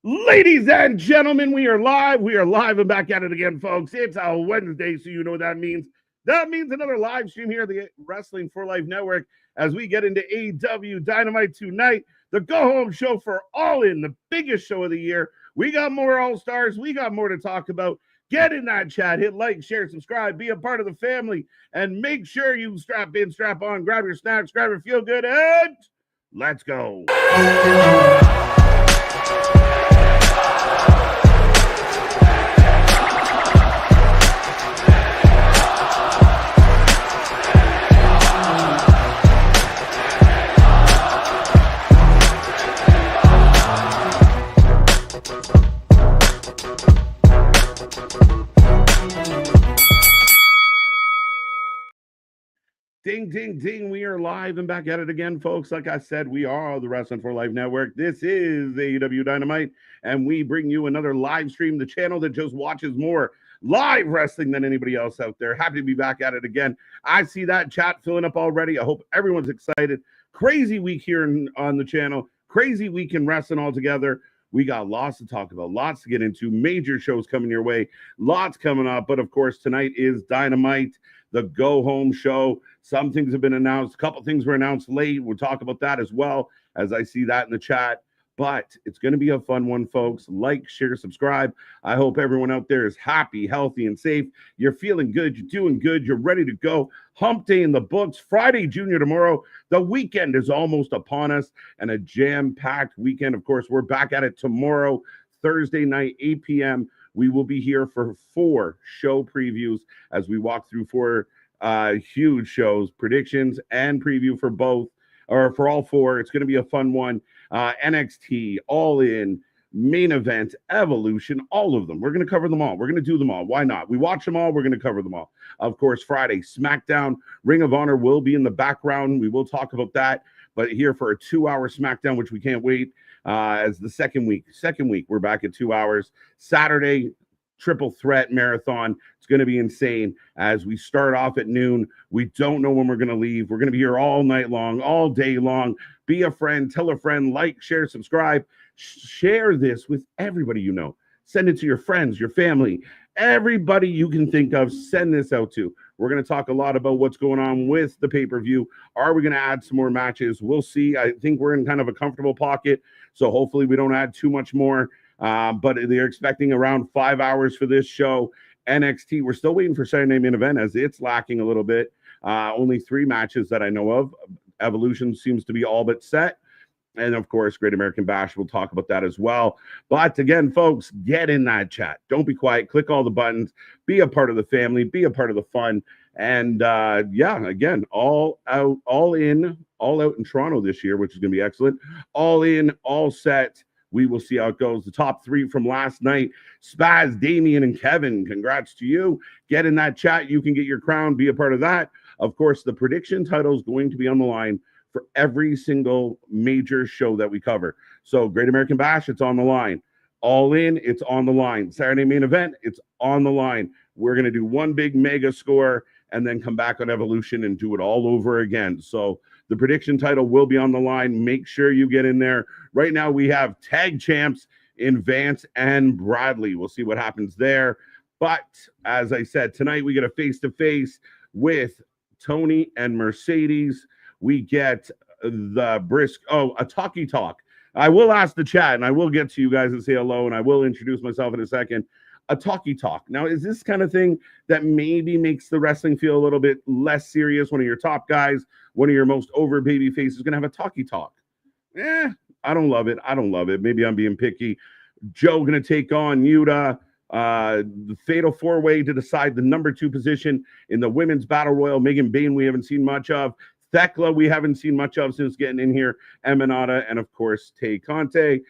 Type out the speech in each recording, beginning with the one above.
Ladies and gentlemen, we are live. We are live and back at it again, folks. It's a Wednesday, so you know what that means. That means another live stream here at the Wrestling for Life Network as we get into AEW Dynamite tonight, the go-home show for All In, the biggest show of the year. We got more All-Stars. We got more to talk about. Get in that chat, hit like, share, subscribe, be a part of the family, and make sure you strap in, strap on, grab your snacks, grab your feel-good, and let's go. Ding, ding, ding. We are live and back at it again, folks. Like I said, we are the Wrestling for Life Network. This is AEW Dynamite, and we bring you another live stream, the channel that just watches more live wrestling than anybody else out there. Happy to be back at it again. I see that chat filling up already. I hope everyone's excited. Crazy week here on the channel. Crazy week in wrestling altogether. We got lots to talk about, lots to get into, major shows coming your way, lots coming up. But, of course, tonight is Dynamite, the go-home show. Some things have been announced. A couple things were announced late. We'll talk about that as well as I see that in the chat. But it's going to be a fun one, folks. Like, share, subscribe. I hope everyone out there is happy, healthy, and safe. You're feeling good. You're doing good. You're ready to go. Hump day in the books. Friday, Junior tomorrow. The weekend is almost upon us, and a jam-packed weekend. Of course, we're back at it tomorrow, Thursday night, 8 p.m. We will be here for 4 show previews as we walk through 4 huge shows, predictions and preview for both, or for all 4. It's going to be a fun one. NXT, All In, Main Event, Evolution, all of them. We're going to cover them all. We're going to do them all. Why not? We watch them all. We're going to cover them all. Of course, Friday, SmackDown, Ring of Honor will be in the background. We will talk about that. But here for a 2-hour SmackDown, which we can't wait, as the second week. We're back at 2 hours. Saturday, triple threat marathon. It's going to be insane as we start off at noon. We don't know when we're going to leave. We're going to be here all night long, all day long. Be a friend, tell a friend, like, share, subscribe. Share this with everybody you know. Send it to your friends, your family, everybody you can think of. Send this out to. We're going to talk a lot about what's going on with the pay-per-view. Are we going to add some more matches? We'll see. I think we're in kind of a comfortable pocket, so hopefully we don't add too much more. But they're expecting around 5 hours for this show. NXT, we're still waiting for Saturday Main Event as it's lacking a little bit. Only 3 matches that I know of. Evolution seems to be all but set. And, of course, Great American Bash. We'll talk about that as well. But, again, folks, get in that chat. Don't be quiet. Click all the buttons. Be a part of the family. Be a part of the fun. And, yeah, again, all out in Toronto this year, which is going to be excellent. All in, all set. We will see how it goes. The top 3 from last night, Spaz, Damian, and Kevin. Congrats to you. Get in that chat. You can get your crown. Be a part of that. Of course, the prediction title is going to be on the line for every single major show that we cover. So Great American Bash, it's on the line. All In, it's on the line. Saturday Main Event, it's on the line. We're going to do one big mega score and then come back on Evolution and do it all over again. So the prediction title will be on the line. Make sure you get in there. Right now we have tag champs in Vance and Bradley. We'll see what happens there. But as I said, tonight we get a face-to-face with Toni and Mercedes. We get the Brisco, a talkie talk. I will ask the chat, and I will get to you guys and say hello, and I will introduce myself in a second. A talkie talk. Now, is this kind of thing that maybe makes the wrestling feel a little bit less serious? One of your top guys, one of your most over baby faces is going to have a talkie talk. I don't love it. Maybe I'm being picky. Joe going to take on Yuta. The fatal 4-way to decide the number 2 position in the women's battle royal. Megan Bayne, we haven't seen much of. Thekla, we haven't seen much of since getting in here. Emanata, and of course, Tay Conte,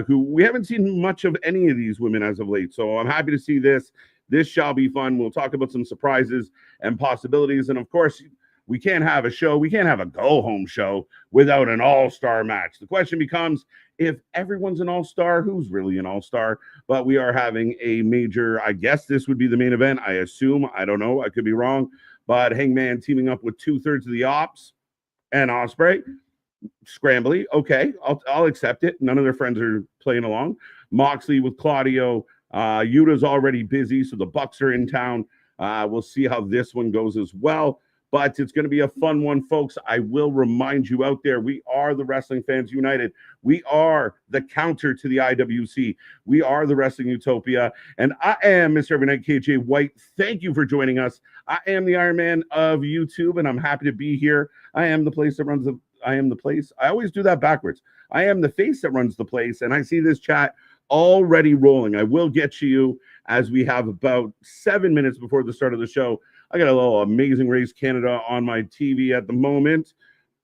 who we haven't seen much of any of these women as of late. So I'm happy to see this. This shall be fun. We'll talk about some surprises and possibilities. And of course, we can't have a show. We can't have a go-home show without an all-star match. The question becomes, if everyone's an all-star, who's really an all-star? But we are having a major, I guess this would be the main event. I assume. I don't know. I could be wrong. But Hangman teaming up with 2/3 of the Ops and Ospreay Scrambly. Okay, I'll accept it. None of their friends are playing along. Moxley with Claudio. Yuta's already busy, so the Bucks are in town. We'll see how this one goes as well. But it's going to be a fun one, folks. I will remind you out there, we are the Wrestling Fans United. We are the counter to the IWC. We are the Wrestling Utopia. And I am Mr. Evernight KJ White. Thank you for joining us. I am the Iron Man of YouTube, and I'm happy to be here. I am the place that runs the I am the place. I always do that backwards. I am the face that runs the place, and I see this chat already rolling. I will get to you as we have about 7 minutes before the start of the show. I got a little Amazing Race Canada on my TV at the moment,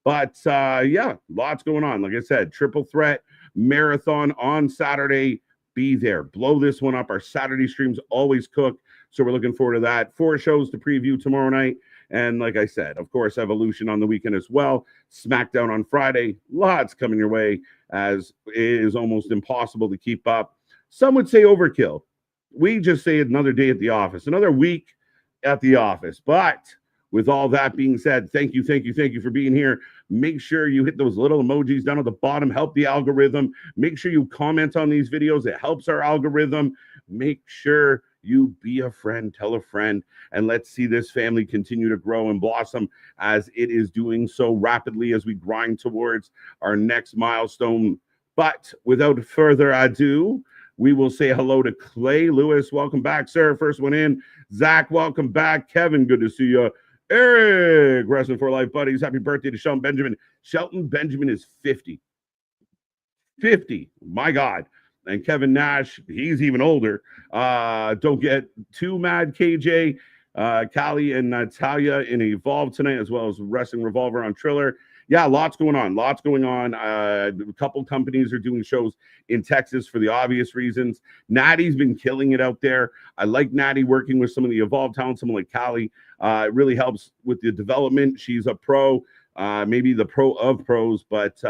but yeah, lots going on. Like I said, triple threat marathon on Saturday. Be there. Blow this one up. Our Saturday streams always cook, so we're looking forward to that. 4 shows to preview tomorrow night. And like I said, of course, Evolution on the weekend as well. SmackDown on Friday. Lots coming your way, as it is almost impossible to keep up. Some would say overkill. We just say another day at the office, another week at the office. But with all that being said, thank you for being here. Make sure you hit those little emojis down at the bottom. Help the algorithm. Make sure you comment on these videos. It helps our algorithm. Make sure you be a friend, tell a friend, and let's see this family continue to grow and blossom as it is doing so rapidly as we grind towards our next milestone. But without further ado, we will say hello to Clay Lewis. Welcome back, sir. First one in. Zach, welcome back. Kevin, good to see you. Eric, Wrestling for Life buddies. Happy birthday to Shelton Benjamin. Shelton Benjamin is 50. 50. My God. And Kevin Nash, he's even older. Don't get too mad, KJ. Callie and Natalia in Evolve tonight, as well as Wrestling Revolver on Triller. Yeah, lots going on. A couple companies are doing shows in Texas for the obvious reasons. Natty's been killing it out there. I like Natty working with some of the Evolve talent, someone like Callie. It really helps with the development. She's a pro, maybe the pro of pros, but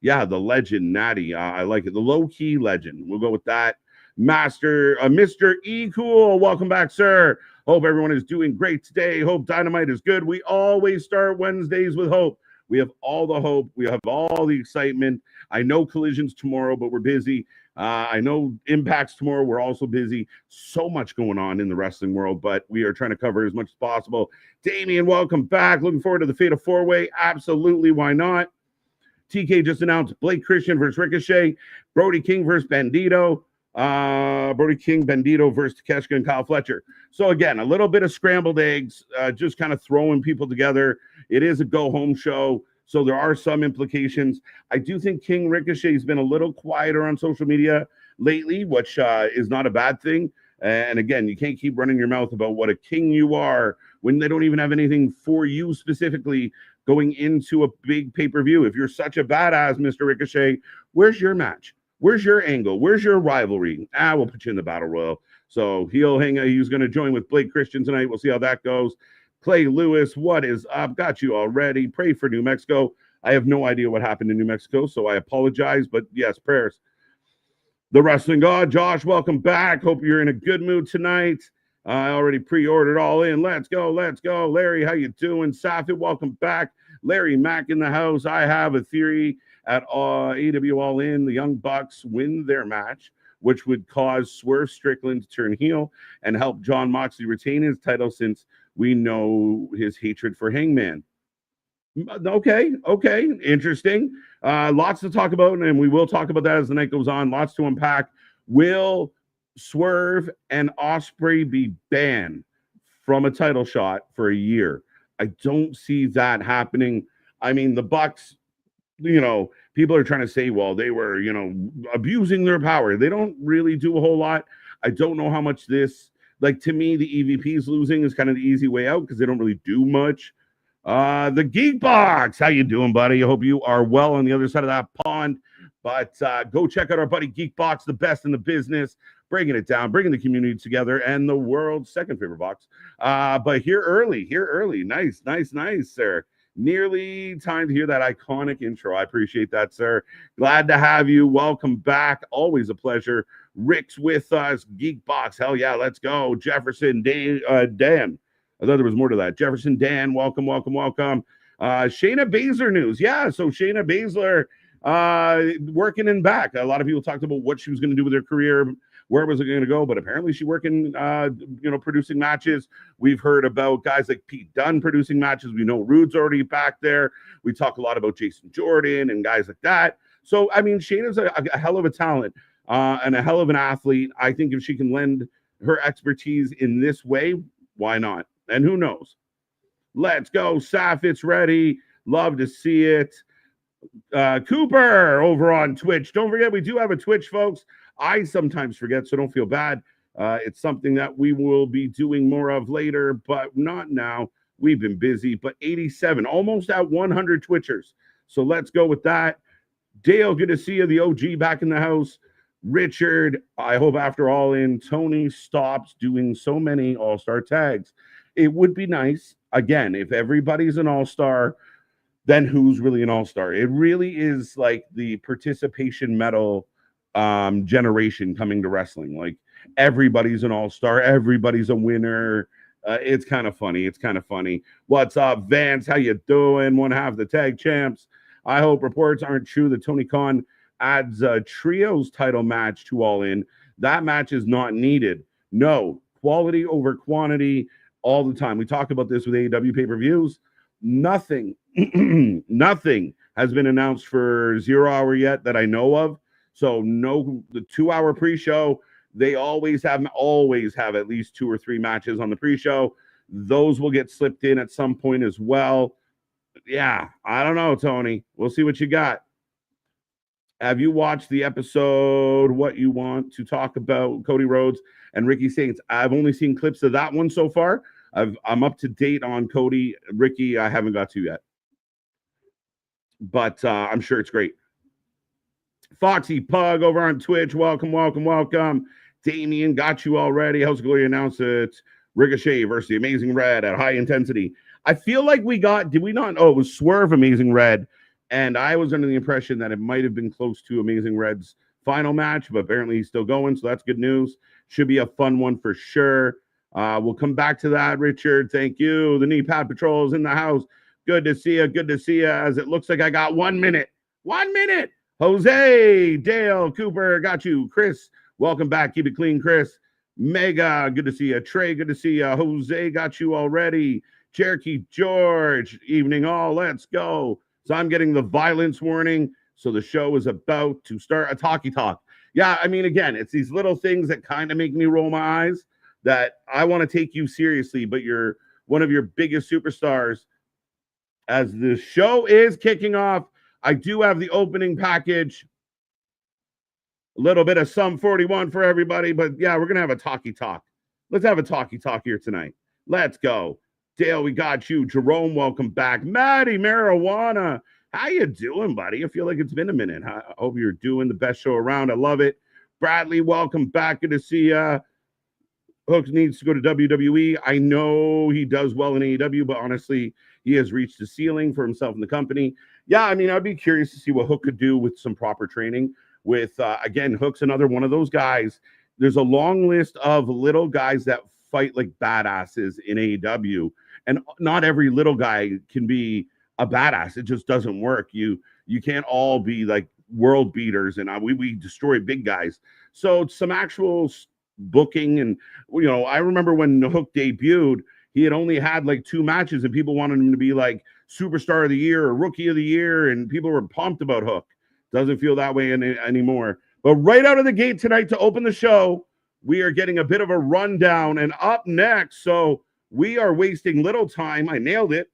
yeah, the legend, Natty. I like it. The low-key legend. We'll go with that. Mr. E. Cool. Welcome back, sir. Hope everyone is doing great today. Hope Dynamite is good. We always start Wednesdays with hope. We have all the hope. We have all the excitement. I know Collision's tomorrow, but we're busy. I know Impact's tomorrow. We're also busy. So much going on in the wrestling world, but we are trying to cover as much as possible. Damien, welcome back. Looking forward to the Fatal 4-Way. Absolutely. Why not? TK just announced Blake Christian versus Ricochet, Brody King versus Bandido, Brody King, Bandido versus Takeshita and Kyle Fletcher. So again, a little bit of scrambled eggs, just kind of throwing people together. It is a go-home show, so there are some implications. I do think King Ricochet has been a little quieter on social media lately, which is not a bad thing. And again, you can't keep running your mouth about what a king you are when they don't even have anything for you specifically going into a big pay-per-view. If you're such a badass, Mr. Ricochet, where's your match? Where's your angle? Where's your rivalry? We'll put you in the Battle Royal. So he's going to join with Blake Christian tonight. We'll see how that goes. Clay Lewis, what is up? Got you already. Pray for New Mexico. I have no idea what happened in New Mexico, so I apologize. But yes, prayers. The Wrestling God, Josh, welcome back. Hope you're in a good mood tonight. I already pre-ordered all in. Let's go. Larry, how you doing? Safi, welcome back. Larry Mack in the house. I have a theory at AEW All In. The Young Bucks win their match, which would cause Swerve Strickland to turn heel and help Jon Moxley retain his title, since we know his hatred for Hangman. Okay, interesting. Lots to talk about, and we will talk about that as the night goes on. Lots to unpack. Will Swerve and Ospreay be banned from a title shot for a year? I don't see that happening. I mean, the Bucks, people are trying to say, well, they were, abusing their power. They don't really do a whole lot. I don't know how much this, to me, the EVPs losing is kind of the easy way out because they don't really do much. The Geek Box, how you doing, buddy? I hope you are well on the other side of that pond. But go check out our buddy Geek Box, the best in the business, breaking it down, bringing the community together, and the world's second favorite box. But here early. Nice, sir. Nearly time to hear that iconic intro. I appreciate that, sir. Glad to have you. Welcome back. Always a pleasure. Rick's with us. Geek Box. Hell yeah, let's go. Jefferson Dan. I thought there was more to that. Jefferson Dan, welcome. Shayna Baszler news. Yeah, so Shayna Baszler working in back. A lot of people talked about what she was going to do with her career, where was it going to go, but apparently she's working, producing matches. We've heard about guys like Pete Dunne producing matches. We know Rude's already back there. We talk a lot about Jason Jordan and guys like that. So, I mean, Shayna's a hell of a talent and a hell of an athlete. I think if she can lend her expertise in this way, why not? And who knows? Let's go, Saf. It's ready. Love to see it. Cooper over on Twitch. Don't forget, we do have a Twitch, folks. I sometimes forget, so don't feel bad. It's something that we will be doing more of later, but not now. We've been busy, but 87, almost at 100 Twitchers. So let's go with that. Dale, good to see you. The OG back in the house. Richard, I hope after All In, Toni stops doing so many all-star tags. It would be nice, again, if everybody's an all-star, then who's really an all-star? It really is like the participation medal generation coming to wrestling. Like everybody's an all-star, everybody's a winner. It's kind of funny. It's kind of funny. What's up, Vance? How you doing? One half the tag champs. I hope reports aren't true that Tony Khan adds a trios title match to All In. That match is not needed. No, quality over quantity all the time. We talked about this with AEW pay-per-views. Nothing has been announced for 0 Hour yet that I know of. So no, the 2 hour pre-show, they always have at least 2 or 3 matches on the pre-show. Those will get slipped in at some point as well. Yeah, I don't know, Tony. We'll see what you got. Have you watched the episode, What You Want to Talk About, Cody Rhodes and Ricky Saints? I've only seen clips of that one so far. I'm up to date on Cody. Ricky, I haven't got to yet. But I'm sure it's great. Foxy Pug over on Twitch. Welcome. Damien, got you already. House of Glory announced it. Ricochet versus the Amazing Red at high intensity. I feel like did we not? Oh, it was Swerve Amazing Red. And I was under the impression that it might have been close to Amazing Red's final match, but apparently he's still going. So that's good news. Should be a fun one for sure. We'll come back to that, Richard. Thank you. The Knee Pad Patrol is in the house. Good to see you. As it looks like I got 1 minute. 1 minute. Jose, Dale, Cooper, got you. Chris, welcome back. Keep it clean, Chris. Mega, good to see you. Trey, good to see you. Jose, got you already. Cherokee George, evening all. Let's go. So I'm getting the violence warning. So the show is about to start a talkie talk. Yeah, I mean, again, it's these little things that kind of make me roll my eyes that I want to take you seriously, but you're one of your biggest superstars. As the show is kicking off, I do have the opening package. A little bit of Sum 41 for everybody, but yeah, we're going to have a talkie talk. Let's have a talkie talk here tonight. Let's go. Dale, we got you. Jerome, welcome back. Maddie Marijuana, how you doing, buddy? I feel like it's been a minute. I hope you're doing the best show around. I love it. Bradley, welcome back. Good to see you. Hooks needs to go to WWE. I know he does well in AEW, but honestly, he has reached the ceiling for himself and the company. Yeah, I mean, I'd be curious to see what Hook could do with some proper training. With, again, Hook's another one of those guys. There's a long list of little guys that fight like badasses in AEW. And not every little guy can be a badass. It just doesn't work. You can't all be like world beaters, and we destroy big guys. So some actual booking, and I remember when Hook debuted, he had only had like 2 matches, and people wanted him to be like superstar of the year or rookie of the year, and people were pumped about Hook. Doesn't feel that way anymore. But right out of the gate tonight to open the show, we are getting a bit of a rundown, and up next, so we are wasting little time. I nailed it.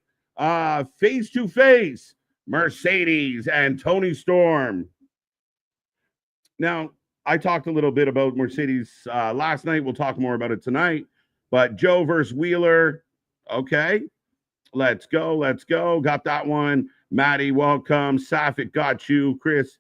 Face to face, Mercedes and Toni Storm. Now, I talked a little bit about Mercedes last night. We'll talk more about it tonight. But Joe versus Wheeler. Okay. Let's go. Got that one. Maddie, welcome. Safik, got you. Chris,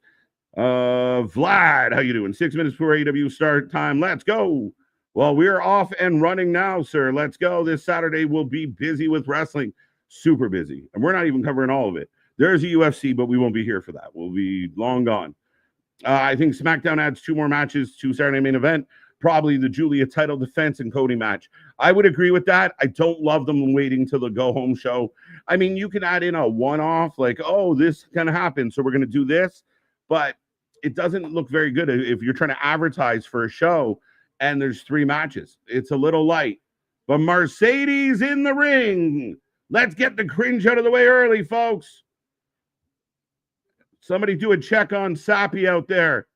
Vlad, how you doing? 6 minutes before AEW start time. Let's go. Well, we're off and running now, sir. Let's go. This Saturday we'll be busy with wrestling. Super busy. And we're not even covering all of it. There's a UFC, but we won't be here for that. We'll be long gone. I think SmackDown adds 2 more matches to Saturday main event. probably the Julia title defense and Cody match. I would agree with that. I don't love them waiting till the go home show. I mean, you can add in a one-off, like, oh, this kind of happened, so we're going to do this, but it doesn't look very good if you're trying to advertise for a show and there's 3 matches. It's a little light. But Mercedes in the ring. Let's get the cringe out of the way early, folks. Somebody do a check on Sappy out there.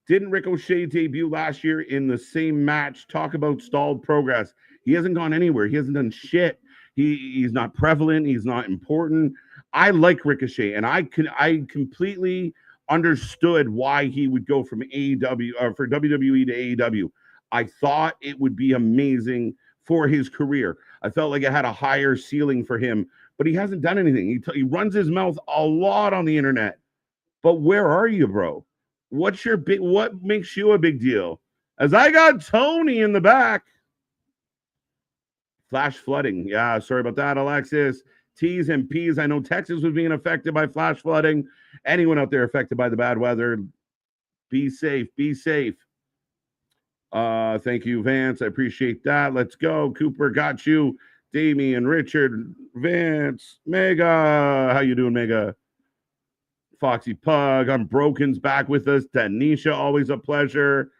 Didn't Ricochet debut last year in the same match? Talk about stalled progress. He hasn't gone anywhere. He hasn't done shit. He's not prevalent. He's not important. I like Ricochet, and I completely understood why he would go from AEW or for WWE to AEW. I thought it would be amazing for his career. I felt like it had a higher ceiling for him, but he hasn't done anything. He runs his mouth a lot on the internet. But where are you, bro? What makes you a big deal? As I got Toni in the back. Flash flooding. Yeah, sorry about that, Alexis. T's and P's. I know Texas was being affected by flash flooding. Anyone out there affected by the bad weather, be safe. Be safe. Thank you, Vance. I appreciate that. Let's go. Cooper got you. Damian, Richard, Vance, Mega. How you doing, Mega? Foxy Pug. I'm Broken's back with us. Tanisha, always a pleasure.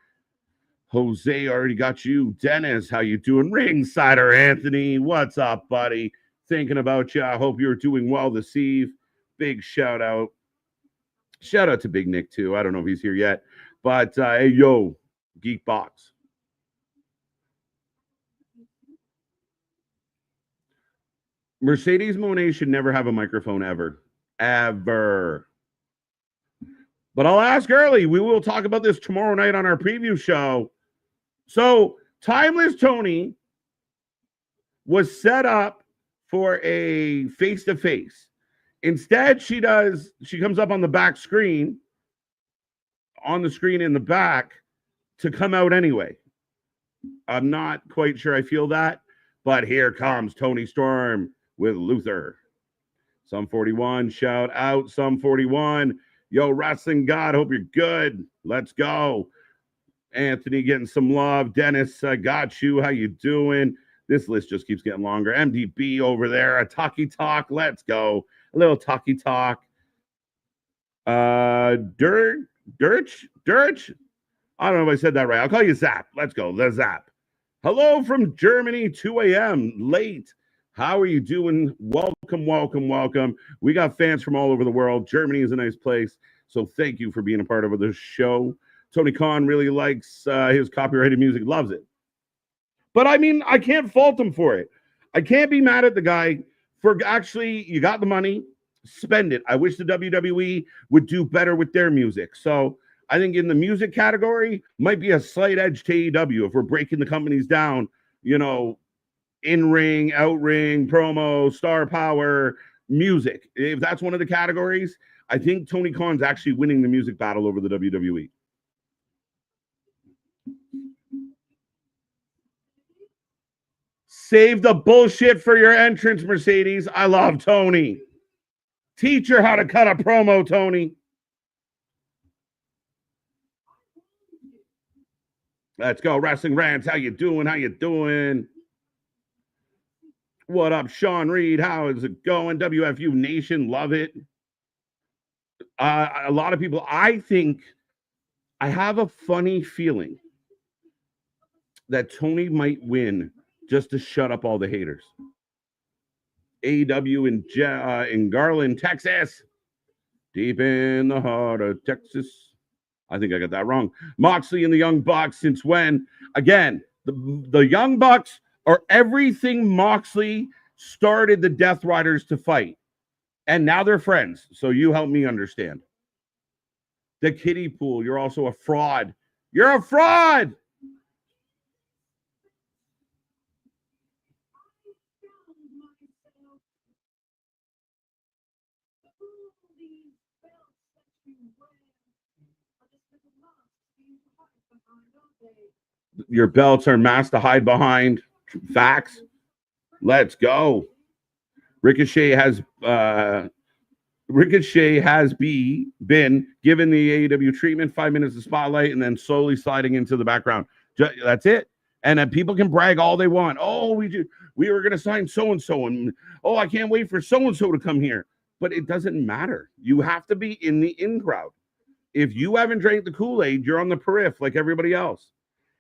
Jose already got you. Dennis, how you doing? Ringsider Anthony, what's up, buddy? Thinking about you. I hope you're doing well this eve. Big shout out. Shout out to Big Nick, too. I don't know if he's here yet. But, hey, yo, Geekbox. Mercedes Moné should never have a microphone ever. Ever. But I'll ask early. We will talk about this tomorrow night on our preview show. So, Timeless Toni was set up for a face-to-face. Instead, she comes up on the back screen, on the screen in the back, to come out anyway. I'm not quite sure I feel that, but here comes Toni Storm with Luther. Some 41, shout out, Some 41. Yo, Wrestling God, hope you're good. Let's go. Anthony getting some love. Dennis, I got you. How you doing? This list just keeps getting longer. MDB over there. A talkie talk. Let's go. A little talkie talk. Dirch. I don't know if I said that right. I'll call you Zap. Let's go. The Zap. Hello from Germany, 2 a.m. late. How are you doing? Welcome. We got fans from all over the world. Germany is a nice place. So thank you for being a part of the show. Tony Khan really likes his copyrighted music, loves it. But I mean, I can't fault him for it. I can't be mad at the guy for actually, you got the money, spend it. I wish the WWE would do better with their music. So I think in the music category, might be a slight edge to AEW if we're breaking the companies down, you know, in-ring, out-ring, promo, star power, music. If that's one of the categories, I think Tony Khan's actually winning the music battle over the WWE. Save the bullshit for your entrance, Mercedes. I love Toni. Teach her how to cut a promo, Toni. Let's go, Wrestling Rants. How you doing? What up, Sean Reed? How is it going? WFU Nation, love it. A lot of people, I have a funny feeling that Toni might win just to shut up all the haters. AEW in Garland, Texas. Deep in the heart of Texas. I think I got that wrong. Moxley and the Young Bucks, since when? Again, the Young Bucks are everything Moxley started the Death Riders to fight. And now they're friends. So you help me understand. The kiddie pool, you're also a fraud. You're a fraud! Your belts are masked to hide behind. Facts. Let's go. Ricochet has Ricochet has been given the AEW treatment, 5 minutes of spotlight, and then slowly sliding into the background. That's it. And then people can brag all they want. Oh, we were going to sign so-and-so, and oh, I can't wait for so-and-so to come here. But it doesn't matter. You have to be in the in crowd. If you haven't drank the Kool-Aid, you're on the periph like everybody else.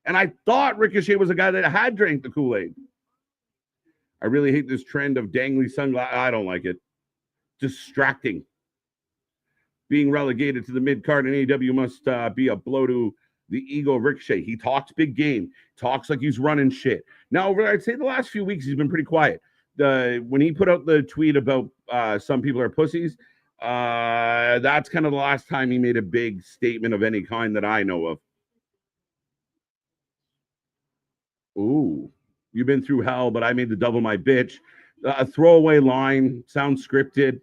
And I thought Ricochet was a guy that had drank the Kool-Aid. I really hate this trend of dangly sunglasses. I don't like it. Distracting. Being relegated to the mid-card in AEW must be a blow to the ego of Ricochet. He talks big game, talks like he's running shit. Now, I'd say the last few weeks he's been pretty quiet. When he put out the tweet about some people are pussies, that's kind of the last time he made a big statement of any kind that I know of. Ooh, you've been through hell, but I made the double my bitch. A throwaway line, sounds scripted.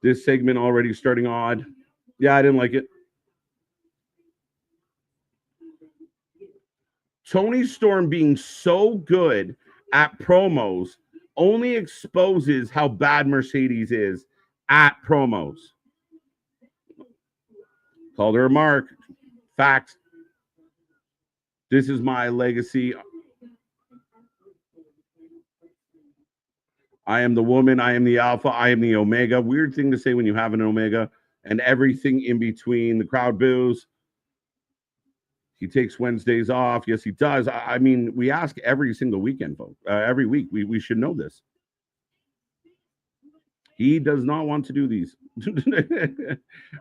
This segment already starting odd. Yeah, I didn't like it. Toni Storm being so good at promos only exposes how bad Mercedes is at promos. Called her a mark. Facts. This is my legacy. I am the woman. I am the alpha. I am the omega. Weird thing to say when you have an omega and everything in between. The crowd boos. He takes Wednesdays off. Yes, he does. I mean, we ask every single weekend, folks. Every week. We should know this. He does not want to do these.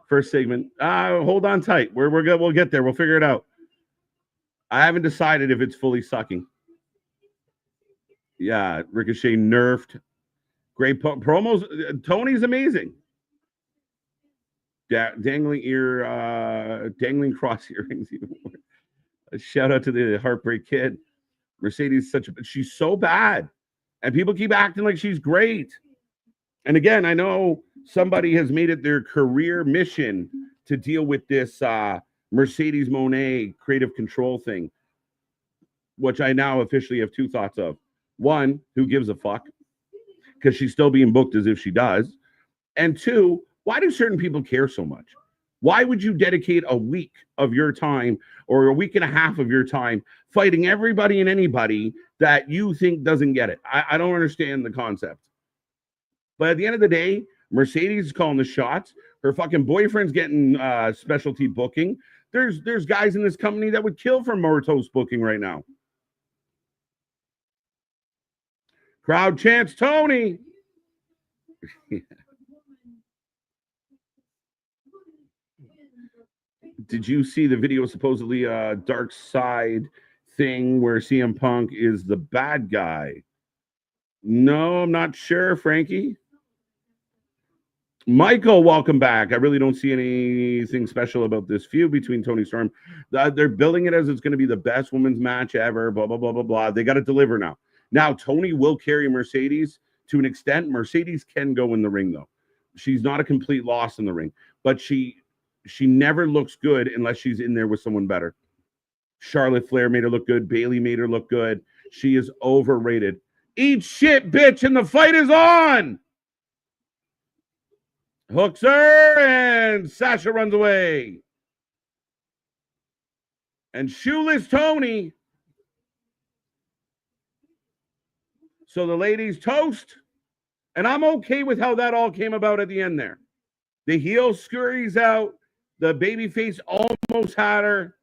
First segment. Hold on tight. We're good. We'll get there. We'll figure it out. I haven't decided if it's fully sucking. Yeah, Ricochet nerfed. Great promos. Tony's amazing. Dangling cross earrings. A shout out to the Heartbreak Kid. Mercedes she's so bad, and people keep acting like she's great. And again, I know somebody has made it their career mission to deal with this Mercedes Moné creative control thing, which I now officially have two thoughts of. One, who gives a fuck? Because she's still being booked as if she does. And two, why do certain people care so much? Why would you dedicate a week of your time or a week and a half of your time fighting everybody and anybody that you think doesn't get it? I don't understand the concept. But at the end of the day, Mercedes is calling the shots. Her fucking boyfriend's getting specialty booking. There's guys in this company that would kill for Morito's booking right now. Crowd chants Tony. Did you see the video, supposedly dark side thing where CM Punk is the bad guy? No, I'm not sure, Frankie. Michael, welcome back. I really don't see anything special about this feud between Toni Storm. They're billing it as it's going to be the best women's match ever, blah, blah, blah, blah, blah. They got to deliver now. Now, Toni will carry Mercedes to an extent. Mercedes can go in the ring, though. She's not a complete loss in the ring, but she never looks good unless she's in there with someone better. Charlotte Flair made her look good. Bayley made her look good. She is overrated. Eat shit, bitch, and the fight is on. Hooks her, and Sasha runs away. And shoeless Tony. So the ladies toast, and I'm okay with how that all came about at the end there. The heel scurries out. The babyface almost had her.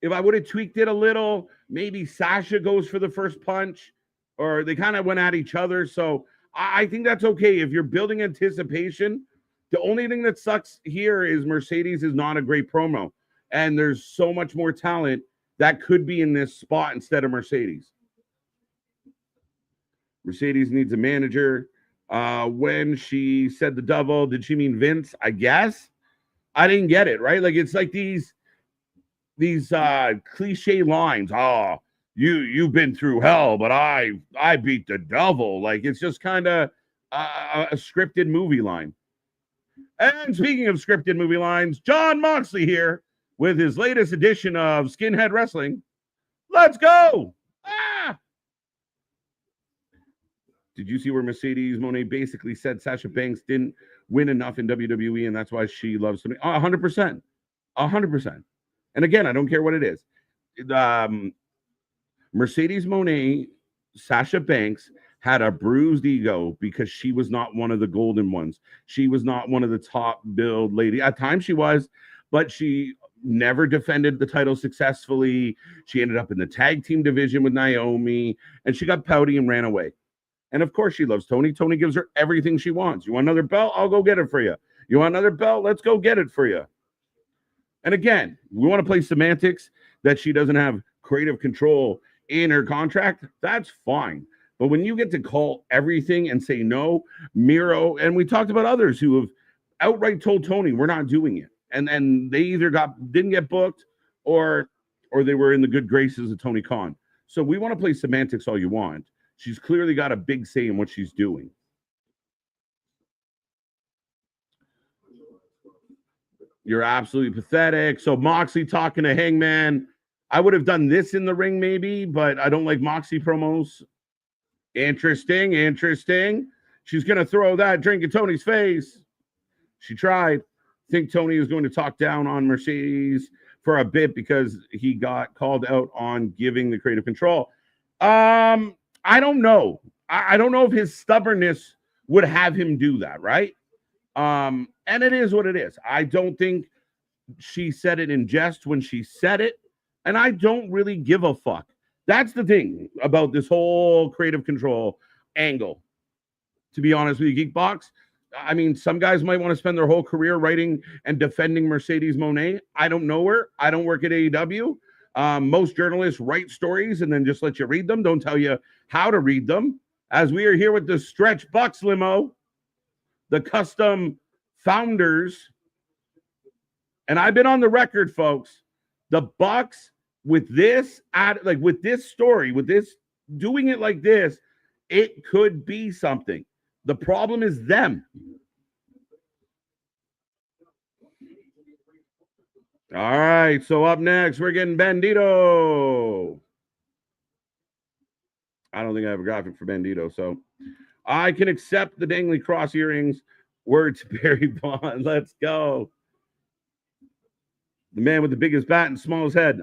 If I would have tweaked it a little, maybe Sasha goes for the first punch, or they kind of went at each other. So I think that's okay. If you're building anticipation, the only thing that sucks here is Mercedes is not a great promo. And there's so much more talent that could be in this spot instead of Mercedes. Mercedes needs a manager. When she said the double, did she mean Vince? I guess. I didn't get it, right? Like, it's like these cliche lines. Oh, you've been through hell, but I beat the devil. Like, it's just kind of a scripted movie line. And speaking of scripted movie lines, John Moxley here with his latest edition of Skinhead Wrestling. Let's go. Did you see where Mercedes Moné basically said Sasha Banks didn't win enough in WWE and that's why she loves Toni? 100%. 100%. And again, I don't care what it is. Mercedes Moné, Sasha Banks had a bruised ego because she was not one of the golden ones. She was not one of the top build lady. At times she was, but she never defended the title successfully. She ended up in the tag team division with Naomi, and she got pouty and ran away. And of course, she loves Toni. Toni gives her everything she wants. You want another belt? I'll go get it for you. You want another belt? Let's go get it for you. And again, we want to play semantics that she doesn't have creative control in her contract. That's fine. But when you get to call everything and say no, Miro, and we talked about others who have outright told Toni, we're not doing it. And they either didn't get booked or they were in the good graces of Tony Khan. So we want to play semantics all you want. She's clearly got a big say in what she's doing. You're absolutely pathetic. So Moxley talking to Hangman. I would have done this in the ring maybe, but I don't like Moxley promos. Interesting. She's going to throw that drink in Tony's face. She tried. I think Toni is going to talk down on Mercedes for a bit because he got called out on giving the creative control. I don't know. I don't know if his stubbornness would have him do that, right? And it is what it is. I don't think she said it in jest when she said it, and I don't really give a fuck. That's the thing about this whole creative control angle. To be honest with you, Geekbox, I mean, some guys might want to spend their whole career writing and defending Mercedes Moné. I don't know her. I don't work at AEW. Most journalists write stories and then just let you read them. Don't tell you how to read them. As we are here with the Stretch Bucks limo, the custom founders, and I've been on the record, folks. The Bucks with this with this story, with this doing it like this, it could be something. The problem is them. All right, so up next, we're getting Bandido. I don't think I have a graphic for Bandido, so I can accept the dangly cross earrings. Word to Barry Bond. Let's go. The man with the biggest bat and smallest head.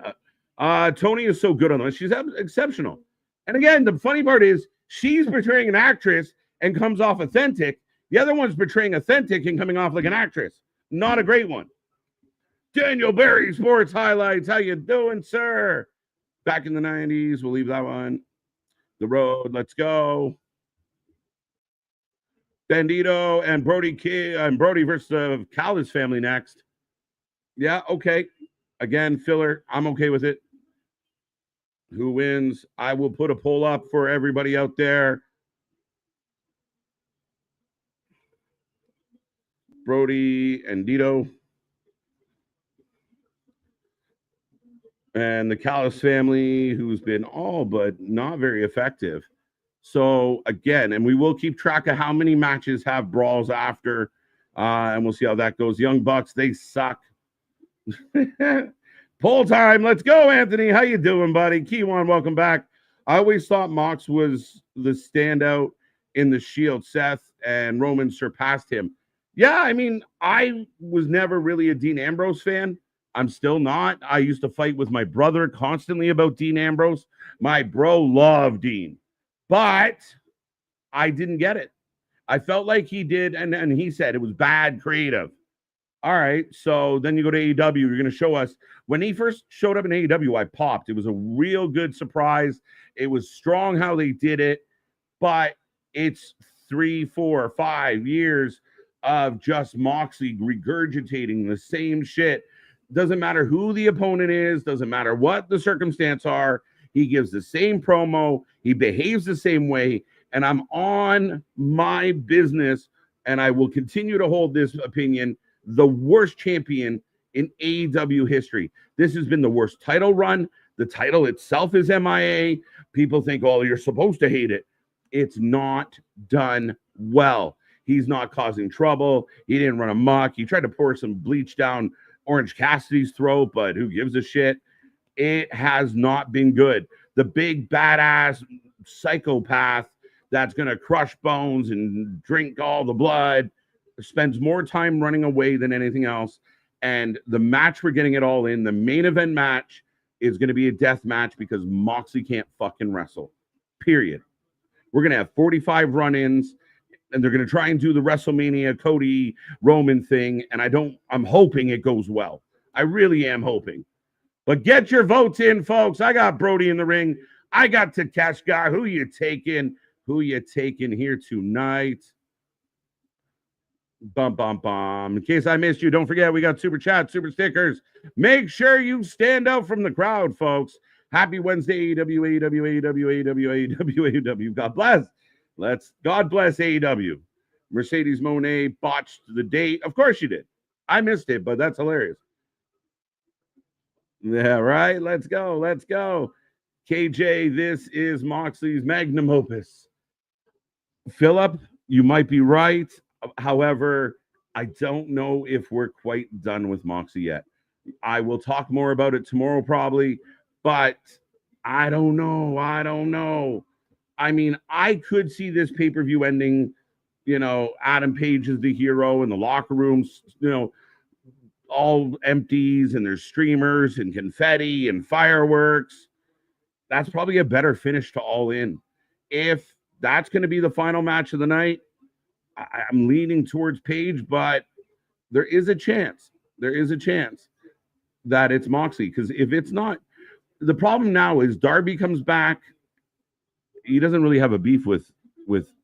Toni is so good on this. She's exceptional. And again, the funny part is she's portraying an actress and comes off authentic. The other one's portraying authentic and coming off like an actress. Not a great one. Daniel Barry Sports Highlights. How you doing, sir? Back in the 90s. We'll leave that one. The Road. Let's go. Bandido and Brody versus the Callis family next. Yeah, okay. Again, filler. I'm okay with it. Who wins? I will put a poll up for everybody out there. Brody and Dito. And the Callis family, who's been all but not very effective. So, again, and we will keep track of how many matches have brawls after, and we'll see how that goes. Young Bucks, they suck. Poll time. Let's go, Anthony. How you doing, buddy? Keywan, welcome back. I always thought Mox was the standout in the Shield. Seth and Roman surpassed him. Yeah, I mean, I was never really a Dean Ambrose fan. I'm still not. I used to fight with my brother constantly about Dean Ambrose. My bro loved Dean, but I didn't get it. I felt like he did, and he said it was bad creative. All right, so then you go to AEW. You're going to show us. When he first showed up in AEW, I popped. It was a real good surprise. It was strong how they did it, but it's 3, 4, 5 years of just Moxley regurgitating the same shit. Doesn't matter who the opponent is. Doesn't matter what the circumstance are. He gives the same promo. He behaves the same way. And I'm on my business, and I will continue to hold this opinion. The worst champion in AEW history. This has been the worst title run. The title itself is MIA. People think, oh, you're supposed to hate it. It's not done well. He's not causing trouble. He didn't run amok. He tried to pour some bleach down Orange Cassidy's throat, but who gives a shit? It has not been good. The big badass psychopath that's going to crush bones and drink all the blood, spends more time running away than anything else. And the match we're getting it all in, the main event match, is going to be a death match because Moxley can't fucking wrestle. Period. We're going to have 45 run-ins, and they're going to try and do the WrestleMania Cody Roman thing, and I'm hoping it goes well. I really am hoping. But get your votes in, folks. I got Brody in the ring. I got Takeshita. Who you taking? Who you taking here tonight? Bum, bum, bum. In case I missed you, don't forget we got super chat, super stickers. Make sure you stand out from the crowd, folks. Happy Wednesday, AEW, AEW, AEW, AEW, AEW, AEW. God bless. God bless AEW. Mercedes Moné botched the date. Of course you did. I missed it, but that's hilarious. Yeah, right. Let's go. Let's go. KJ, this is Moxley's magnum opus. Philip, you might be right. However, I don't know if we're quite done with Moxley yet. I will talk more about it tomorrow probably, but I don't know. I mean, I could see this pay-per-view ending, Adam Page is the hero and the locker rooms, all empties and there's streamers and confetti and fireworks. That's probably a better finish to All In. If that's going to be the final match of the night, I'm leaning towards Page, but there is a chance. That it's Moxley. Because if it's not, the problem now is Darby comes back. He doesn't really have a beef with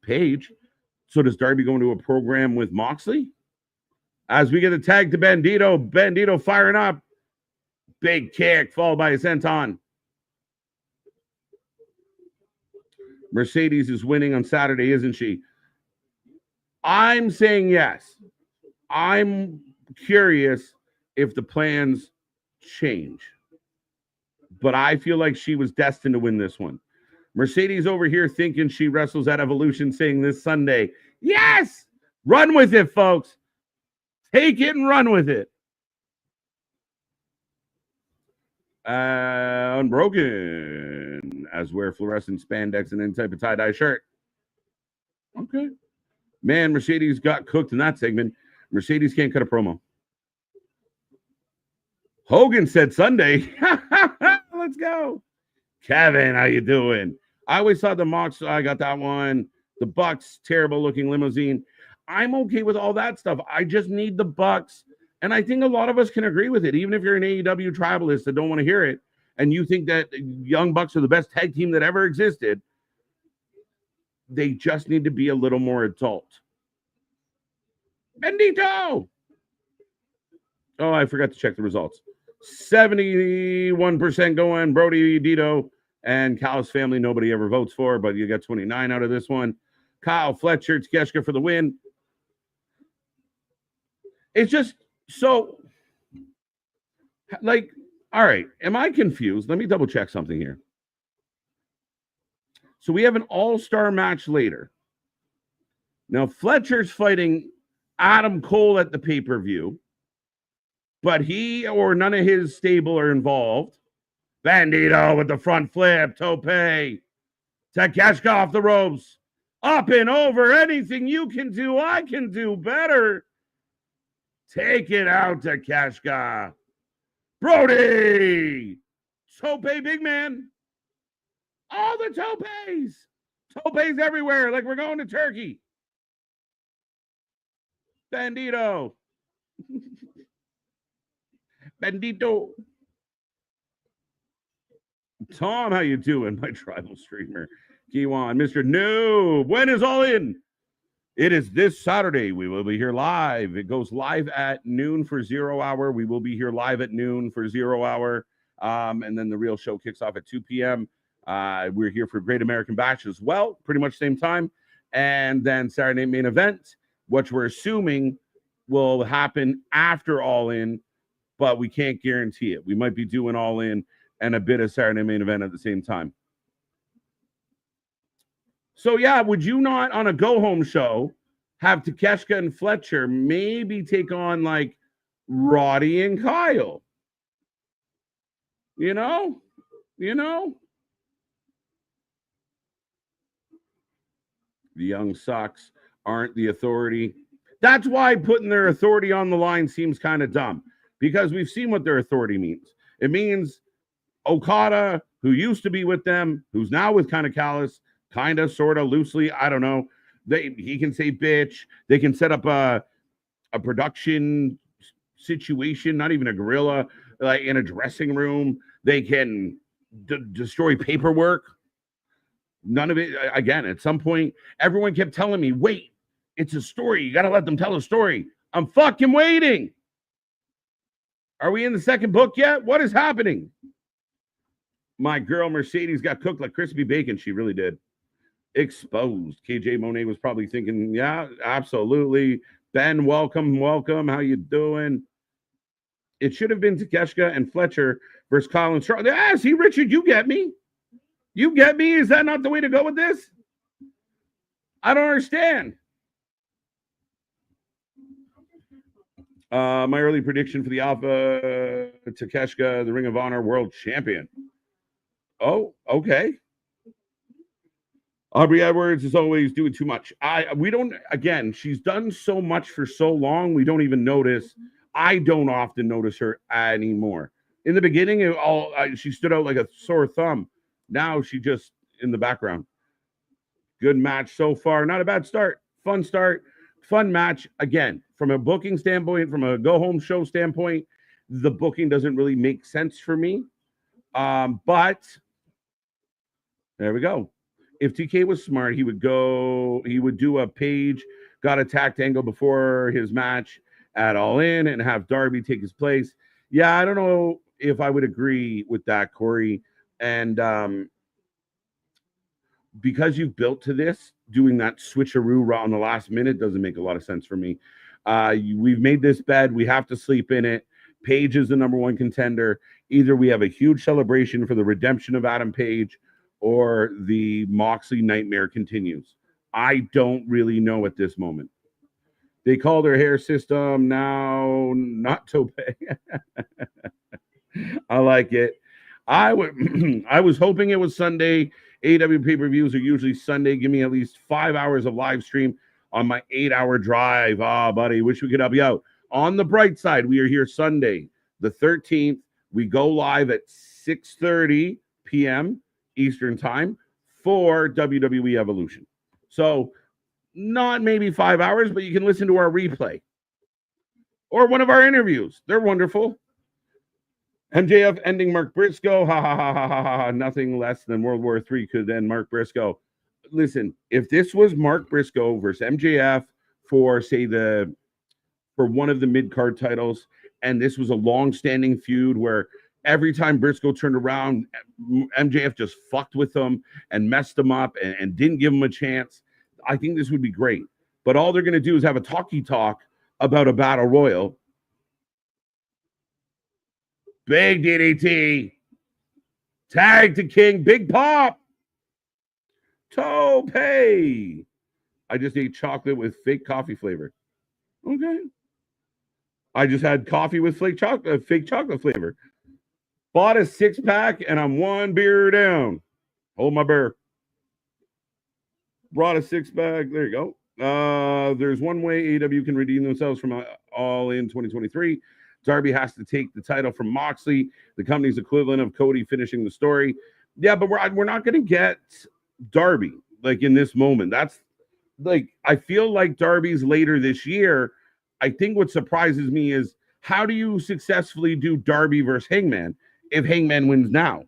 Page. So does Darby go into a program with Moxley? As we get a tag to Bandido. Bandido firing up. Big kick, followed by a senton. Mercedes is winning on Saturday, isn't she? I'm saying yes. I'm curious if the plans change. But I feel like she was destined to win this one. Mercedes over here thinking she wrestles at Evolution, saying this Sunday. Yes! Run with it, folks. Take it and run with it. Unbroken, as wear fluorescent spandex and any type of tie-dye shirt. Okay. Man, Mercedes got cooked in that segment. Mercedes can't cut a promo. Hogan said Sunday. Let's go. Kevin, how you doing? I always thought the Mox, I got that one. The Bucks, terrible looking limousine. I'm okay with all that stuff. I just need the Bucks. And I think a lot of us can agree with it. Even if you're an AEW tribalist that don't want to hear it, and you think that Young Bucks are the best tag team that ever existed, they just need to be a little more adult. Bendito! Oh, I forgot to check the results. 71% going Brody, Dito, and Cal's family. Nobody ever votes for, but you got 29 out of this one. Kyle, Fletcher, Takeshita for the win. It's just so, like, all right, am I confused? Let me double check something here. So we have an all-star match later. Now, Fletcher's fighting Adam Cole at the pay-per-view, but he or none of his stable are involved. Bandido with the front flip, tope. Takeshita off the ropes. Up and over. Anything you can do, I can do better. Take it out, Takeshita. Brody. Tope, big man. All the topes. Topes everywhere, like we're going to Turkey. Bandito. Bandito. Tom, how you doing, my tribal streamer? Kiwan, Mr. Noob. When is All In? It is this Saturday. We will be here live. It goes live at noon for 0 hour. We will be here live at noon for 0 hour. And then the real show kicks off at 2 p.m. We're here for Great American Bash as well, pretty much same time. And then Saturday main event, which we're assuming will happen after All In, but we can't guarantee it. We might be doing All In and a bit of Saturday main event at the same time. So, yeah, would you not, on a go-home show, have Takeshita and Fletcher maybe take on, like, Roddy and Kyle? You know? The Young Sucks aren't the authority. That's why putting their authority on the line seems kind of dumb, because we've seen what their authority means. It means Okada, who used to be with them, who's now with kind of Callus, kind of, sort of, loosely, I don't know. He can say bitch. They can set up a production situation, not even a gorilla, like in a dressing room. They can destroy paperwork. None of it. Again, at some point, everyone kept telling me, wait, it's a story. You got to let them tell a story. I'm fucking waiting. Are we in the second book yet? What is happening? My girl Mercedes got cooked like crispy bacon. She really did. Exposed. KJ Monet was probably thinking, yeah, absolutely. Ben, welcome. How you doing? It should have been Takeshita and Fletcher versus Colin Strong. Ah, see, Richard, you get me. You get me? Is that not the way to go with this? I don't understand. My early prediction for the Alpha Takeshita, the Ring of Honor World Champion. Oh, okay. Aubrey Edwards is always doing too much. She's done so much for so long, we don't even notice. I don't often notice her anymore. In the beginning, she stood out like a sore thumb. Now she just in the background. Good match so far. Not a bad start. Fun start. Fun match. Again, from a booking standpoint, from a go-home show standpoint, the booking doesn't really make sense for me. But there we go. If TK was smart, he would do a Page got attacked angle before his match at All In and have Darby take his place. Yeah, I don't know if I would agree with that, Corey. And because you've built to this, doing that switcheroo on the last minute doesn't make a lot of sense for me. We've made this bed. We have to sleep in it. Page is the number one contender. Either we have a huge celebration for the redemption of Adam Page, or the Moxley nightmare continues. I don't really know at this moment. They call their hair system now not Tope. I like it. I was hoping it was Sunday. AEW pay-per-views are usually Sunday. Give me at least 5 hours of live stream on my 8-hour drive. Buddy, wish we could help you out. On the bright side, we are here Sunday, the 13th. We go live at 6:30 p.m. Eastern time for WWE Evolution. So not maybe 5 hours, but you can listen to our replay or one of our interviews. They're wonderful. MJF ending Mark Briscoe. Ha, ha, ha, ha, ha, ha. Nothing less than World War III could end Mark Briscoe. Listen, if this was Mark Briscoe versus MJF for, say, for one of the mid-card titles, and this was a long-standing feud where every time Briscoe turned around, MJF just fucked with him and messed him up and didn't give him a chance, I think this would be great. But all they're going to do is have a talk about a battle royal. Big DDT. Tag to King. Big pop. Tope. I just ate chocolate with fake coffee flavor. Okay. I just had coffee with fake chocolate flavor. Bought a 6-pack and I'm one beer down. Hold my beer. Brought a 6-pack. There you go. There's one way AEW can redeem themselves from All In 2023. Darby has to take the title from Moxley, the company's equivalent of Cody finishing the story. Yeah, but we're not going to get Darby like in this moment. That's like, I feel like Darby's later this year. I think what surprises me is how do you successfully do Darby versus Hangman if Hangman wins now?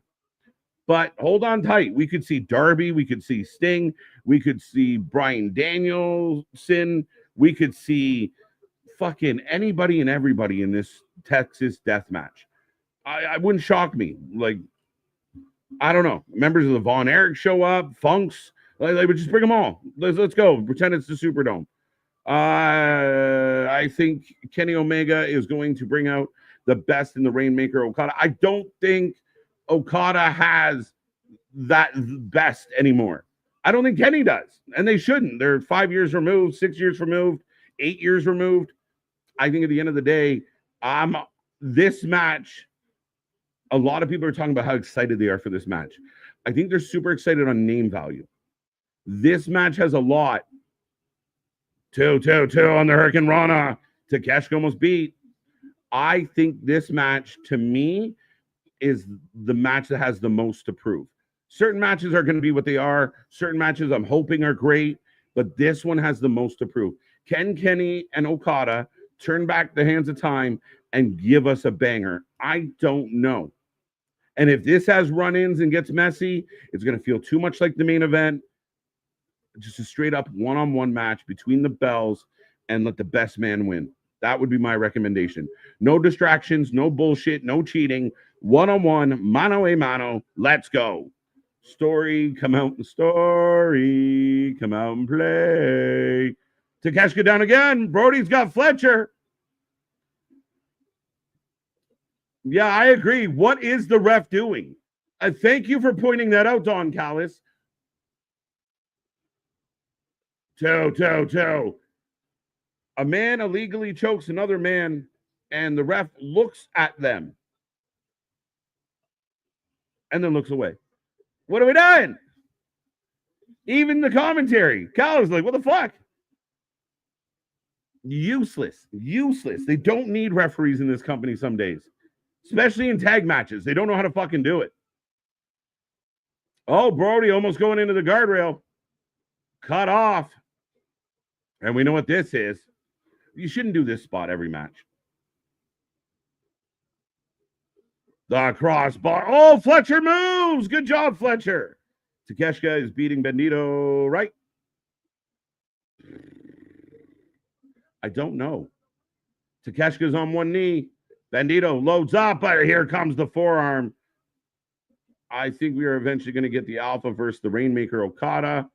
But hold on tight. We could see Darby. We could see Sting. We could see Bryan Danielson. We could see fucking anybody and everybody in this Texas death match. I wouldn't shock me. Like, I don't know. Members of the Von Erich show up. Funks. Like just bring them all. Let's go. Pretend it's the Superdome. I think Kenny Omega is going to bring out the best in the Rainmaker Okada. I don't think Okada has that best anymore. I don't think Kenny does. And they shouldn't. They're 5 years removed, 6 years removed, 8 years removed. I think at the end of the day, this match, a lot of people are talking about how excited they are for this match. I think they're super excited on name value. This match has a lot. 2-2-2 on the Hurricane Rana. Takeshita almost beat. I think this match, to me, is the match that has the most to prove. Certain matches are going to be what they are. Certain matches I'm hoping are great, but this one has the most to prove. Can Kenny and Okada turn back the hands of time and give us a banger? I don't know. And if this has run-ins and gets messy, it's going to feel too much like the main event. Just a straight-up one-on-one match between the bells and let the best man win. That would be my recommendation. No distractions, no bullshit, no cheating. One-on-one, mano a mano. Let's go. Story, come out and story. Come out and play. Takeshita down again. Brody's got Fletcher. Yeah, I agree. What is the ref doing? Thank you for pointing that out, Don Callis. Toe. A man illegally chokes another man, and the ref looks at them and then looks away. What are we doing? Even the commentary. Callis like, what the fuck? Useless. They don't need referees in this company some days. Especially in tag matches. They don't know how to fucking do it. Oh, Brody almost going into the guardrail. Cut off. And we know what this is. You shouldn't do this spot every match. The crossbar. Oh, Fletcher moves. Good job, Fletcher. Takeshita is beating Bandido, right? I don't know. Takeshita's on one knee. Bandido loads up, but here comes the forearm. I think we are eventually going to get the Alpha versus the Rainmaker Okada.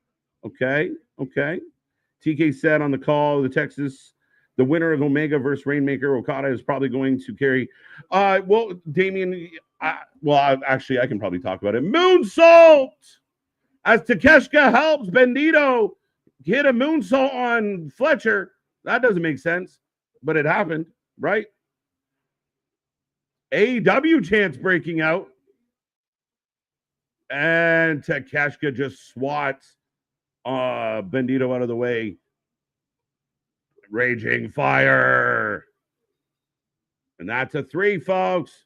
Okay. TK said on the call, the winner of Omega versus Rainmaker Okada is probably going to carry. Well, Damian, actually, I can probably talk about it. Moonsault! As Takeshita helps Bandido hit a moonsault on Fletcher. That doesn't make sense, but it happened, right? AEW chants breaking out. And Takeshita just swats Bandido out of the way. Raging fire. And that's a 3, folks.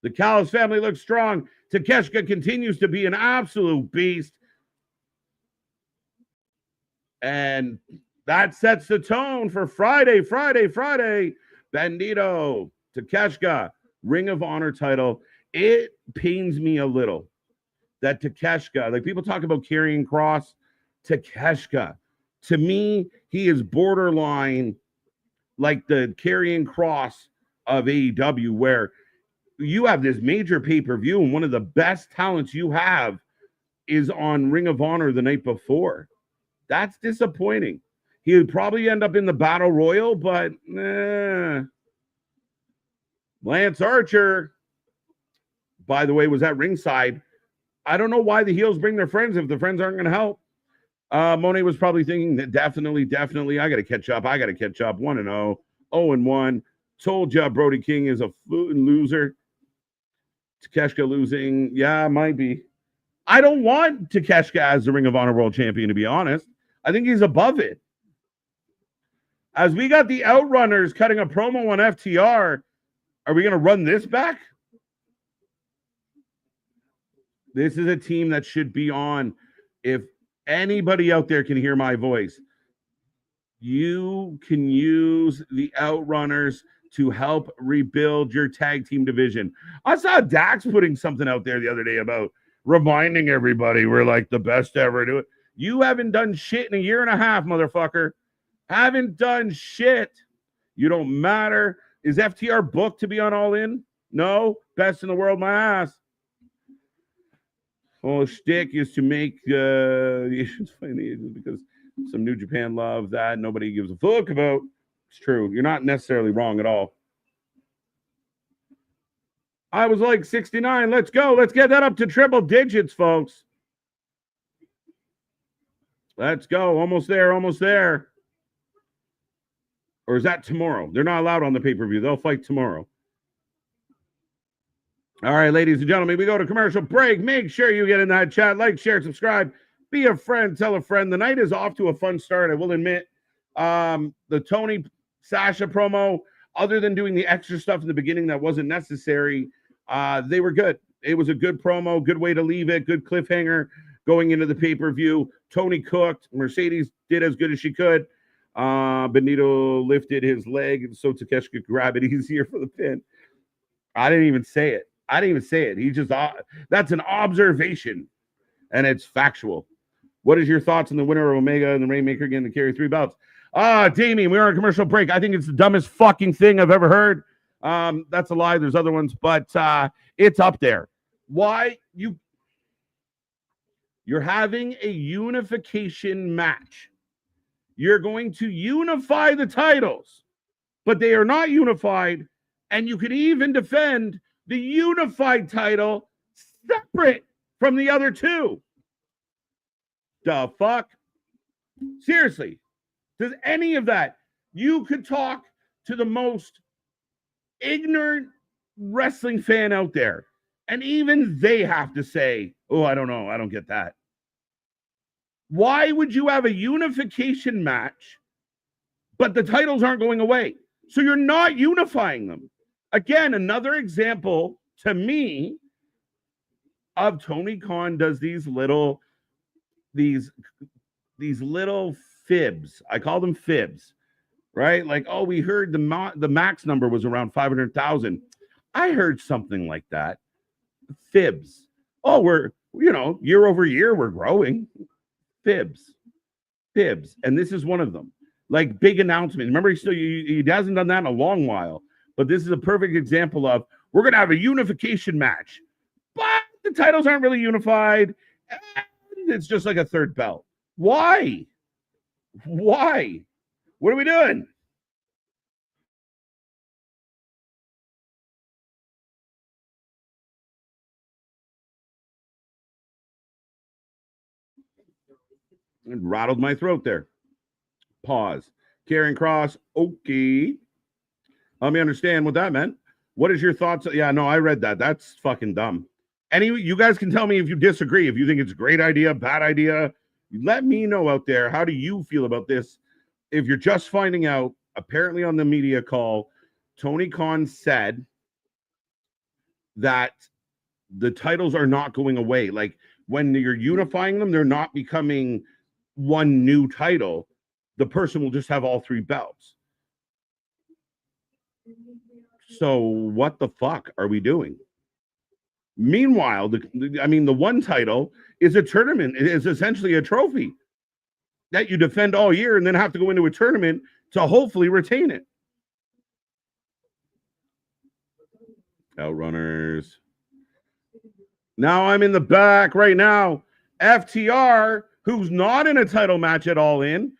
The Callis family looks strong. Takeshita continues to be an absolute beast. And that sets the tone for Friday. Bandido, Takeshita, Ring of Honor title. It pains me a little that Takeshita, like people talk about carrying cross, Takeshita, to me, he is borderline like the carrying cross of AEW, where you have this major pay-per-view and one of the best talents you have is on Ring of Honor the night before. That's disappointing. He would probably end up in the Battle Royal, but Lance Archer, by the way, was at ringside. I don't know why the heels bring their friends if the friends aren't going to help. Monet was probably thinking that definitely. I got to catch up. 1-0, 0-1. Told you Brody King is a loser. Takeshita losing. Yeah, might be. I don't want Takeshita as the Ring of Honor World Champion, to be honest. I think he's above it. As we got the Outrunners cutting a promo on FTR, are we going to run this back? This is a team that should be on. If anybody out there can hear my voice, you can use the Outrunners to help rebuild your tag team division. I saw Dax putting something out there the other day about reminding everybody we're like the best ever do it. You haven't done shit in a year and a half, motherfucker. Haven't done shit. You don't matter. Is FTR booked to be on All In? No. Best in the world, my ass. Whole shtick is to make the Asians find the Asians because some New Japan love that nobody gives a fuck about. It's true. You're not necessarily wrong at all. I was like 69. Let's go. Let's get that up to triple digits, folks. Let's go. Almost there. Or is that tomorrow? They're not allowed on the pay-per-view. They'll fight tomorrow. All right, ladies and gentlemen, we go to commercial break. Make sure you get in that chat. Like, share, subscribe. Be a friend, tell a friend. The night is off to a fun start, I will admit. The Toni Sasha promo, other than doing the extra stuff in the beginning that wasn't necessary, they were good. It was a good promo, good way to leave it, good cliffhanger going into the pay-per-view. Toni cooked. Mercedes did as good as she could. Bandido lifted his leg so Takeshi could grab it easier for the pin. I didn't even say it. He just, that's an observation, and it's factual. What is your thoughts on the winner of Omega and the Rainmaker getting to carry 3 belts? Damien, we are on a commercial break. I think it's the dumbest fucking thing I've ever heard. That's a lie. There's other ones, but it's up there. Why you're having a unification match. You're going to unify the titles, but they are not unified, and you could even defend the unified title separate from the other two. The fuck? Seriously, does any of that? You could talk to the most ignorant wrestling fan out there, and even they have to say, oh, I don't know. I don't get that. Why would you have a unification match, but the titles aren't going away? So you're not unifying them. Again, another example to me of Tony Khan does these little fibs. I call them fibs, right? Like, oh, we heard the max number was around 500,000. I heard something like that. Fibs. Oh, we're, year over year, we're growing. Fibs. And this is one of them. Like, big announcement. Remember, he hasn't done that in a long while, but this is a perfect example of, we're going to have a unification match, but the titles aren't really unified. And it's just like a third belt. Why? What are we doing? It rattled my throat there. Pause. Karrion Kross. Okay. Let me understand what that meant. What is your thoughts? Yeah, no, I read that. That's fucking dumb. You guys can tell me if you disagree, if you think it's a great idea, bad idea. Let me know out there. How do you feel about this? If you're just finding out, apparently on the media call, Tony Khan said that the titles are not going away. Like, when you're unifying them, they're not becoming one new title. The person will just have all 3 belts. So what the fuck are we doing? Meanwhile, the one title is a tournament. It is essentially a trophy that you defend all year and then have to go into a tournament to hopefully retain it. Outrunners. Now I'm in the back right now. FTR, who's not in a title match at all in,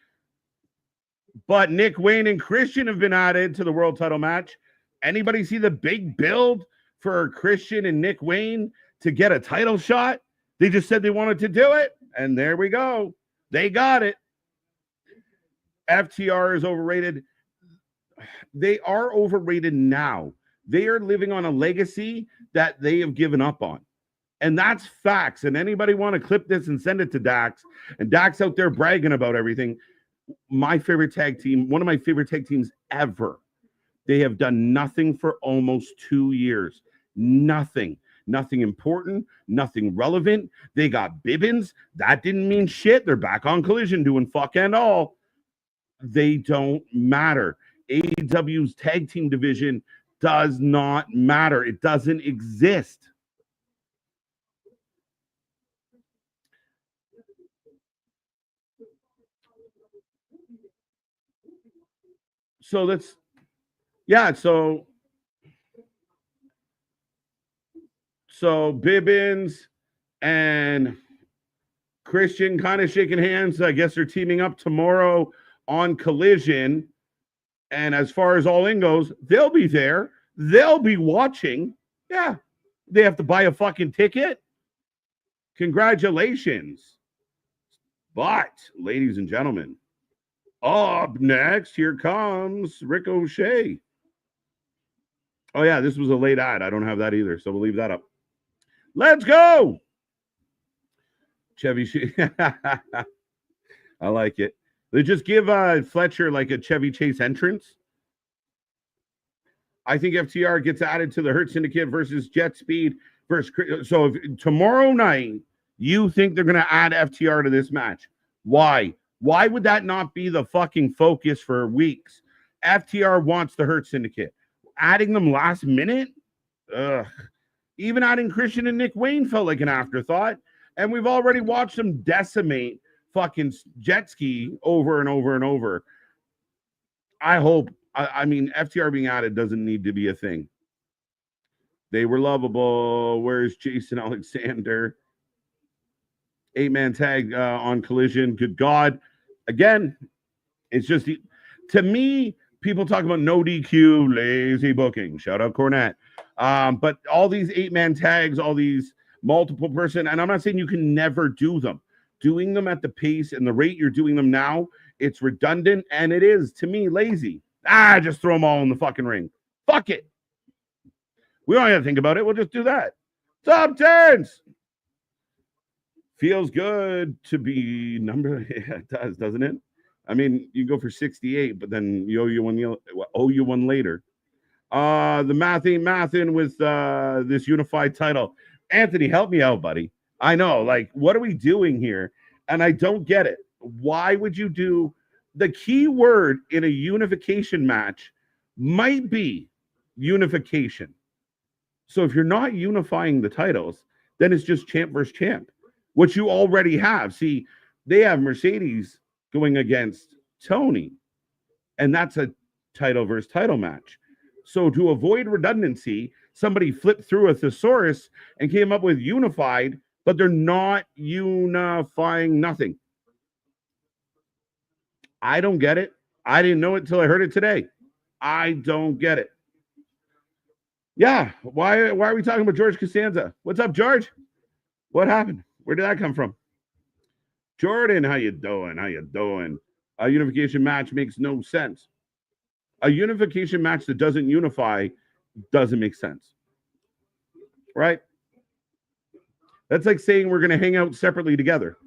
but Nick Wayne and Christian have been added to the world title match. Anybody see the big build for Christian and Nick Wayne to get a title shot? They just said they wanted to do it, and there we go. They got it. FTR is overrated. They are overrated now. They are living on a legacy that they have given up on. And that's facts. And anybody want to clip this and send it to Dax, and Dax out there bragging about everything. My favorite tag team, one of my favorite tag teams ever. They have done nothing for almost 2 years. Nothing important, nothing relevant. They got Bibbins. That didn't mean shit. They're back on Collision doing fuck and all. They don't matter. AEW's tag team division does not matter. It doesn't exist. So so Bibbins and Christian kind of shaking hands. I guess they're teaming up tomorrow on Collision. And as far as All In goes, they'll be there. They'll be watching. Yeah. They have to buy a fucking ticket. Congratulations. But, ladies and gentlemen, up next, here comes Ricochet. Oh, yeah, this was a late ad. I don't have that either, so we'll leave that up. Let's go. Chevy. I like it. They just give Fletcher like a Chevy Chase entrance. I think FTR gets added to the Hurt Syndicate versus Jet Speed versus. So if tomorrow night you think they're going to add FTR to this match, why? Why would that not be the fucking focus for weeks? FTR wants the Hurt Syndicate. Adding them last minute? Ugh. Even adding Christian and Nick Wayne felt like an afterthought. And we've already watched them decimate fucking jet ski over and over and over. I hope, I mean, FTR being added doesn't need to be a thing. They were lovable. Where's Jason Alexander? 8-man tag on Collision. Good God. Again, it's just, to me, people talk about no DQ, lazy booking. Shout out Cornette. But all these 8-man tags, all these multiple person, and I'm not saying you can never do them. Doing them at the pace and the rate you're doing them now, it's redundant, and it is, to me, lazy. Just throw them all in the fucking ring. Fuck it. We don't have to think about it. We'll just do that. Top turns. Feels good to be number. Yeah, it does, doesn't it? I mean, you go for 68, but then you owe you one later. The math ain't mathin' with this unified title. Anthony, help me out, buddy. I know, like, what are we doing here? And I don't get it. Why would you do the key word in a unification match might be unification. So if you're not unifying the titles, then it's just champ versus champ, which you already have. See, they have Mercedes going against Toni, and that's a title versus title match. So to avoid redundancy, somebody flipped through a thesaurus and came up with unified, but they're not unifying nothing. I don't get it. I didn't know it until I heard it today. I don't get it. Yeah, why are we talking about George Costanza? What's up, George? What happened? Where did that come from? Jordan, how you doing? How you doing? A unification match makes no sense. A unification match that doesn't unify doesn't make sense. Right? That's like saying we're going to hang out separately together.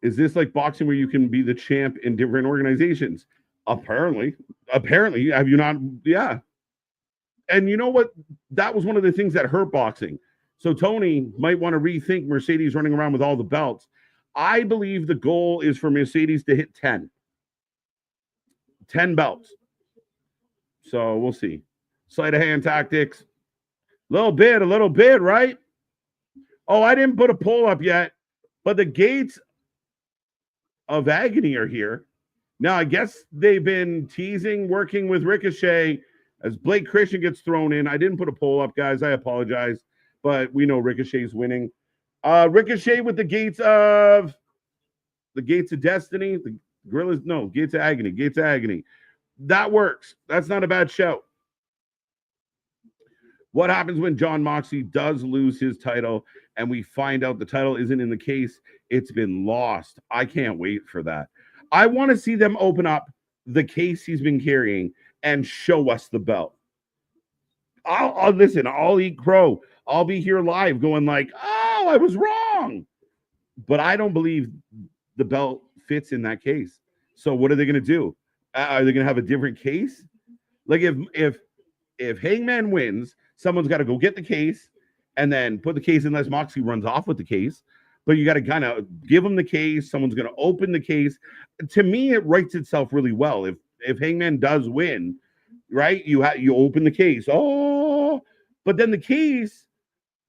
Is this like boxing where you can be the champ in different organizations? Apparently. Have you not? Yeah. And you know what? That was one of the things that hurt boxing. So Toni might want to rethink Mercedes running around with all the belts. I believe the goal is for Mercedes to hit 10 belts. So we'll see. Sleight of hand tactics. A little bit, right? Oh, I didn't put a poll up yet, but the gates of agony are here. Now, I guess they've been teasing, working with Ricochet as Blake Christian gets thrown in. I didn't put a poll up, guys. I apologize, but we know Ricochet's winning. Ricochet with the gates of destiny. The Gorillas, no, gates of agony. That works. That's not a bad show. What happens when Jon Moxley does lose his title and we find out the title isn't in the case? It's been lost. I can't wait for that. I want to see them open up the case he's been carrying and show us the belt. I'll listen. I'll eat crow. I'll be here live going like, oh, I was wrong. But I don't believe the belt fits in that case. So what are they going to do? Are they going to have a different case? Like if Hangman wins, someone's got to go get the case and then put the case unless Moxley runs off with the case. But you got to kind of give them the case. Someone's going to open the case. To me, it writes itself really well. If Hangman does win, right, you open the case. Oh, but then the case,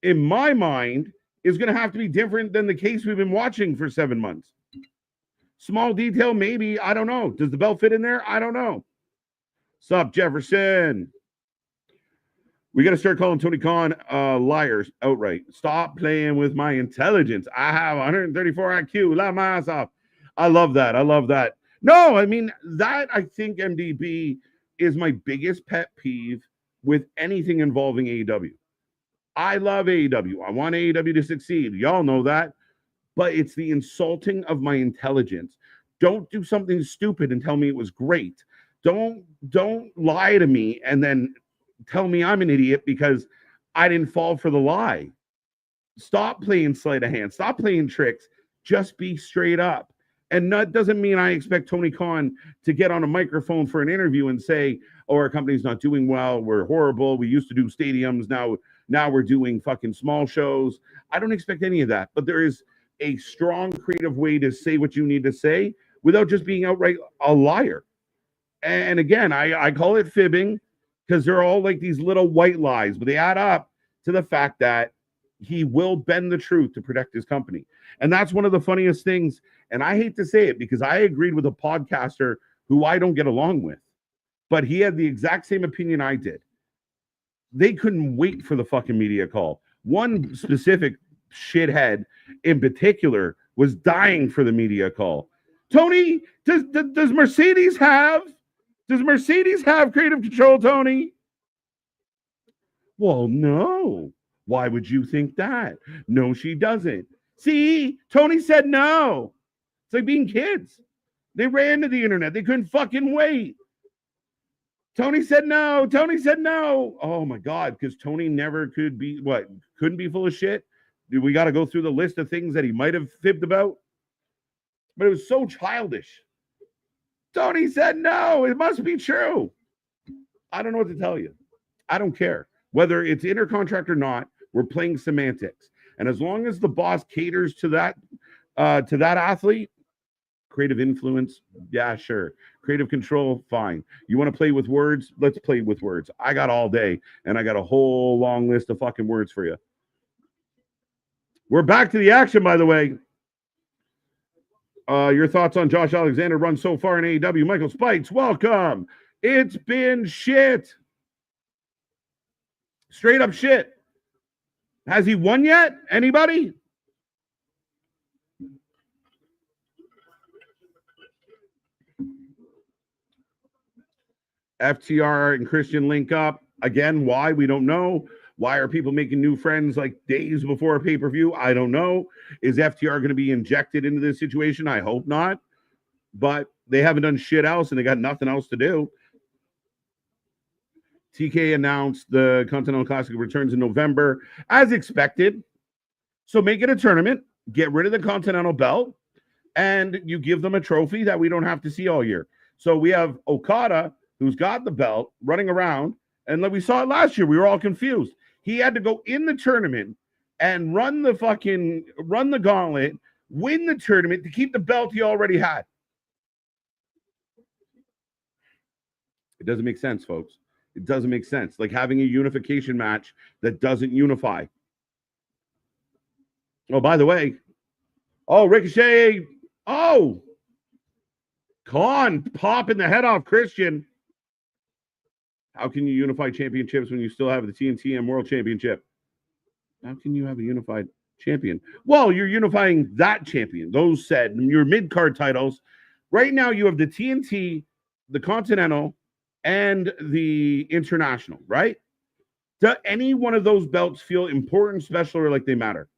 in my mind, is going to have to be different than the case we've been watching for 7 months. Small detail, maybe. I don't know. Does the belt fit in there? I don't know. Sup, Jefferson? We got to start calling Tony Khan liars outright. Stop playing with my intelligence. I have 134 IQ. Laugh my ass off. I love that. No, I mean, that I think MDB is my biggest pet peeve with anything involving AEW. I love AEW. I want AEW to succeed. Y'all know that. But it's the insulting of my intelligence. Don't do something stupid and tell me it was great. Don't lie to me and then tell me I'm an idiot because I didn't fall for the lie. Stop playing sleight of hand. Stop playing tricks. Just be straight up. And that doesn't mean I expect Tony Khan to get on a microphone for an interview and say, oh, our company's not doing well. We're horrible. We used to do stadiums. Now we're doing fucking small shows. I don't expect any of that. But there is a strong creative way to say what you need to say without just being outright a liar. And again, I call it fibbing because they're all like these little white lies, but they add up to the fact that he will bend the truth to protect his company. And that's one of the funniest things. And I hate to say it because I agreed with a podcaster who I don't get along with, but he had the exact same opinion I did. They couldn't wait for the fucking media call. One specific shithead in particular was dying for the media call. Tony, does Mercedes have creative control, Tony? Well, no. Why would you think that? No, she doesn't. See, Tony said no. It's like being kids. They ran to the internet. They couldn't fucking wait. Tony said no. Tony said no. Oh my God, because Tony never couldn't be full of shit. We got to go through the list of things that he might have fibbed about. But it was so childish. Tony said no. It must be true. I don't know what to tell you. I don't care. Whether it's intercontract or not, we're playing semantics. And as long as the boss caters to that athlete, creative influence, yeah, sure. Creative control, fine. You want to play with words? Let's play with words. I got all day, and I got a whole long list of fucking words for you. We're back to the action, by the way. Your thoughts on Josh Alexander run so far in AEW? Michael Spikes, welcome. It's been shit. Straight up shit. Has he won yet? Anybody? FTR and Christian link up. Again, why? We don't know. Why are people making new friends like days before a pay-per-view? I don't know. Is FTR going to be injected into this situation? I hope not. But they haven't done shit else, and they got nothing else to do. TK announced the Continental Classic returns in November, as expected. So make it a tournament. Get rid of the Continental belt, and you give them a trophy that we don't have to see all year. So we have Okada, who's got the belt, running around. And like we saw it last year, we were all confused. He had to go in the tournament and run the gauntlet, win the tournament to keep the belt he already had. It doesn't make sense, folks. It doesn't make sense. Like having a unification match that doesn't unify. Oh, by the way. Oh, Ricochet. Oh. Khan popping the head off Christian. How can you unify championships when you still have the TNT and World Championship? How can you have a unified champion? Well, you're unifying that champion. Those said, your mid-card titles. Right now, you have the TNT, the Continental, and the International, right? Do any one of those belts feel important, special, or like they matter?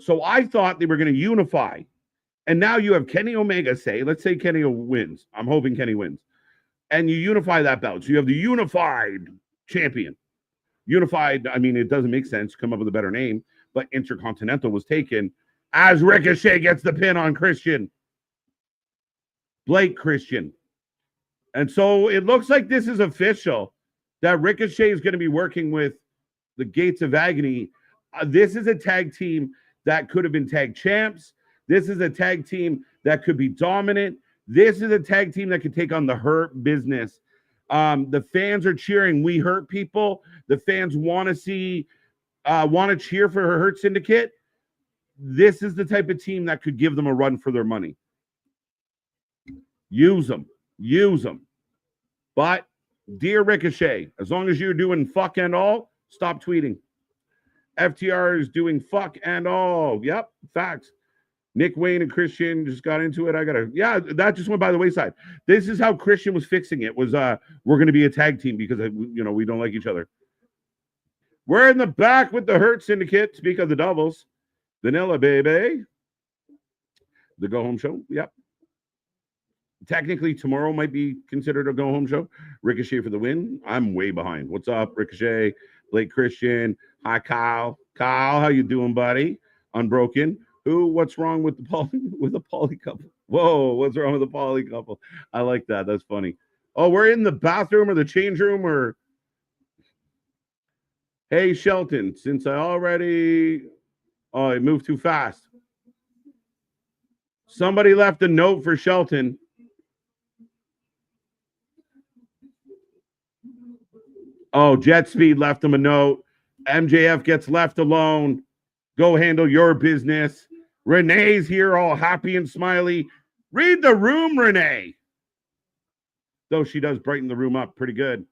So I thought they were going to unify. And now you have Kenny Omega say, let's say Kenny wins. I'm hoping Kenny wins. And you unify that belt. So you have the unified champion. Unified, I mean, it doesn't make sense. Come up with a better name. But Intercontinental was taken as Ricochet gets the pin on Christian. Blake Christian. And so it looks like this is official that Ricochet is going to be working with the Gates of Agony. This is a tag team that could have been tag champs. This is a tag team that could be dominant. This is a tag team that could take on the Hurt Business. The fans are cheering. We Hurt people. The fans want to cheer for her Hurt Syndicate. This is the type of team that could give them a run for their money. Use them. But, dear Ricochet, as long as you're doing fuck and all, stop tweeting. FTR is doing fuck and all. Yep, facts. Nick Wayne and Christian just got into it. That just went by the wayside. This is how Christian was fixing it. Was we're going to be a tag team because we don't like each other. We're in the back with the Hurt Syndicate. Speak of the doubles. Vanilla Baby. The Go Home Show. Yep. Technically, tomorrow might be considered a go-home show. Ricochet for the win. I'm way behind. What's up, Ricochet? Blake Christian. Hi, Kyle. Kyle, how you doing, buddy? Unbroken. Who? What's wrong with the poly couple? Whoa, what's wrong with the poly couple? I like that. That's funny. Oh, we're in the bathroom or the change room or. Hey, Shelton. Since I already. Oh, it moved too fast. Somebody left a note for Shelton. Oh, Jet Speed left him a note. MJF gets left alone. Go handle your business. Renee's here all happy and smiley. Read the room, Renee. Though she does brighten the room up pretty good.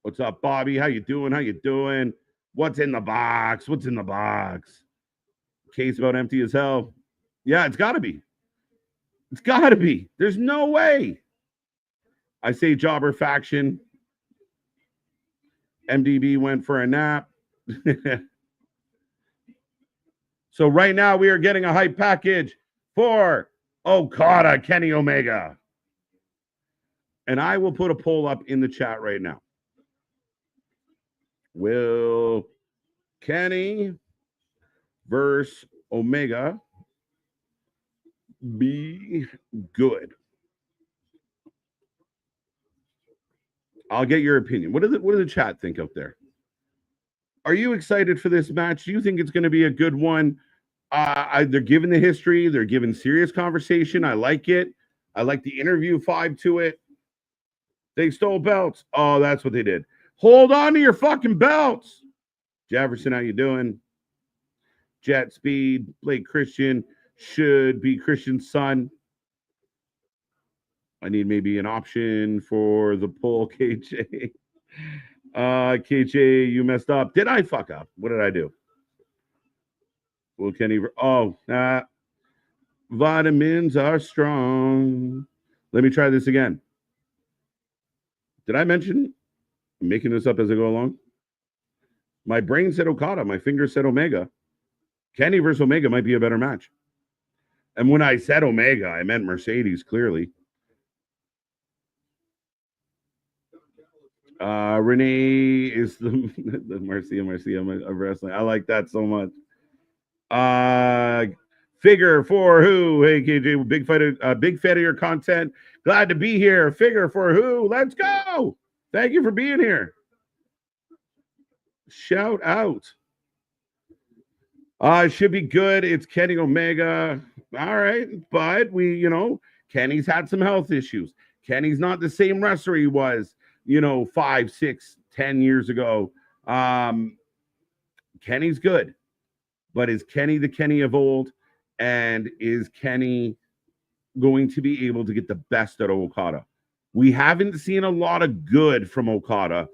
What's up, Bobby? How you doing? How you doing? What's in the box? What's in the box? Case about empty as hell. Yeah, it's got to be. It's got to be. There's no way. I say jobber faction. MDB went for a nap. So right now we are getting a hype package for Okada, Kenny Omega. And I will put a poll up in the chat right now. Will Kenny versus Omega be good? I'll get your opinion. What does the chat think out there? Are you excited for this match? Do you think it's going to be a good one? They're giving the history. They're giving serious conversation. I like it. I like the interview vibe to it. They stole belts. Oh, that's what they did. Hold on to your fucking belts. Jefferson, how you doing? Jet Speed, Blake Christian should be Christian's son. I need maybe an option for the poll, KJ. KJ, you messed up. Did I fuck up? What did I do? Well, Kenny. Vitamins are strong. Let me try this again. Did I mention I'm making this up as I go along? My brain said Okada. My finger said Omega. Kenny versus Omega might be a better match. And when I said Omega, I meant Mercedes, clearly. Renee is the Marcia of wrestling. I like that so much. Figure for who? Hey, KJ, big fan of your content. Glad to be here. Figure for who? Let's go. Thank you for being here. Shout out. It should be good. It's Kenny Omega. All right. But Kenny's had some health issues. Kenny's not the same wrestler he was, 5, 6, 10 years ago. Kenny's good. But is Kenny the Kenny of old? And is Kenny going to be able to get the best out of Okada? We haven't seen a lot of good from Okada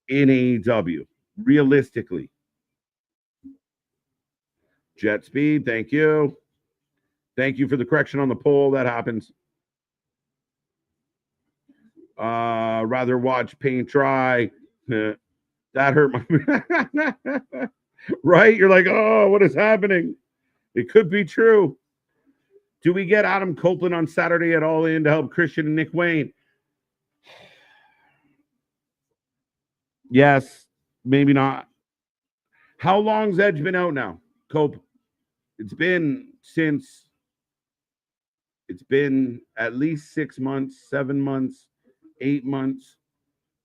in AEW, realistically. Jet Speed, thank you. Thank you for the correction on the poll. That happens. Rather watch paint dry. That hurt my... Right? You're like, oh, what is happening? It could be true. Do we get Adam Copeland on Saturday at All In to help Christian and Nick Wayne? Yes, maybe not. How long's Edge been out now, Cope? It's been at least 6 months, 7 months, 8 months.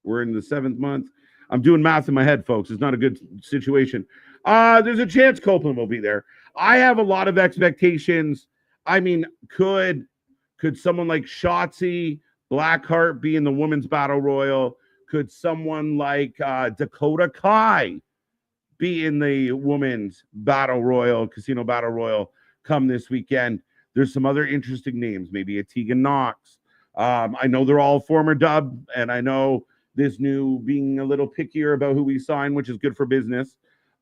We're in the 7th month. I'm doing math in my head, folks. It's not a good situation. There's a chance Copeland will be there. I have a lot of expectations. I mean, could someone like Shotzi Blackheart be in the women's battle royal? Could someone like Dakota Kai be in the women's battle royal, casino battle royal come this weekend? There's some other interesting names, maybe a Tegan Knox. I know they're all former dub, and I know this new being a little pickier about who we sign, which is good for business,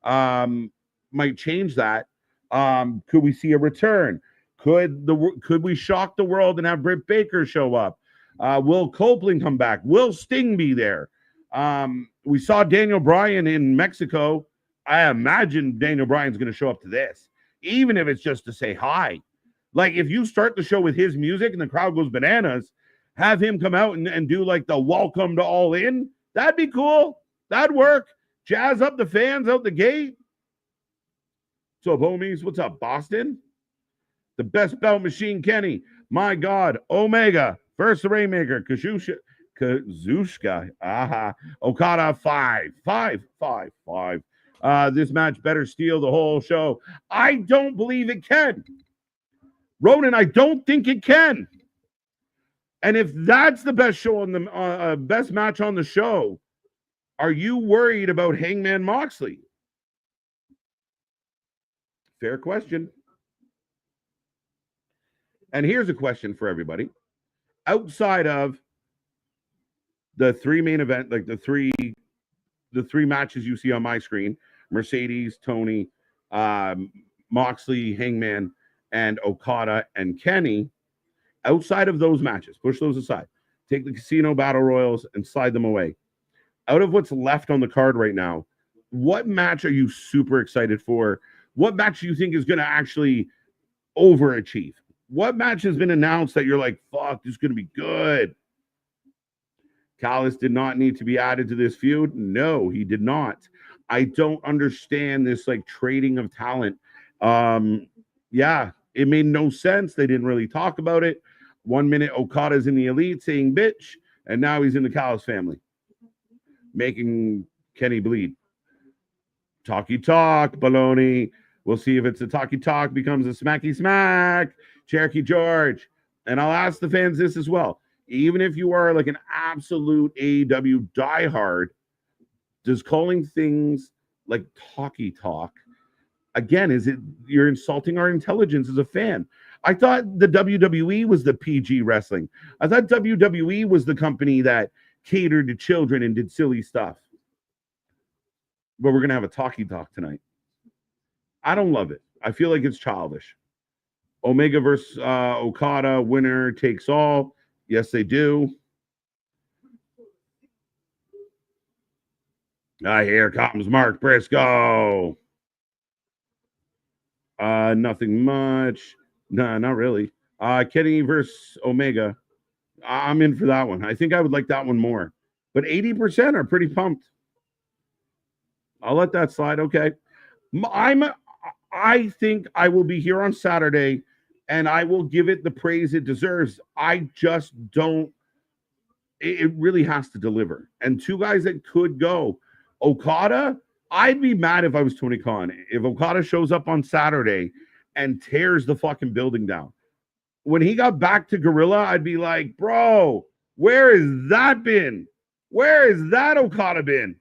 might change that. Could we see a return? Could we shock the world and have Britt Baker show up? Will Copeland come back? Will Sting be there? We saw Daniel Bryan in Mexico. I imagine Daniel Bryan's going to show up to this, even if it's just to say hi. Like, if you start the show with his music and the crowd goes bananas, have him come out and do like the welcome to All In. That'd be cool. That'd work. Jazz up the fans out the gate. What's up, homies? What's up, Boston? The best belt machine, Kenny. My God. Omega versus the Rainmaker. Kazushka. Aha. Okada 5. 5. 5. 5. This match better steal the whole show. I don't believe it can. Ronan, I don't think it can. And if that's the best show on the best match on the show, are you worried about Hangman Moxley? Fair question. And here's a question for everybody. Outside of the three main event, like the three matches you see on my screen, Mercedes, Toni, Moxley, Hangman, and Okada and Kenny, outside of those matches, push those aside. Take the casino battle royals and slide them away. Out of what's left on the card right now, what match are you super excited for? What match do you think is going to actually overachieve? What match has been announced that you're like, fuck, this is going to be good? Callis did not need to be added to this feud. No, he did not. I don't understand this like trading of talent. Yeah, it made no sense. They didn't really talk about it. 1 minute Okada's in the Elite saying bitch, and now he's in the Callis family, making Kenny bleed. Talky talk, baloney. We'll see if it's a talky talk becomes a smacky smack. Cherokee George. And I'll ask the fans this as well. Even if you are like an absolute AEW diehard, does calling things like talky talk, again, is it you're insulting our intelligence as a fan? I thought the WWE was the PG wrestling. I thought WWE was the company that catered to children and did silly stuff. But we're going to have a talky talk tonight. I don't love it. I feel like it's childish. Omega versus Okada, winner takes all. Yes, they do. Here comes Mark Briscoe. Nothing much. No, not really. Kenny versus Omega. I'm in for that one. I think I would like that one more. But 80% are pretty pumped. I'll let that slide. Okay. I think I will be here on Saturday and I will give it the praise it deserves. I just don't. It really has to deliver. And two guys that could go. Okada, I'd be mad if I was Tony Khan. If Okada shows up on Saturday and tears the fucking building down. When he got back to Gorilla, I'd be like, bro, where has that been? Where has that Okada been?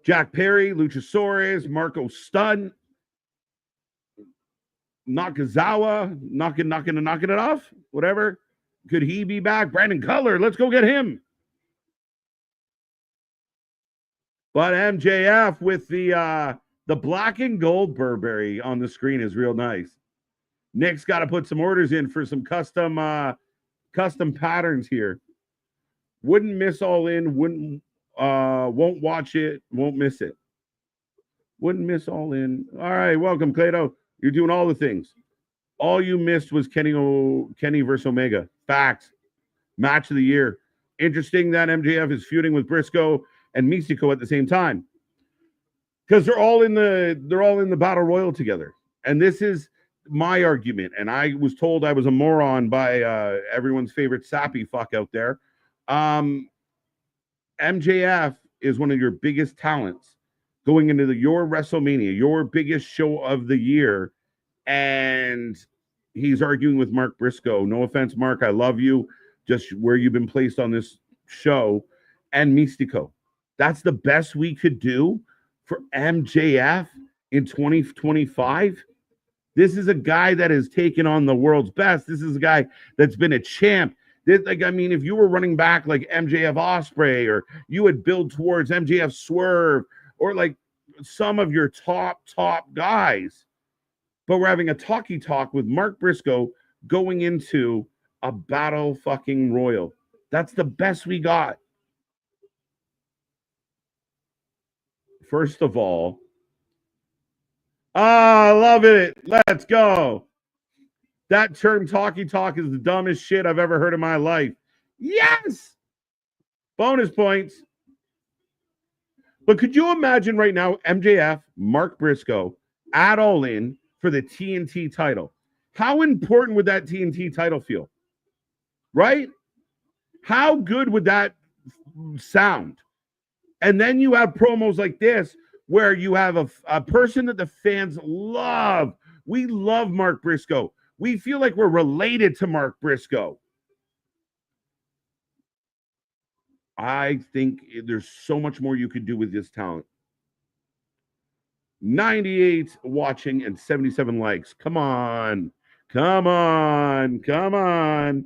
Jack Perry, Luchasaurus, Marco Stunt, Nakazawa, knocking it off, whatever. Could he be back? Brandon Cutler, let's go get him. But MJF with the black and gold Burberry on the screen is real nice. Nick's got to put some orders in for some custom patterns here. Wouldn't miss All In, won't watch it, won't miss it. Wouldn't miss All In. All right, welcome, Clado. You're doing all the things. All you missed was Kenny versus Omega. Facts. Match of the year. Interesting that MJF is feuding with Briscoe and Mystico at the same time. Because they're all in the Battle Royal together. And this is my argument. And I was told I was a moron by everyone's favorite sappy fuck out there. MJF is one of your biggest talents going into your WrestleMania, your biggest show of the year. And he's arguing with Mark Briscoe. No offense, Mark. I love you. Just where you've been placed on this show. And Mystico. That's the best we could do for MJF in 2025. This is a guy that has taken on the world's best. This is a guy that's been a champ. If you were running back like MJF Ospreay, or you would build towards MJF Swerve, or like some of your top guys, but we're having a talky talk with Mark Briscoe going into a battle fucking royal. That's the best we got. First of all, I love it. Let's go. That term talkie talk is the dumbest shit I've ever heard in my life. Yes. Bonus points. But could you imagine right now MJF, Mark Briscoe, at All In for the TNT title? How important would that TNT title feel? Right? How good would that sound? And then you have promos like this where you have a person that the fans love. We love Mark Briscoe. We feel like we're related to Mark Briscoe. I think there's so much more you could do with this talent. 98 watching and 77 likes. Come on. Come on. Come on.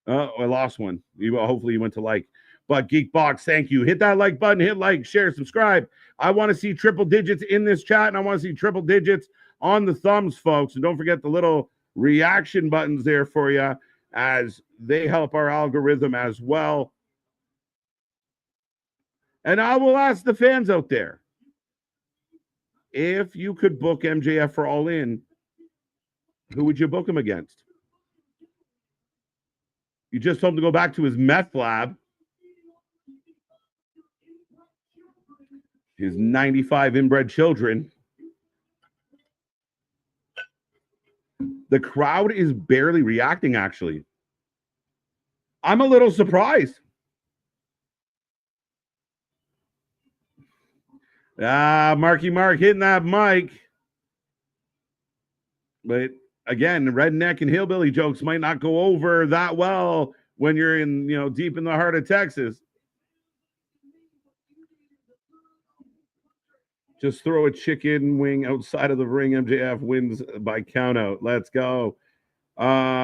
I lost one. Hopefully you went to like. But Geekbox, thank you. Hit that like button. Hit like, share, subscribe. I want to see triple digits in this chat, and I want to see triple digits on the thumbs, folks. And don't forget the little reaction buttons there for you, as they help our algorithm as well. And I will ask the fans out there, if you could book MJF for All In, who would you book him against? You just told him to go back to his meth lab. His 95 inbred children. The crowd is barely reacting, actually. I'm a little surprised. Marky Mark hitting that mic. But again, redneck and hillbilly jokes might not go over that well when you're in, deep in the heart of Texas. Just throw a chicken wing outside of the ring. MJF wins by countout. Let's go.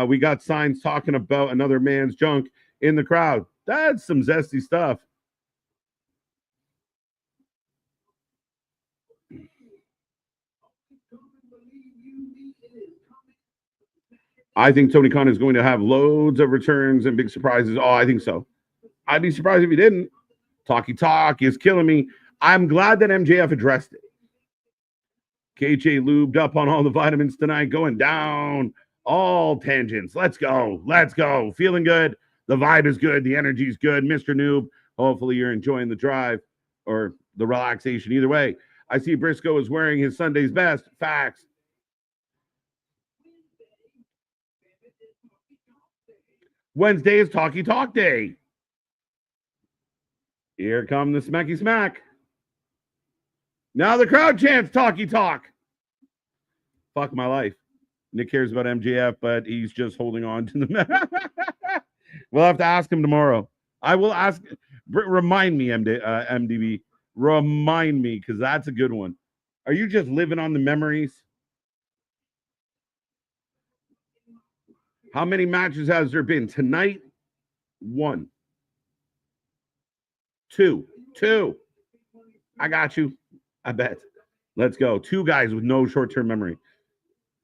We got signs talking about another man's junk in the crowd. That's some zesty stuff. I think Tony Khan is going to have loads of returns and big surprises. Oh, I think so. I'd be surprised if he didn't. Talkie talk is killing me. I'm glad that MJF addressed it. KJ lubed up on all the vitamins tonight, going down all tangents. Let's go. Let's go. Feeling good. The vibe is good. The energy is good. Mr. Noob, hopefully you're enjoying the drive or the relaxation. Either way, I see Briscoe is wearing his Sunday's best. Facts. Wednesday is Talkie Talk Day. Here come the smacky smack. Now the crowd chants Talkie Talk. Fuck my life. Nick cares about MJF, but he's just holding on to the. We'll have to ask him tomorrow. I will ask. Remind me, MDB. Remind me, because that's a good one. Are you just living on the memories? How many matches has there been? Tonight, 1. 2. I got you. I bet. Let's go. 2 guys with no short-term memory.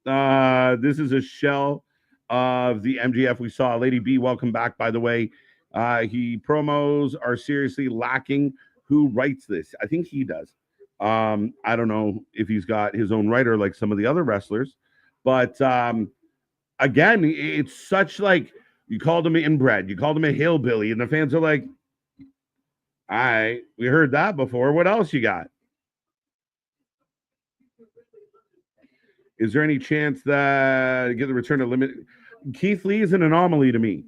This is a shell of the MJF we saw. Lady B, welcome back, by the way. He promos are seriously lacking. Who writes this? I think he does. I don't know if he's got his own writer like some of the other wrestlers, but again, it's such like you called him inbred, you called him a hillbilly, and the fans are like, all right, we heard that before. What else you got? Is there any chance that get the return of limit? Keith Lee is an anomaly to me.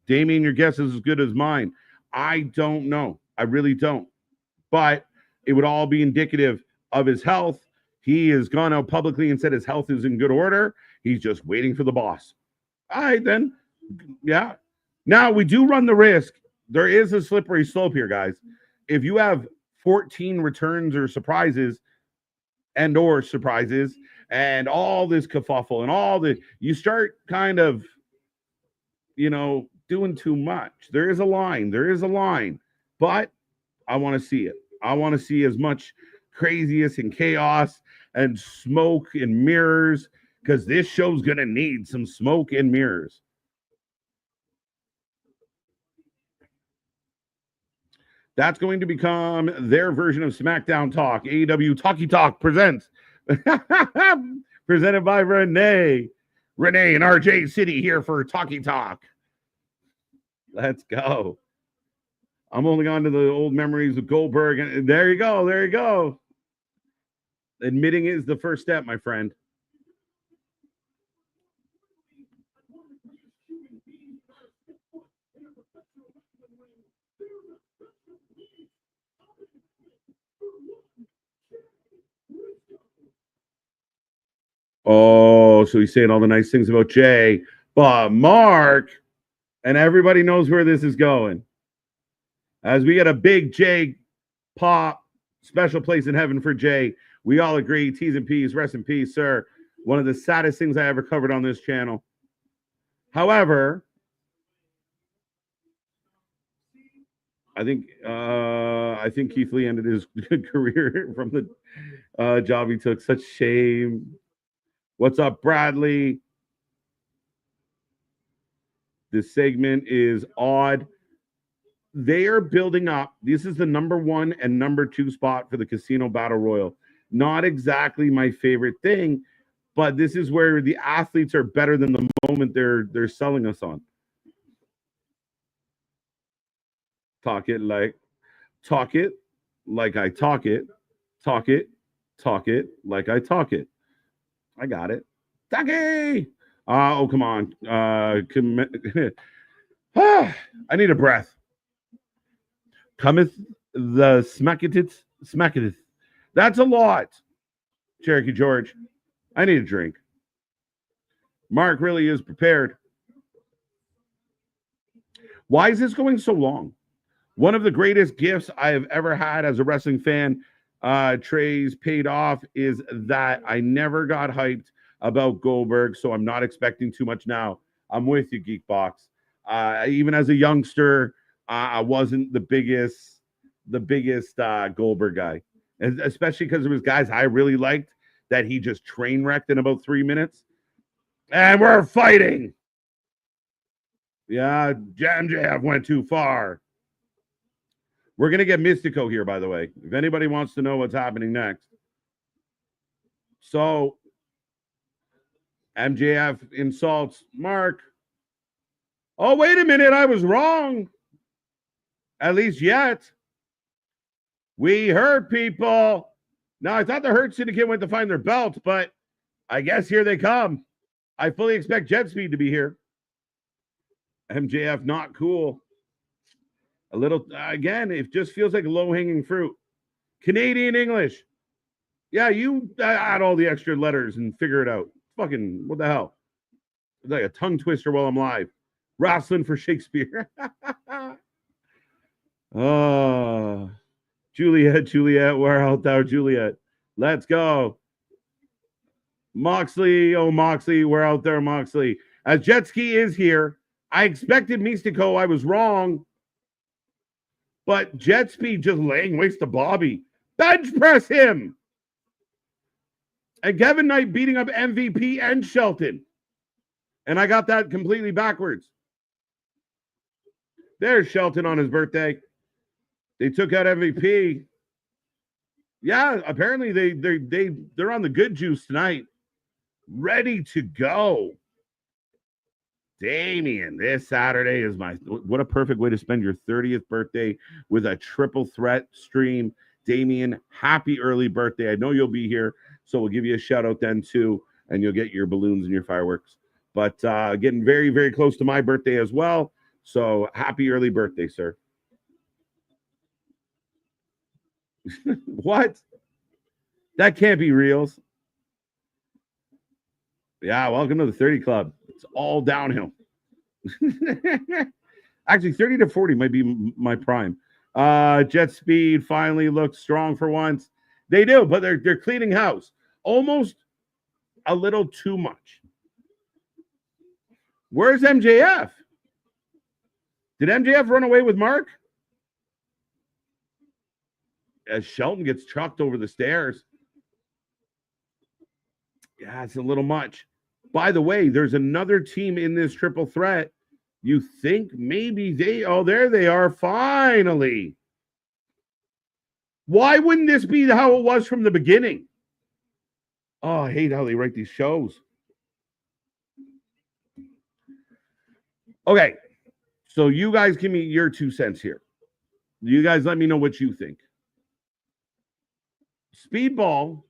Damien, your guess is as good as mine. I don't know. I really don't. But it would all be indicative of his health. He has gone out publicly and said his health is in good order. He's just waiting for the boss. All right, then. Yeah. Now, we do run the risk. There is a slippery slope here, guys. If you have 14 returns or surprises and all this kerfuffle and all the, you start kind of, doing too much. There is a line. But I want to see it. I want to see as much craziness and chaos and smoke and mirrors, because this show's going to need some smoke and mirrors. That's going to become their version of SmackDown Talk. AEW Talkie Talk presents. Presented by Renee. Renee and RJ City here for Talkie Talk. Let's go. I'm holding on to the old memories of Goldberg. And there you go. There you go. Admitting is the first step, my friend. Oh, so he's saying all the nice things about Jay, but Mark, and everybody knows where this is going. As we get a big Jay pop, special place in heaven for Jay. We all agree, T's and P's, rest in peace, sir. One of the saddest things I ever covered on this channel. However, I think Keith Lee ended his career from the job he took. Such shame. What's up, Bradley? This segment is odd. They are building up. This is the number 1 and number 2 spot for the Casino Battle Royal. Not exactly my favorite thing, but this is where the athletes are better than the moment they're selling us on. Talk it like I talk it. Talk it like I talk it. I got it. Taki! Oh, come on. I need a breath. Cometh the smacketh. That's a lot. Cherokee George, I need a drink. Mark really is prepared. Why is this going so long? One of the greatest gifts I have ever had as a wrestling fan, Trey's paid off, is that I never got hyped about Goldberg, so I'm not expecting too much now. I'm with you, Geekbox. Even as a youngster, I wasn't the biggest Goldberg guy, especially because there was guys I really liked that he just train wrecked in about 3 minutes. And we're fighting. Yeah, MJF went too far. We're going to get Mystico here, by the way, if anybody wants to know what's happening next. So, MJF insults Mark. Oh, wait a minute. I was wrong. At least yet. We hurt people. Now, I thought the Hurt Syndicate went to find their belt, but I guess here they come. I fully expect Jet Speed to be here. MJF not cool. A little, again, it just feels like low-hanging fruit. Canadian English. Yeah, you add all the extra letters and figure it out. Fucking, what the hell? It's like a tongue twister while I'm live. Wrestling for Shakespeare. Oh, Juliet, where art thou, Juliet? Let's go. Moxley, oh, Moxley, where out there, Moxley? As Jet Ski is here, I expected Mystico. I was wrong. But Jet Speed just laying waste to Bobby. Bench press him. And Kevin Knight beating up MVP and Shelton. And I got that completely backwards. There's Shelton on his birthday. They took out MVP. Yeah, apparently they're on the good juice tonight. Ready to go. Damien, this Saturday is what a perfect way to spend your 30th birthday with a triple threat stream. Damien, happy early birthday. I know you'll be here, so we'll give you a shout out then too, and you'll get your balloons and your fireworks. But getting very, very close to my birthday as well. So happy early birthday, sir. What? That can't be reals. Yeah, welcome to the 30 Club. It's all downhill. Actually, 30 to 40 might be my prime. Jet Speed finally looks strong for once. They do, but they're cleaning house. Almost a little too much. Where's MJF? Did MJF run away with Mark? As Shelton gets trucked over the stairs. Yeah, it's a little much. By the way, there's another team in this triple threat. You think maybe there they are, finally. Why wouldn't this be how it was from the beginning? Oh, I hate how they write these shows. Okay, so you guys give me your 2 cents here. You guys let me know what you think. Speedball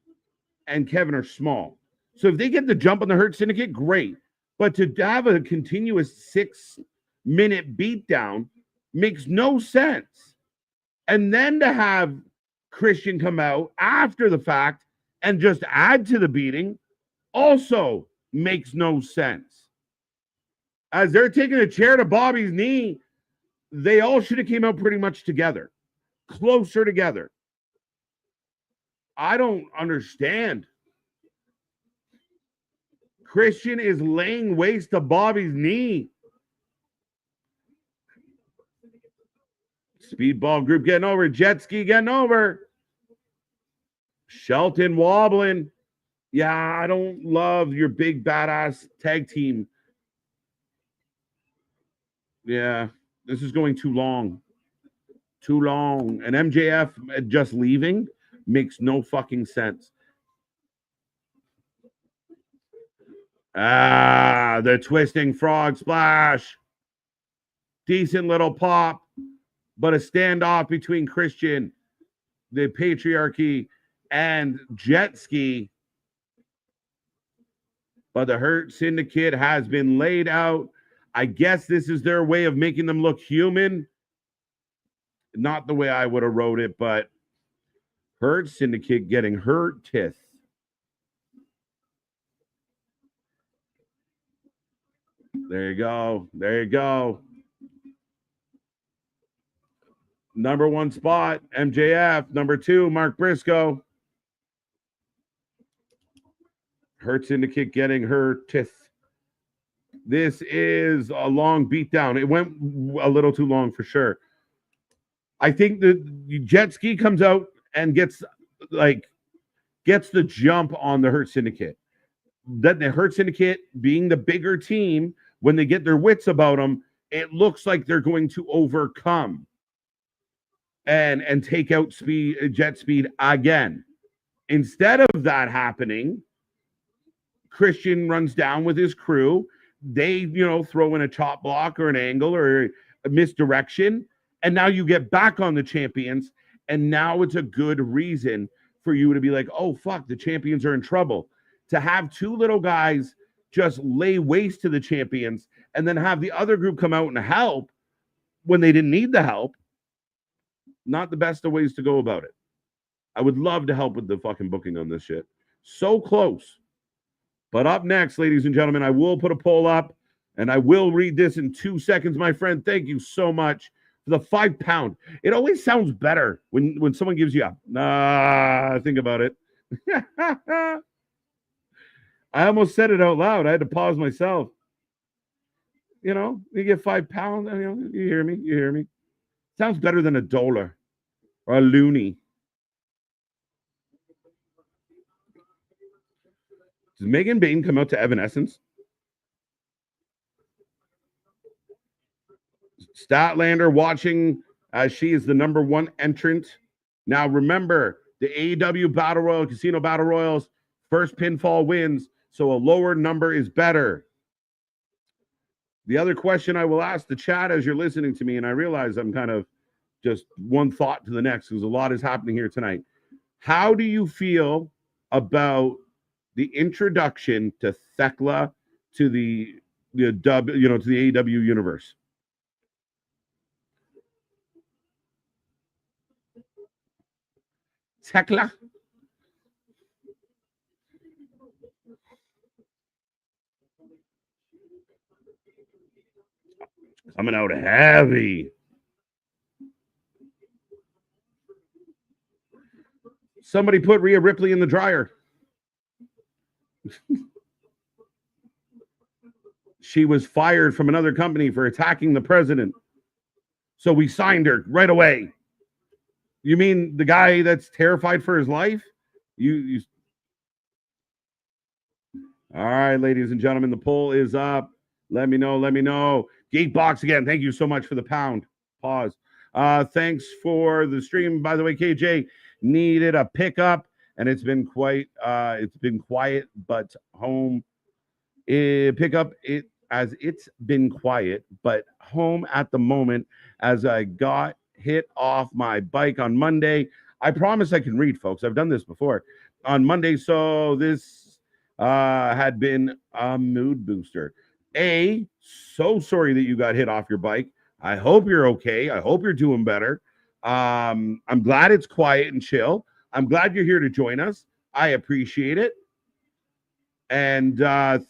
and Kevin are small. So if they get the jump on the Hurt Syndicate, great. But to have a continuous 6-minute beatdown makes no sense. And then to have Christian come out after the fact and just add to the beating also makes no sense. As they're taking a chair to Bobby's knee, they all should have came out pretty much together, closer together. I don't understand. Christian is laying waste to Bobby's knee. Speedball group getting over. Jet ski getting over. Shelton wobbling. Yeah, I don't love your big badass tag team. Yeah, this is going too long. Too long. And MJF just leaving makes no fucking sense. Ah, the twisting frog splash. Decent little pop, but a standoff between Christian, the patriarchy, and Jet Ski. But the Hurt Syndicate has been laid out. I guess this is their way of making them look human. Not the way I would have wrote it, but Hurt Syndicate getting hurt tith. There you go. There you go. Number 1 spot, MJF. Number 2, Mark Briscoe. Hurt Syndicate getting her tith. This is a long beatdown. It went a little too long for sure. I think the Jet Ski comes out and gets the jump on the Hurt Syndicate. That the Hurt Syndicate, being the bigger team, when they get their wits about them, it looks like they're going to overcome and take out Jet Speed again. Instead of that happening, Christian runs down with his crew. They, throw in a chop block or an angle or a misdirection, and now you get back on the champions, and now it's a good reason for you to be like, oh, fuck, the champions are in trouble. To have 2 little guys just lay waste to the champions and then have the other group come out and help when they didn't need the help, not the best of ways to go about it. I would love to help with the fucking booking on this shit. So close. But up next, ladies and gentlemen, I will put a poll up, and I will read this in 2 seconds, my friend. Thank you so much for the £5. It always sounds better when someone gives you a, think about it. I almost said it out loud. I had to pause myself. You get £5. You hear me? You hear me? Sounds better than $1 or a loony. Does Megan Bain come out to Evanescence? Statlander watching as she is the number 1 entrant. Now remember, the AEW Battle Royal, Casino Battle Royals, first pinfall wins, so a lower number is better. The other question I will ask the chat as you're listening to me, and I realize I'm kind of just one thought to the next because a lot is happening here tonight. How do you feel about the introduction to Thekla to the dub, to the AEW universe? Thekla? Coming out heavy. Somebody put Rhea Ripley in the dryer. She was fired from another company for attacking the president. So we signed her right away. You mean the guy that's terrified for his life? You. All right, ladies and gentlemen, the poll is up. Let me know. Geekbox again. Thank you so much for the pound. Pause. Thanks for the stream. By the way, KJ, needed a pickup, and it's been quiet, but home pickup it as it's been quiet, but home at the moment as I got hit off my bike on Monday. I promise I can read, folks. I've done this before on Monday, so this had been a mood booster. So sorry that you got hit off your bike. I hope you're okay. I hope you're doing better. I'm glad it's quiet and chill. I'm glad you're here to join us. I appreciate it. And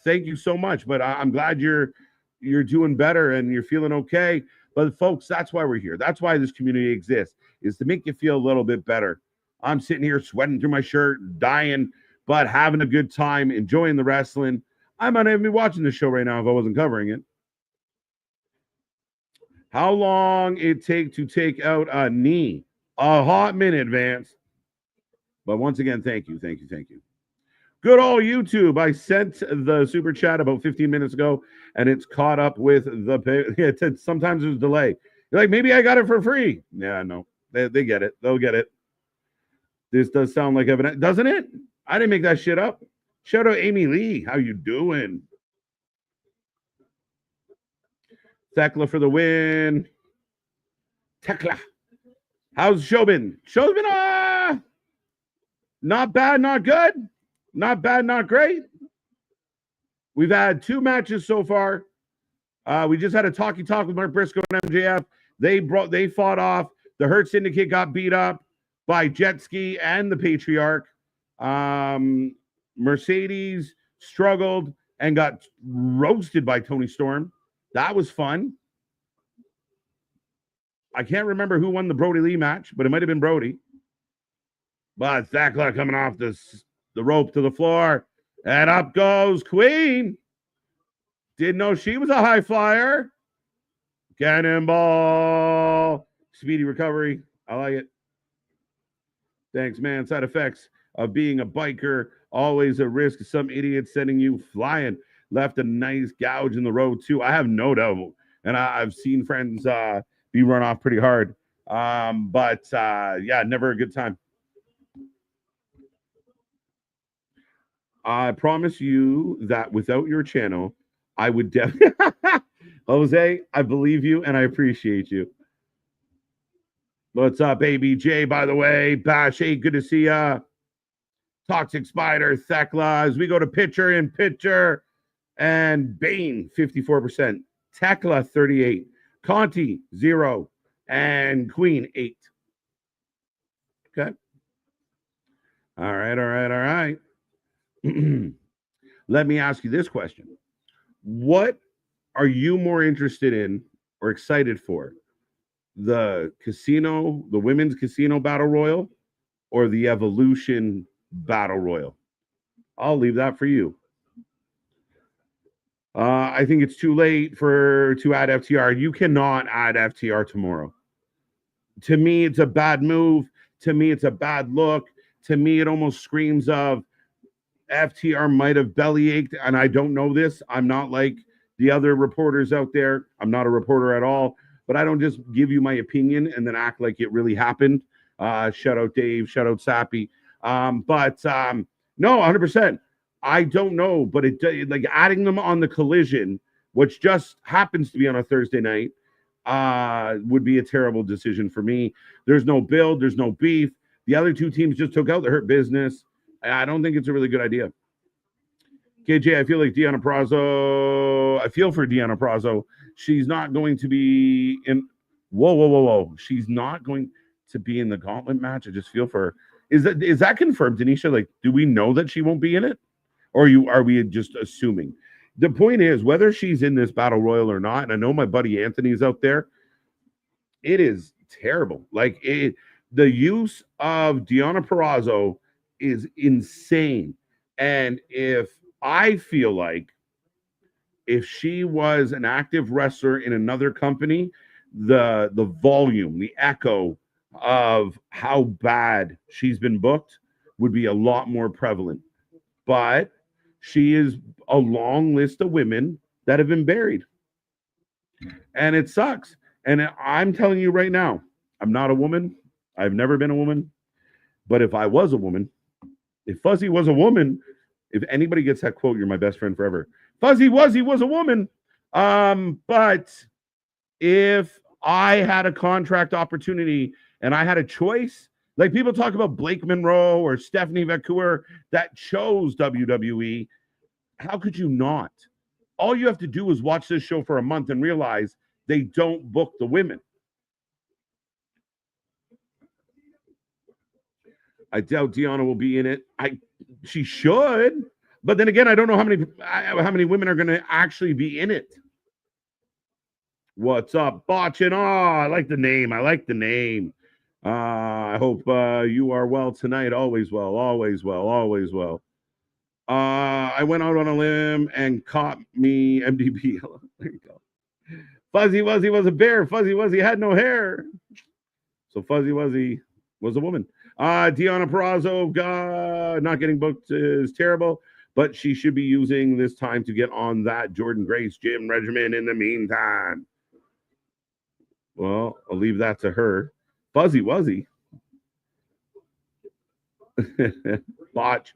thank you so much. But I'm glad you're doing better and you're feeling okay. But folks, that's why we're here. That's why this community exists, is to make you feel a little bit better. I'm sitting here sweating through my shirt, dying, but having a good time, enjoying the wrestling. I might not even be watching this show right now if I wasn't covering it. How long it take to take out a knee? A hot minute, Vance. But once again, thank you. Good old YouTube. I sent the super chat about 15 minutes ago, and it's caught up with the pay. Sometimes there's a delay. You're like, maybe I got it for free. Yeah, no. They get it. They'll get it. This does sound like evidence, doesn't it? I didn't make that shit up. Shout out Amy Lee. How you doing? Thekla for the win. Tekla. How's the show been? Show's been not bad, not good. Not bad, not great. We've had 2 matches so far. We just had a talk with Mark Briscoe and MJF. They fought off. The Hurt Syndicate got beat up by Jet Ski and the Patriarch. Mercedes struggled and got roasted by Toni Storm. That was fun. I can't remember who won the Brody Lee match, but it might have been Brody. But Thekla coming off the rope to the floor, and up goes Queen. Didn't know she was a high flyer. Cannonball. Speedy recovery. I like it. Thanks, man. Side effects of being a biker, always a risk of some idiot sending you flying. Left a nice gouge in the road, too. I have no doubt. And I've seen friends be run off pretty hard. But yeah, never a good time. I promise you that without your channel, I would definitely. Jose, I believe you and I appreciate you. What's up, ABJ, by the way? Bash, hey, good to see ya. Toxic Spider, Thekla, as we go to pitcher and Bane, 54%. Thekla, 38. Conti, 0. And Queen, 8. Okay. All right. Let me ask you this question. What are you more interested in or excited for? The women's casino battle royal or the Evolution battle royal? I'll leave that for you. I think it's too late to add FTR. You cannot add FTR tomorrow. To me, it's a bad move. To me, it's a bad look. To me, it almost screams of FTR might have bellyached, and I don't know this. I'm not like the other reporters out there. I'm not a reporter at all, but I don't just give you my opinion and then act like it really happened. Shout out Dave, shout out Sappy. No, 100%. I don't know, but it like adding them on the Collision, which just happens to be on a Thursday night, would be a terrible decision for me. There's no build, there's no beef. The other 2 teams just took out the Hurt Business. I don't think it's a really good idea. KJ, I feel like Deonna Purrazzo. I feel for Deonna Purrazzo. She's not going to be in. Whoa. She's not going to be in the gauntlet match. I just feel for her. Is that confirmed, Denisha? Like, do we know that she won't be in it? Or are we just assuming? The point is, whether she's in this battle royal or not, and I know my buddy Anthony's out there, it is terrible. Like, the use of Deonna Purrazzo is insane. And I feel like if she was an active wrestler in another company, the volume, the echo of how bad she's been booked would be a lot more prevalent. But she is a long list of women that have been buried. And it sucks. And I'm telling you right now, I'm not a woman. I've never been a woman. But if I was a woman, if Fuzzy was a woman, if anybody gets that quote, you're my best friend forever. Fuzzy was a woman. But if I had a contract opportunity and I had a choice, like people talk about Blake Monroe or Stephanie Vancouver that chose WWE, how could you not? All you have to do is watch this show for a month and realize they don't book the women. I doubt Deonna will be in it. She should, but then again, I don't know how many women are going to actually be in it. What's up, Botchin? Oh, I like the name. I hope you are well tonight. Always well, always well, always well. I went out on a limb and caught me MDB. There you go. Fuzzy Wuzzy was a bear. Fuzzy Wuzzy had no hair. So Fuzzy Wuzzy was a woman. Deonna Purrazzo, not getting booked is terrible, but she should be using this time to get on that Jordan Grace gym regimen in the meantime. Well, I'll leave that to her. Fuzzy Wuzzy. Botch.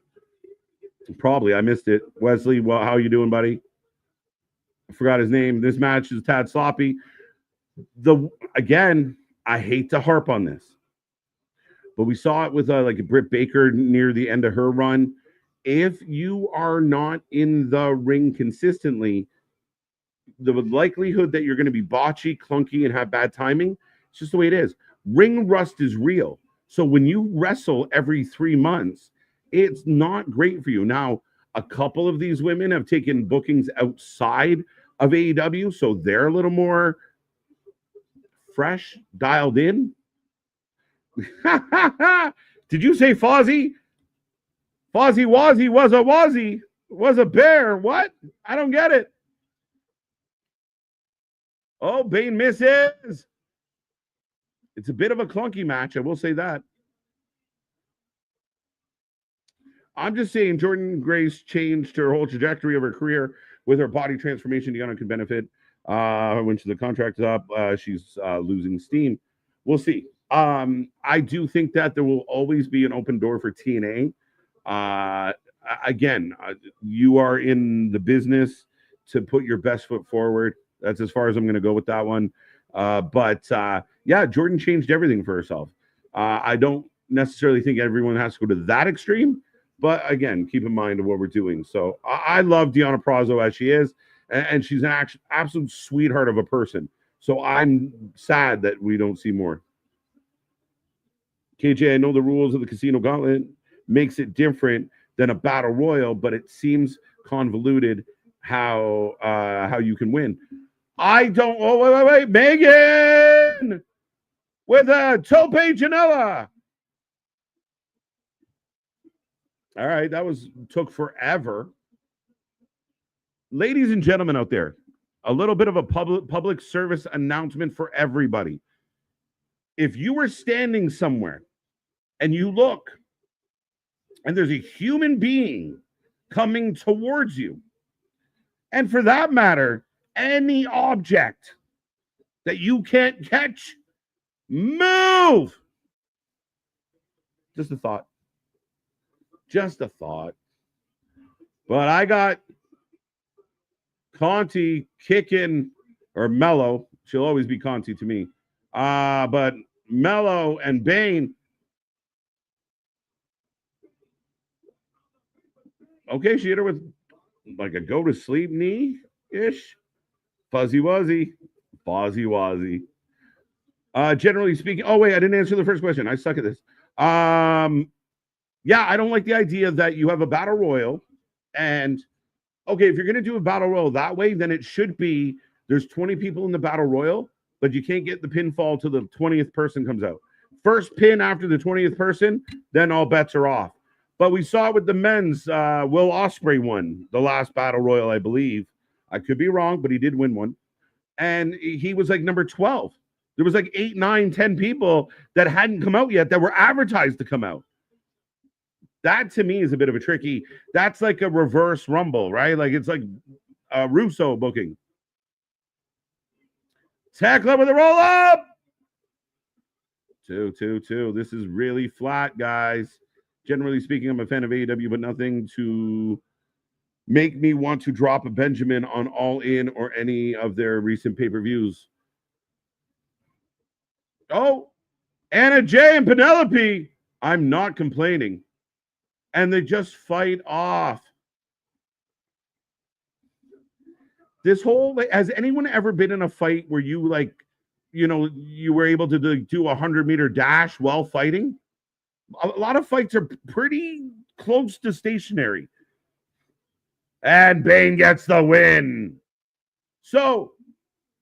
Probably. I missed it. Wesley, well, how you doing, buddy? I forgot his name. This match is a tad sloppy. Again, I hate to harp on this, but we saw it with like a Britt Baker near the end of her run. If you are not in the ring consistently, the likelihood that you're going to be botchy, clunky, and have bad timing, it's just the way it is. Ring rust is real. So when you wrestle every 3 months, it's not great for you. Now, a couple of these women have taken bookings outside of AEW, so they're a little more fresh, dialed in. Did you say Fozzy? Fozzy Wozzy was a bear. What? I don't get it. Oh, Bane misses. It's a bit of a clunky match, I will say that. I'm just saying Jordan Grace changed her whole trajectory of her career with her body transformation. Deonna could benefit. When the contract is up, she's losing steam. We'll see. I do think that there will always be an open door for TNA. Again, you are in the business to put your best foot forward. That's as far as I'm going to go with that one. But yeah, Jordan changed everything for herself. I don't necessarily think everyone has to go to that extreme. But again, keep in mind of what we're doing. So I love Deonna Purrazzo as she is, and she's an absolute sweetheart of a person. So I'm sad that we don't see more. KJ, I know the rules of the Casino Gauntlet makes it different than a battle royal, but it seems convoluted how you can win. I don't. Oh, wait, Megan with a Tope Janela. All right, that took forever. Ladies and gentlemen out there, a little bit of a public service announcement for everybody. If you were standing somewhere and you look and there's a human being coming towards you, and for that matter, any object that you can't catch, move. Just a thought. Just a thought. But I got Conti kicking, or Mello. She'll always be Conti to me. But Mello and Bane. Okay, she hit her with like a go to sleep knee-ish. Fuzzy Wuzzy. Fozzy Wozzy. Generally speaking, oh wait, I didn't answer the first question. I suck at this. Yeah, I don't like the idea that you have a battle royal, and okay, if you're gonna do a battle royal that way, then it should be there's 20 people in the battle royal, but you can't get the pinfall till the 20th person comes out. First pin after the 20th person, then all bets are off. But we saw it with the men's. Will Ospreay won the last battle royal, I believe. I could be wrong, but he did win one. And he was like number 12. There was like 8, 9, 10 people that hadn't come out yet that were advertised to come out. That to me is a bit of a tricky. That's like a reverse Rumble, right? Like it's like a Russo booking. Tackler with a roll up. 2. This is really flat, guys. Generally speaking, I'm a fan of AEW, but nothing to make me want to drop a Benjamin on All In or any of their recent pay-per-views. Oh, Anna Jay and Penelope. I'm not complaining. And they just fight off. This whole, has anyone ever been in a fight where you you were able to do a 100-meter dash while fighting? A lot of fights are pretty close to stationary. And Bane gets the win. So,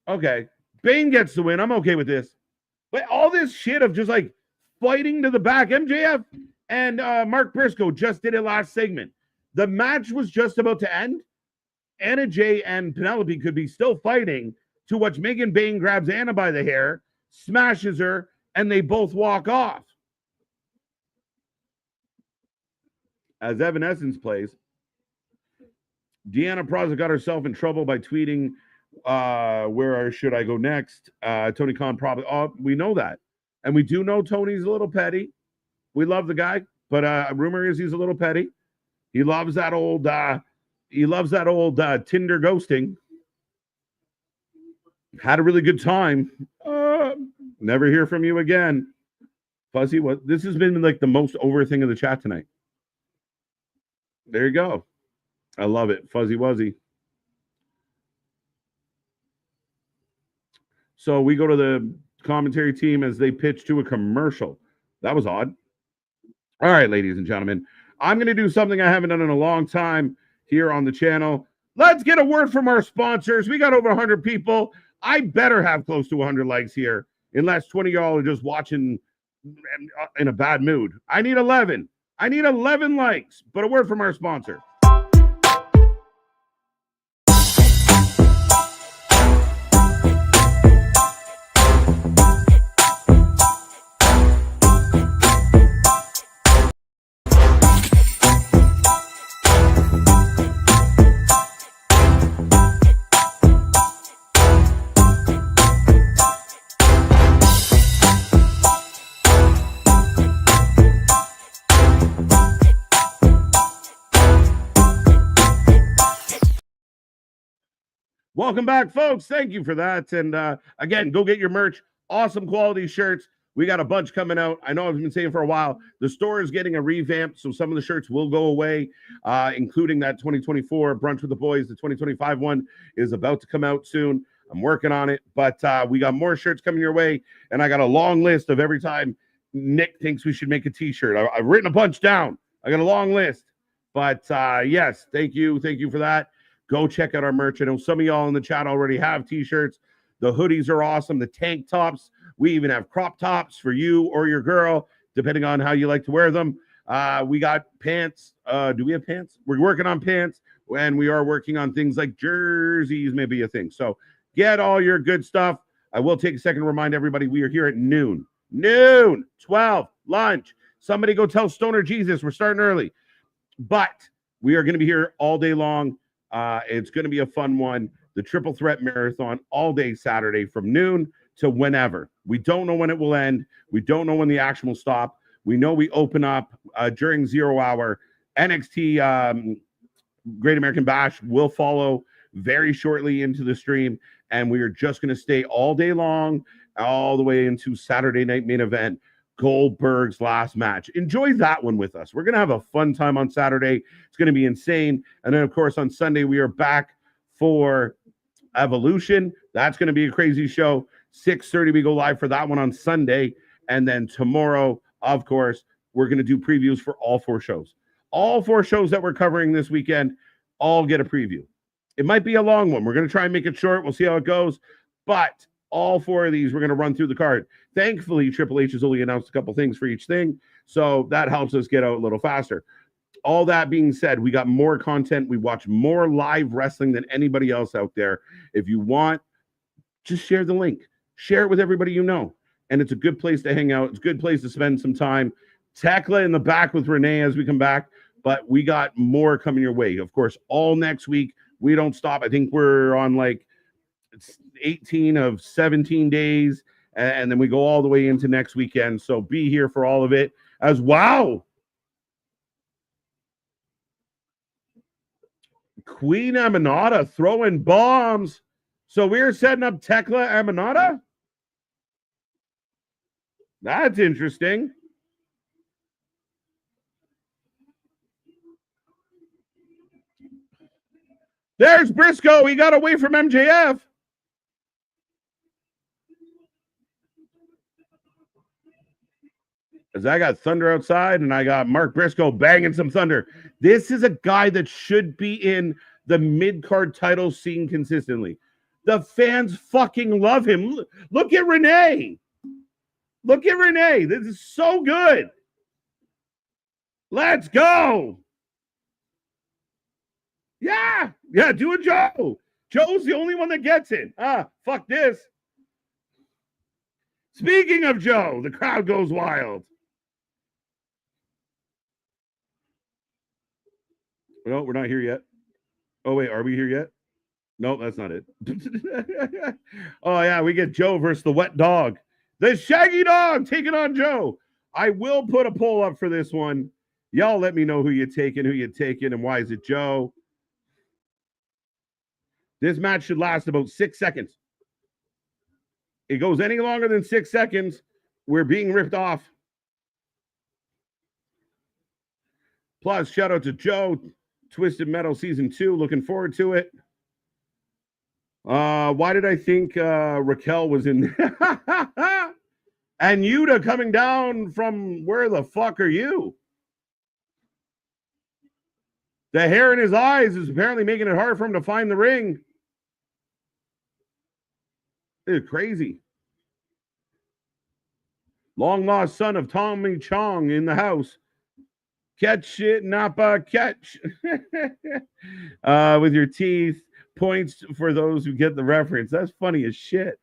okay, Bane gets the win. I'm okay with this. But all this shit of just like fighting to the back, MJF and Mark Briscoe just did it last segment. The match was just about to end. Anna Jay and Penelope could be still fighting, to which Megan Bane grabs Anna by the hair, smashes her, and they both walk off. As Evanescence plays, Deanna Praza got herself in trouble by tweeting, where should I go next? Tony Khan probably, we know that. And we do know Tony's a little petty. We love the guy, but rumor is he's a little petty. He loves that old Tinder ghosting. Had a really good time. Never hear from you again. Fuzzy, what? This has been like the most over thing of the chat tonight. There you go. I love it. Fuzzy Wuzzy. So we go to the commentary team as they pitch to a commercial. That was odd. All right, ladies and gentlemen, I'm going to do something I haven't done in a long time here on the channel. Let's get a word from our sponsors. We got over 100 people. I better have close to 100 likes here, unless 20 of y'all are just watching in a bad mood. I need 11. I need 11 likes, but a word from our sponsor. Welcome back, folks. Thank you for that. And again, go get your merch. Awesome quality shirts. We got a bunch coming out. I know I've been saying for a while, the store is getting a revamp, so some of the shirts will go away, including that 2024 Brunch with the Boys. The 2025 one is about to come out soon. I'm working on it, but we got more shirts coming your way, and I got a long list of every time Nick thinks we should make a t-shirt. I've written a bunch down. I got a long list, but yes, thank you for that. Go check out our merch. I know some of y'all in the chat already have t-shirts. The hoodies are awesome. The tank tops. We even have crop tops for you or your girl, depending on how you like to wear them. We got pants. Do we have pants? We're working on pants, and we are working on things like jerseys, maybe a thing. So get all your good stuff. I will take a second to remind everybody we are here at noon. 12, lunch. Somebody go tell Stoner Jesus we're starting early. But we are going to be here all day long. It's going to be a fun one. The Triple Threat Marathon all day Saturday from noon to whenever. We don't know when it will end. We don't know when the action will stop. We know we open up during 0 hour. NXT Great American Bash will follow very shortly into the stream. And we are just going to stay all day long, all the way into Saturday night main event. Goldberg's last match. Enjoy that one with us. We're going to have a fun time on Saturday. It's going to be insane. And then, of course, on Sunday, we are back for Evolution. That's going to be a crazy show. 6:30, we go live for that one on Sunday. And then tomorrow, of course, we're going to do previews for all 4 shows. All 4 shows that we're covering this weekend all get a preview. It might be a long one. We're going to try and make it short. We'll see how it goes. But all 4 of these, we're going to run through the card. Thankfully, Triple H has only announced a couple things for each thing, so that helps us get out a little faster. All that being said, we got more content. We watch more live wrestling than anybody else out there. If you want, just share the link. Share it with everybody you know. And it's a good place to hang out. It's a good place to spend some time. Tekla in the back with Renee as we come back, but we got more coming your way. Of course, all next week, we don't stop. I think we're on like 18 of 17 days, And then we go all the way into next weekend. So be here for all of it as wow. Queen Aminata throwing bombs. So we're setting up Tekla Aminata? That's interesting. There's Brisco. He got away from MJF. As I got Thunder outside and I got Mark Brisco banging some Thunder. This is a guy that should be in the mid-card title scene consistently. The fans fucking love him. Look at Renee. Look at Renee. This is so good. Let's go. Yeah. Yeah, do a Joe. Joe's the only one that gets it. Fuck this. Speaking of Joe, the crowd goes wild. No, we're not here yet. Oh, wait, are we here yet? No, that's not it. Oh, yeah, we get Joe versus the wet dog. The shaggy dog taking on Joe. I will put a poll up for this one. Y'all let me know who you're taking, and why is it Joe? This match should last about 6 seconds. It goes any longer than 6 seconds, we're being ripped off. Plus, shout out to Joe, Twisted Metal Season 2. Looking forward to it. Why did I think Raquel was in? And Yuta coming down from where the fuck are you? The hair in his eyes is apparently making it hard for him to find the ring. It's crazy. Long lost son of Tommy Chong in the house. Catch it, Napa, catch. With your teeth. Points for those who get the reference. That's funny as shit.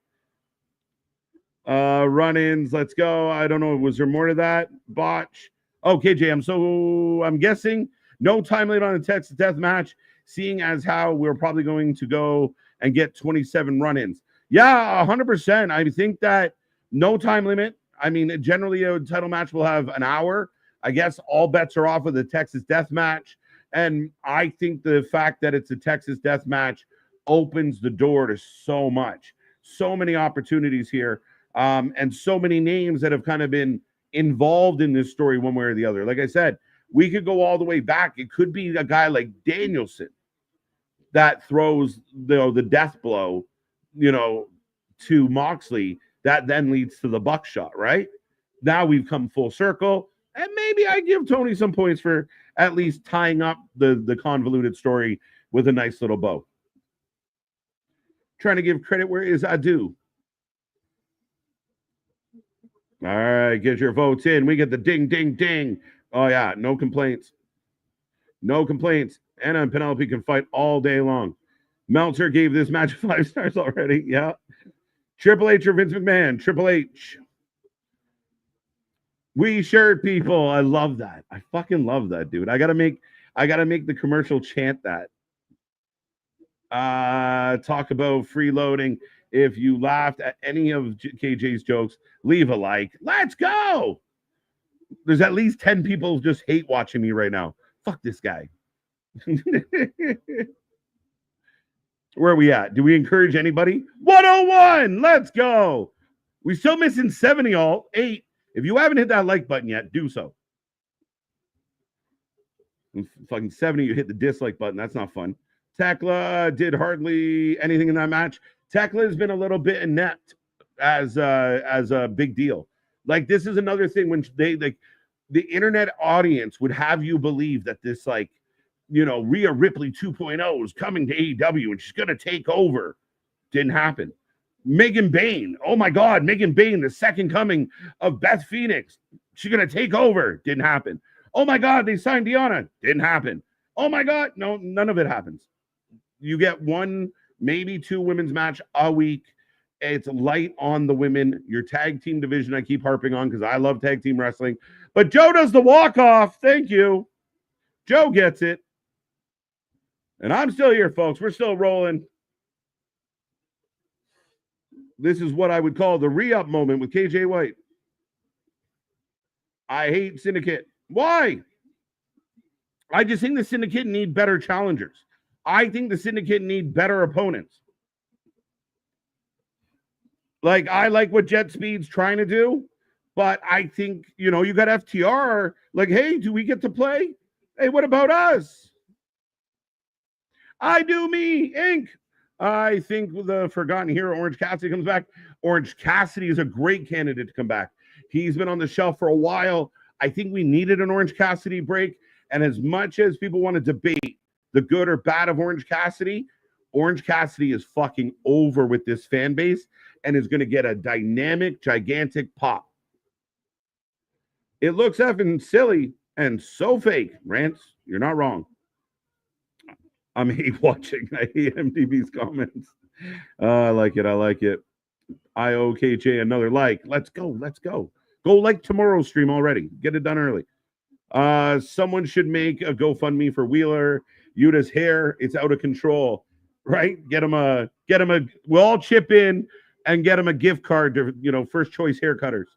Run-ins, let's go. I don't know. Was there more to that? Botch. Oh, KJ, I'm guessing no time limit on the Texas Death Match, seeing as how we're probably going to go and get 27 run-ins. Yeah, 100%. I think that no time limit. I mean, generally a title match will have an hour. I guess all bets are off with the Texas Death Match. And I think the fact that it's a Texas Death Match opens the door to so much. So many opportunities here. And so many names that have kind of been involved in this story one way or the other. Like I said, we could go all the way back. It could be a guy like Danielson that throws the death blow, to Moxley that then leads to the buckshot, right? Now we've come full circle, and maybe I give Tony some points for at least tying up the convoluted story with a nice little bow. Trying to give credit where is I do. All right, get your votes in. We get the ding, ding, ding. Oh, yeah, no complaints. No complaints. Anna and Penelope can fight all day long. Meltzer gave this match 5 stars already. Yeah. Triple H or Vince McMahon? Triple H. We shirt people. I love that. I fucking love that, dude. I gotta make the commercial chant that. Talk about freeloading. If you laughed at any of KJ's jokes, leave a like. Let's go. There's at least 10 people just hate watching me right now. Fuck this guy. Where are we at? Do we encourage anybody? 101. Let's go. We're still missing 70 all. 8. If you haven't hit that like button yet, do so. And fucking 70, you hit the dislike button. That's not fun. Tekla did hardly anything in that match. Tekla has been a little bit inept as a big deal. Like, this is another thing when the internet audience would have you believe that this, like, Rhea Ripley 2.0 is coming to AEW and she's going to take over. Didn't happen. Megan Bain. Oh, my God. Megan Bain, the second coming of Beth Phoenix. She's going to take over. Didn't happen. Oh, my God. They signed Deonna. Didn't happen. Oh, my God. No, none of it happens. You get 1, maybe 2 women's match a week. It's light on the women. Your tag team division I keep harping on because I love tag team wrestling. But Joe does the walk-off. Thank you. Joe gets it. And I'm still here, folks. We're still rolling. This is what I would call the re-up moment with KJ White. I hate Syndicate. Why? I just think the Syndicate need better challengers. I think the Syndicate need better opponents. Like, I like what Jet Speed's trying to do, but I think, you got FTR. Like, hey, do we get to play? Hey, what about us? I do me, Inc. I think the forgotten hero, Orange Cassidy, comes back. Orange Cassidy is a great candidate to come back. He's been on the shelf for a while. I think we needed an Orange Cassidy break. And as much as people want to debate the good or bad of Orange Cassidy is fucking over with this fan base and is going to get a dynamic, gigantic pop. It looks effing silly and so fake. Rance, you're not wrong. I'm hate watching. I hate MTV's comments. I like it. I owe KJ another like. Let's go. Go like tomorrow's stream already. Get it done early. Someone should make a GoFundMe for Wheeler. Yuta's hair, it's out of control. Right? Get him a we'll all chip in and get him a gift card to, First Choice Hair Cutters.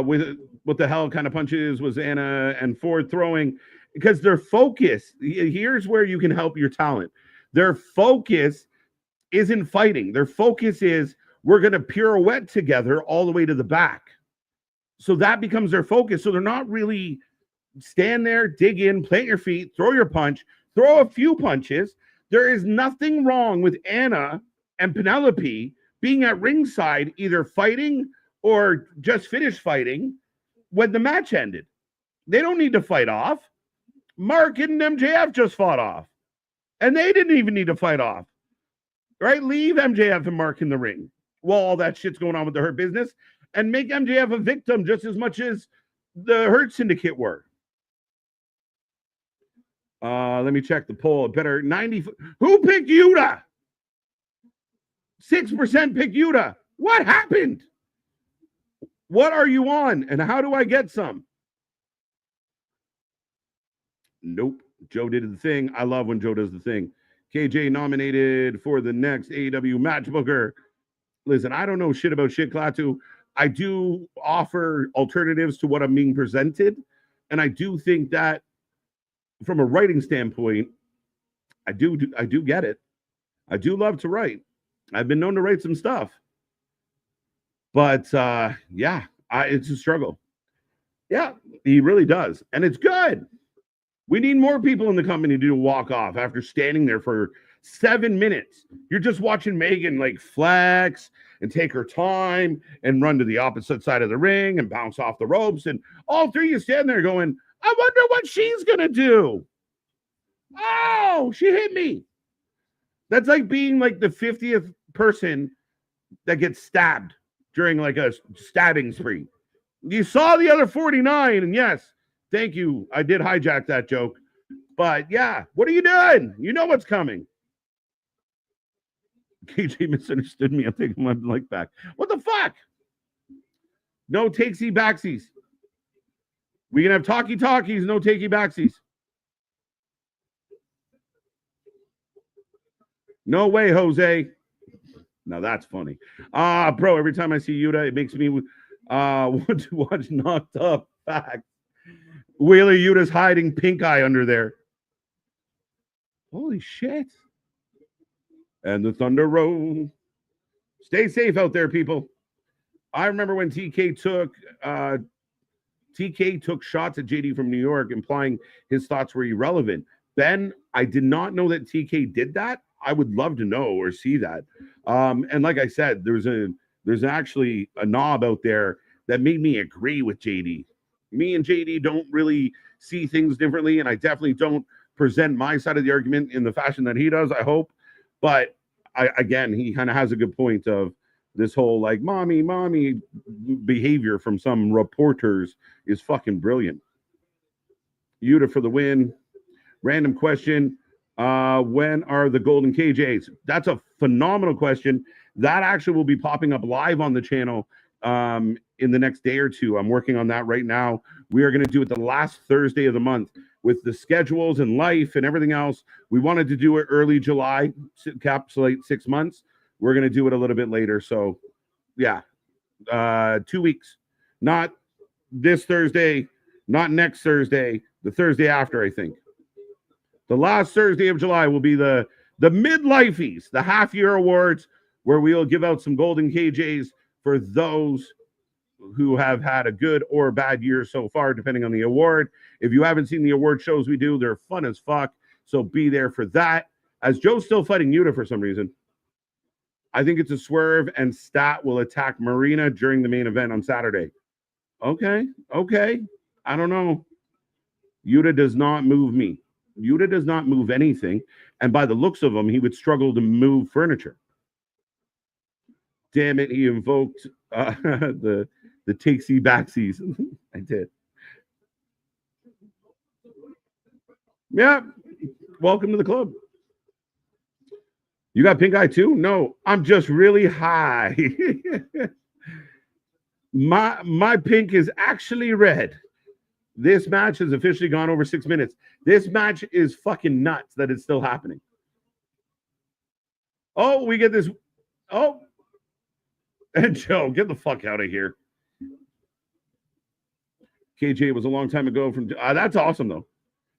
With what the hell kind of punches was Anna and Ford throwing? Because their focus, here's where you can help your talent. Their focus isn't fighting. Their focus is we're going to pirouette together all the way to the back. So that becomes their focus. So they're not really stand there, dig in, plant your feet, throw your punch, throw a few punches. There is nothing wrong with Anna and Penelope being at ringside, either fighting or just finished fighting when the match ended. They don't need to fight off. Mark and MJF just fought off. And they didn't even need to fight off. Right? Leave MJF and Mark in the ring while all that shit's going on with the Hurt Business and make MJF a victim just as much as the Hurt Syndicate were. Let me check the poll. Better 90. Who picked Yuta? 6% picked Yuta. What happened? What are you on? And how do I get some? Nope. Joe did the thing. I love when Joe does the thing. KJ nominated for the next AEW match booker. Listen, I don't know shit about shit, Klaatu. I do offer alternatives to what I'm being presented. And I do think that from a writing standpoint, I do get it. I do love to write. I've been known to write some stuff. But it's a struggle. Yeah, he really does. And it's good. We need more people in the company to do a walk off after standing there for 7 minutes. You're just watching Megan like flex and take her time and run to the opposite side of the ring and bounce off the ropes. And all three of you stand there going, I wonder what she's going to do. Oh, she hit me. That's like being like the 50th person that gets stabbed during like a stabbing spree. You saw the other 49, and yes, thank you. I did hijack that joke. But yeah, what are you doing? You know what's coming. KJ misunderstood me. I'm taking my mic back. What the fuck? No takesy backsies. We can have talkies, no takey backsies. No way, Jose. Now that's funny. Bro, every time I see Yuta, it makes me want to watch Knocked Up Facts. Wheeler Yuta's hiding pink eye under there. Holy shit. And the Thunder Roll. Stay safe out there, people. I remember when TK took shots at JD from New York, implying his thoughts were irrelevant. Ben, I did not know that TK did that. I would love to know or see that. And like I said, there's actually a knob out there that made me agree with JD. Me and JD don't really see things differently, and I definitely don't present my side of the argument in the fashion that he does, I hope. But he kind of has a good point of this whole like mommy behavior from some reporters is fucking brilliant. Yuta for the win. Random question. When are the Golden KJs? That's a phenomenal question. That actually will be popping up live on the channel in the next day or two. I'm working on that right now. We are going to do it the last Thursday of the month. with the schedules and life and everything else, we wanted to do it early July, encapsulate 6 months. We're going to do it a little bit later. So, yeah, 2 weeks. Not this Thursday, not next Thursday, the Thursday after, I think. The last Thursday of July will be the midlifeies, the half-year awards, where we'll give out some golden KJs for those who have had a good or bad year so far, depending on the award. If you haven't seen the award shows we do, they're fun as fuck. So be there for that. As Joe's still fighting Yuta for some reason. I think it's a swerve, and Stat will attack Marina during the main event on Saturday. Okay. I don't know. Yuta does not move me. Yuta does not move anything. And by the looks of him, he would struggle to move furniture. Damn it, he invoked the takesy backsies. I did. Yeah. Welcome to the club. You got pink eye too? No, I'm just really high. My pink is actually red. This match has officially gone over 6 minutes. This match is fucking nuts that it's still happening. Oh, we get this. Oh. And Joe, get the fuck out of here. KJ was a long time ago from that's awesome though.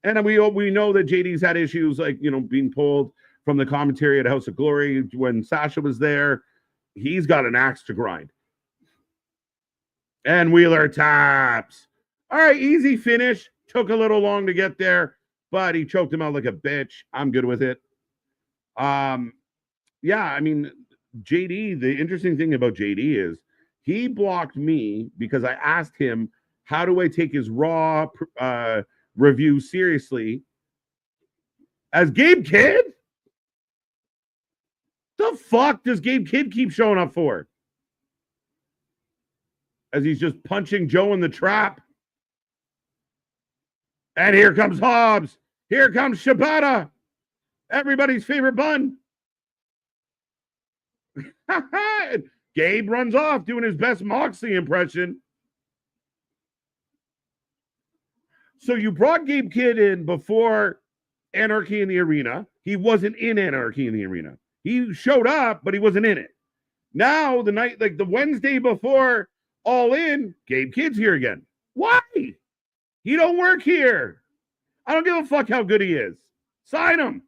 And we know that JD's had issues like, being pulled from the commentary at House of Glory when Sasha was there. He's got an axe to grind. And Wheeler taps. All right, easy finish. Took a little long to get there, but he choked him out like a bitch. I'm good with it. Yeah, I mean, JD, the interesting thing about JD is he blocked me because I asked him, how do I take his Raw review seriously as Gabe Kidd? The fuck does Gabe Kidd keep showing up for? As he's just punching Joe in the trap. And here comes Hobbs. Here comes Shibata. Everybody's favorite bun. Gabe runs off doing his best Moxley impression. So you brought Gabe Kidd in before Anarchy in the Arena. He wasn't in Anarchy in the Arena. He showed up, but he wasn't in it. Now, the night, like the Wednesday before All In, Gabe Kidd's here again. Why? He don't work here. I don't give a fuck how good he is. Sign him.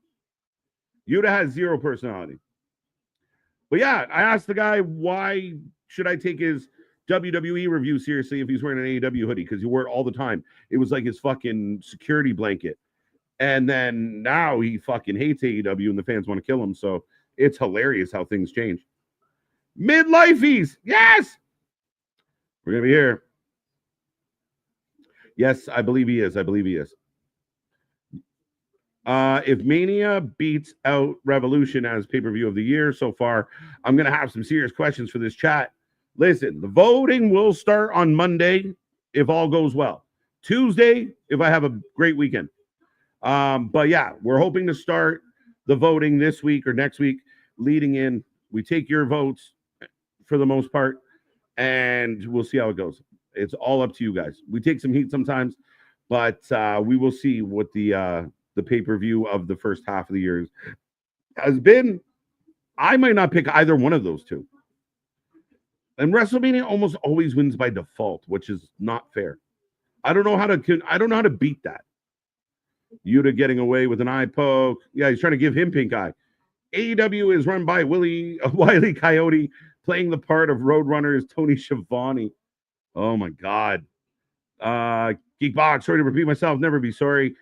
Yuta has zero personality. But yeah, I asked the guy, why should I take his WWE review seriously if he's wearing an AEW hoodie? Because he wore it all the time. It was like his fucking security blanket. And then now he fucking hates AEW and the fans want to kill him. So it's hilarious how things change. Midlifeies. Yes. We're going to be here. Yes, I believe he is. If Mania beats out Revolution as pay-per-view of the year so far, I'm going to have some serious questions for this chat. Listen, the voting will start on Monday if all goes well. Tuesday, if I have a great weekend. But yeah, we're hoping to start the voting this week or next week leading in. We take your votes for the most part, and we'll see how it goes. It's all up to you guys. We take some heat sometimes, but we will see what the pay-per-view of the first half of the year has been. I might not pick either one of those two. And WrestleMania almost always wins by default, which is not fair. I don't know how to beat that. Yuta getting away with an eye poke. Yeah, he's trying to give him pink eye. AEW is run by Wile E. Coyote, playing the part of Roadrunner's Tony Schiavone. Oh my God. Geekbox, sorry to repeat myself, never be sorry.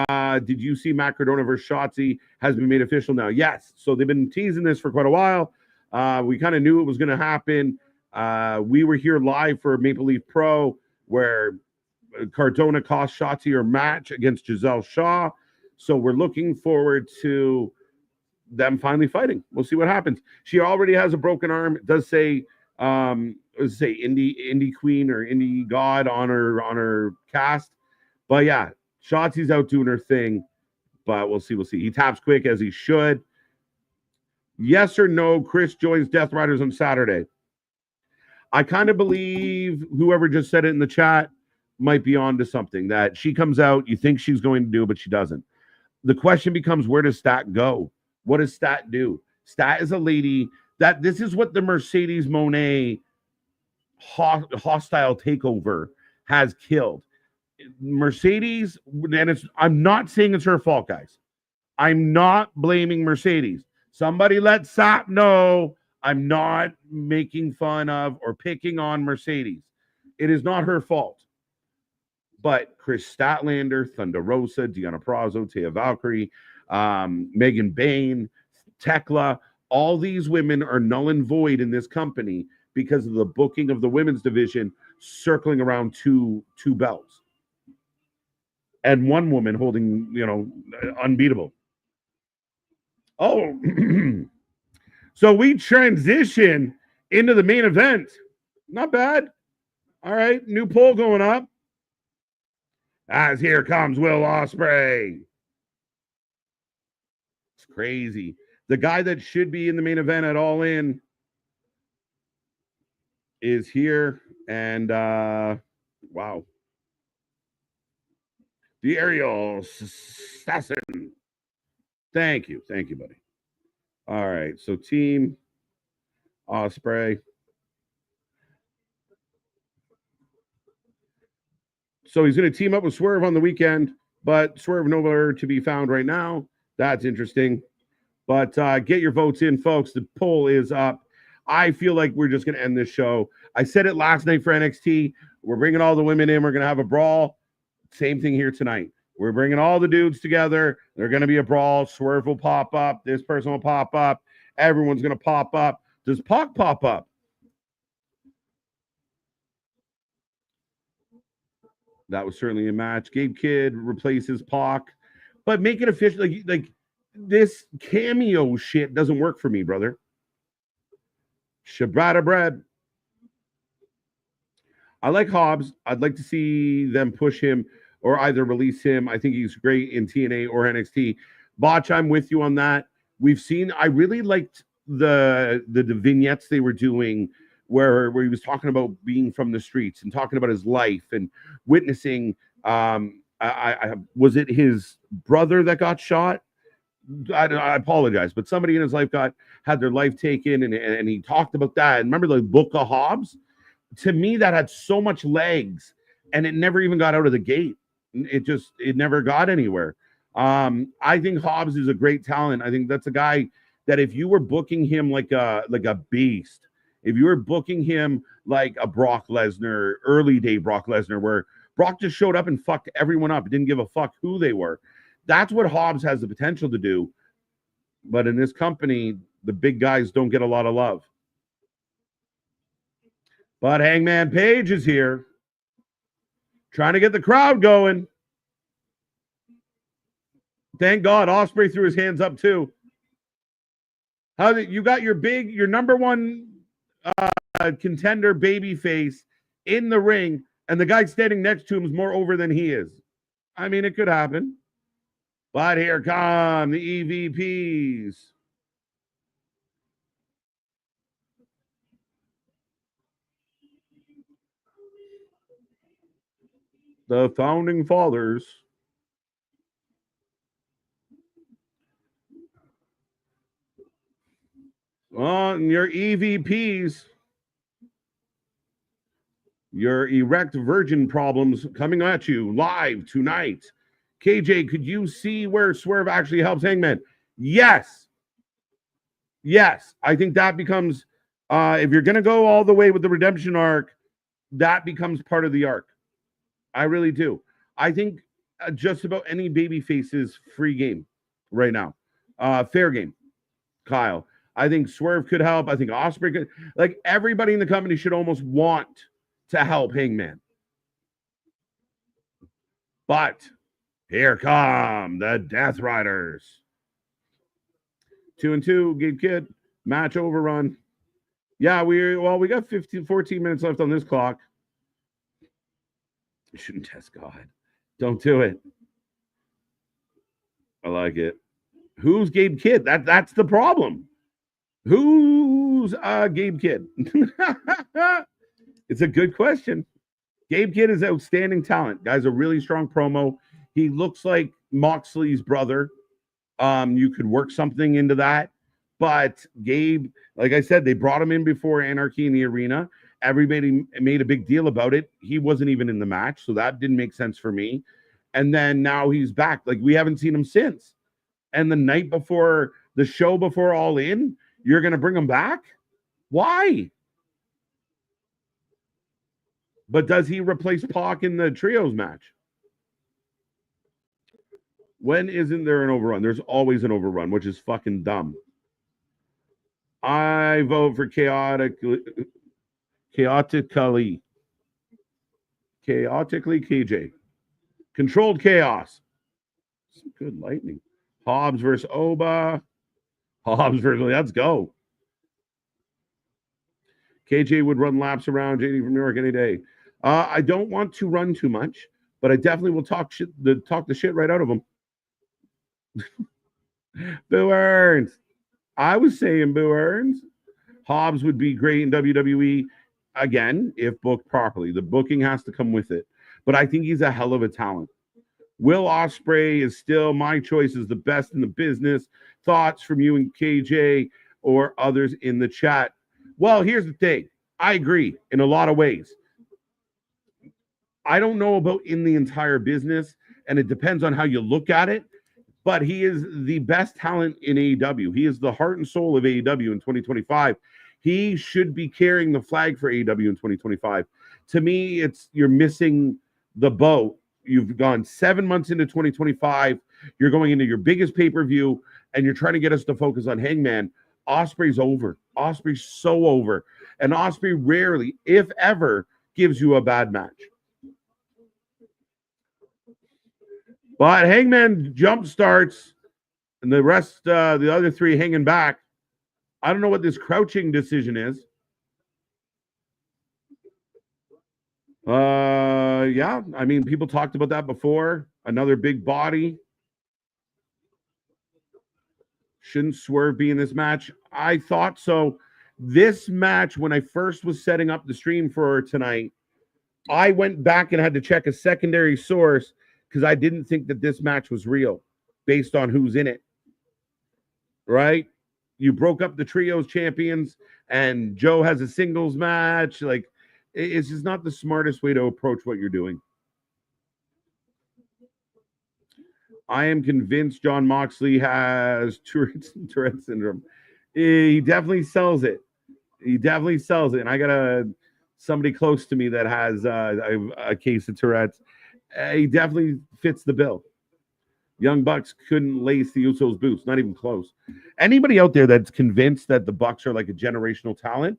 Did you see Matt Cardona versus Shotzi has been made official now? Yes. So they've been teasing this for quite a while. We kind of knew it was going to happen. We were here live for Maple Leaf Pro, where Cardona cost Shotzi her match against Giselle Shaw. So we're looking forward to them finally fighting. We'll see what happens. She already has a broken arm. It does say Indie Queen or Indie God on her cast. But yeah, Shotzi's out doing her thing. But we'll see. He taps quick as he should. Yes or no, Chris joins Death Riders on Saturday. I kind of believe whoever just said it in the chat. might be onto something that she comes out, you think she's going to do, but she doesn't. The question becomes, where does Stat go? What does Stat do? Stat is a lady that this is what the Mercedes Moné hostile takeover has killed. Mercedes, and I'm not saying it's her fault, guys. I'm not blaming Mercedes. Somebody let Sap know I'm not making fun of or picking on Mercedes. It is not her fault. But Chris Statlander, Thunder Rosa, Deanna Prazo, Taya Valkyrie, Megan Bain, Tekla, all these women are null and void in this company because of the booking of the women's division circling around two belts. And one woman holding, unbeatable. Oh, so we transition into the main event. Not bad. All right, new poll going up. As here comes Will Ospreay. It's crazy. The guy that should be in the main event at All In is here. And, wow. The Ariel Assassin. Thank you, buddy. All right, so Team Ospreay. So he's going to team up with Swerve on the weekend, but Swerve nowhere to be found right now. That's interesting. But get your votes in, folks. The poll is up. I feel like we're just going to end this show. I said it last night for NXT. We're bringing all the women in. We're going to have a brawl. Same thing here tonight. We're bringing all the dudes together. They're going to be a brawl. Swerve will pop up. This person will pop up. Everyone's going to pop up. Does Pac pop up? That was certainly a match. Gabe Kidd replaces Pac. But make it official. Like this cameo shit doesn't work for me, brother. Shabrata bread. I like Hobbs. I'd like to see them push him or either release him. I think he's great in TNA or NXT. Botch, I'm with you on that. I really liked the vignettes they were doing where he was talking about being from the streets and talking about his life and witnessing. Was it his brother that got shot? I apologize, but somebody in his life had their life taken, and he talked about that. And remember the Book of Hobbs? To me, that had so much legs, and it never even got out of the gate. It never got anywhere. I think Hobbs is a great talent. I think that's a guy that if you were booking him like a beast, if you were booking him like a Brock Lesnar, early day Brock Lesnar, where Brock just showed up and fucked everyone up, didn't give a fuck who they were. That's what Hobbs has the potential to do. But in this company, the big guys don't get a lot of love. But Hangman Page is here, trying to get the crowd going. Thank God Ospreay threw his hands up too. You got your number one contender babyface in the ring, and the guy standing next to him is more over than he is. I mean, it could happen. But here come the EVPs. The Founding Fathers. On your EVPs, your erect virgin problems coming at you live tonight. KJ, could you see where Swerve actually helps Hangman? Yes. I think that becomes, if you're going to go all the way with the redemption arc, that becomes part of the arc. I really do. I think just about any babyface is free game right now. Fair game, Kyle. I think Swerve could help. I think Ospreay could. Like, everybody in the company should almost want to help Hangman. But here come the Death Riders. 2-2, Gabe Kidd. Match overrun. Yeah, we got 14 minutes left on this clock. You shouldn't test God. Don't do it. I like it. Who's Gabe Kidd? That's the problem. Who's Gabe Kidd? It's a good question. Gabe Kidd is outstanding talent. Guy's a really strong promo. He looks like Moxley's brother. You could work something into that. But Gabe, like I said, they brought him in before Anarchy in the Arena. Everybody made a big deal about it. He wasn't even in the match, so that didn't make sense for me. And then now he's back. Like, we haven't seen him since. And the night before the show, before All In, you're going to bring him back? Why? But does he replace Pac in the trios match? When isn't there an overrun? There's always an overrun, which is fucking dumb. I vote for chaotically KJ. Controlled chaos. Some good lightning. Hobbs versus Oba. Let's go. KJ would run laps around JD from New York any day. I don't want to run too much, but I definitely will talk the shit right out of him. Boo Earns. I was saying Boo Earns. Hobbs would be great in WWE, again, if booked properly. The booking has to come with it. But I think he's a hell of a talent. Will Ospreay is still my choice as the best in the business. Thoughts from you and KJ or others in the chat? Well, here's the thing. I agree in a lot of ways. I don't know about in the entire business, and it depends on how you look at it, but he is the best talent in AEW. He is the heart and soul of AEW in 2025. He should be carrying the flag for AEW in 2025. To me, you're missing the boat. You've gone 7 months into 2025. You're going into your biggest pay-per-view, and you're trying to get us to focus on Hangman. Ospreay's over. Ospreay's so over. And Ospreay rarely, if ever, gives you a bad match. But Hangman jump starts, and the rest, the other three hanging back. I don't know what this crouching decision is. Yeah, I mean, people talked about that before. Another big body. Shouldn't Swerve be in this match? I thought so. This match, when I first was setting up the stream for tonight, I went back and had to check a secondary source because I didn't think that this match was real based on who's in it. Right? You broke up the trios champions and Joe has a singles match. Like, it's just not the smartest way to approach what you're doing. I am convinced John Moxley has Tourette syndrome. He definitely sells it. And I got somebody close to me that has a case of Tourette's. He definitely fits the bill. Young Bucks couldn't lace the Usos' boots. Not even close. Anybody out there that's convinced that the Bucks are like a generational talent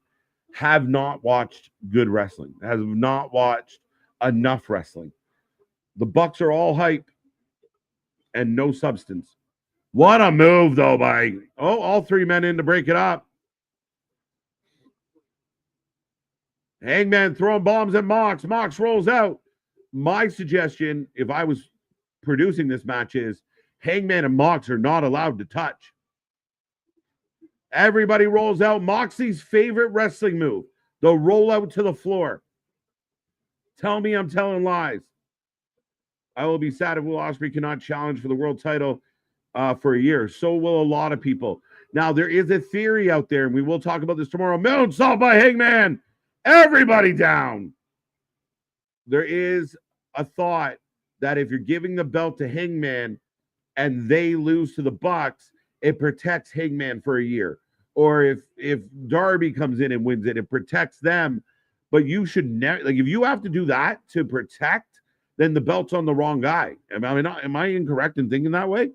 have not watched good wrestling. Have not watched enough wrestling. The Bucks are all hype and no substance. What a move, though, by all three men in to break it up. Hangman throwing bombs at Mox. Mox rolls out. My suggestion, if I was producing this match, is Hangman and Mox are not allowed to touch. Everybody rolls out. Moxie's favorite wrestling move, the roll out to the floor. Tell me I'm telling lies. I will be sad if Will Ospreay cannot challenge for the world title for a year. So will a lot of people. Now, there is a theory out there, and we will talk about this tomorrow. Moonsault by Hangman. Everybody down. There is a thought that if you're giving the belt to Hangman and they lose to the Bucks, it protects Hangman for a year. Or if Darby comes in and wins it, it protects them. But you should never, like, if you have to do that to protect, then the belt's on the wrong guy. Am I incorrect in thinking that way?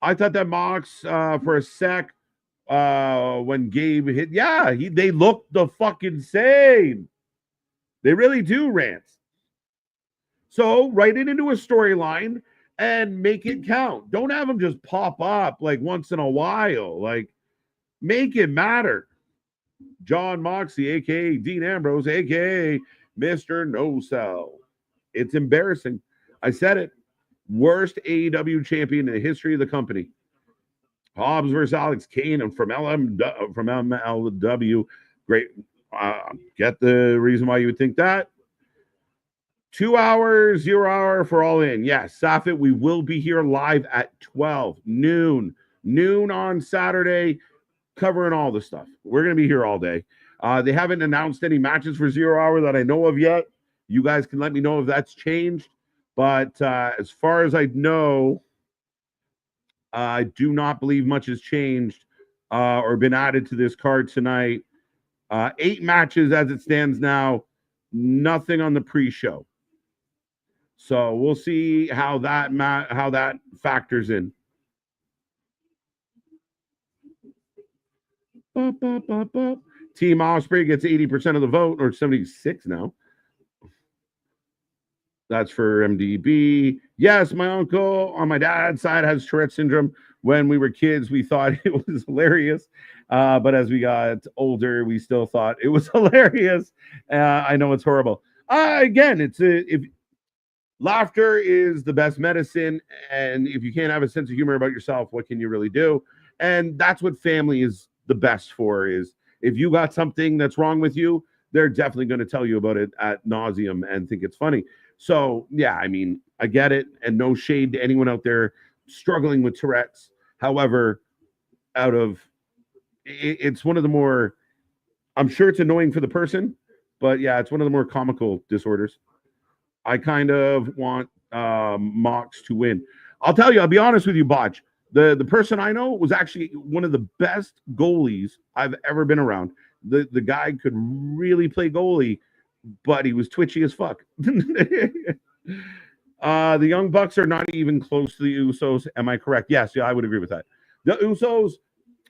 I thought that Mox for a sec when Gabe hit, they look the fucking same. They really do, Rance. So write it into a storyline and make it count. Don't have them just pop up like once in a while. Like, make it matter. John Moxley, a.k.a. Dean Ambrose, a.k.a. Mr. No Cell. It's embarrassing. I said it. Worst AEW champion in the history of the company. Hobbs versus Alex Kane and from MLW. Great. Get the reason why you would think that. 2 hours, 0 hour for All In. Yes, Safit, we will be here live at 12 noon on Saturday, covering all the stuff. We're going to be here all day. They haven't announced any matches for 0 hour that I know of yet. You guys can let me know if that's changed. But as far as I know, I do not believe much has changed or been added to this card tonight. 8 matches as it stands now. Nothing on the pre-show. So we'll see how that factors in. Team Osprey gets 80% of the vote, or 76 now. That's for MDB. Yes, my uncle on my dad's side has Tourette syndrome. When we were kids, we thought it was hilarious. But as we got older, we still thought it was hilarious. I know it's horrible. Again, if laughter is the best medicine, and if you can't have a sense of humor about yourself, what can you really do? And that's what family is the best for, is if you got something that's wrong with you, they're definitely going to tell you about it ad nauseum and think it's funny. So, yeah, I mean, I get it, and no shade to anyone out there struggling with Tourette's. However, it's one of the more, I'm sure it's annoying for the person, but yeah, it's one of the more comical disorders. I kind of want Mox to win. I'll tell you, I'll be honest with you, Botch. The person I know was actually one of the best goalies I've ever been around. The guy could really play goalie, but he was twitchy as fuck. The Young Bucks are not even close to the Usos. Am I correct? Yes, yeah, I would agree with that. The Usos,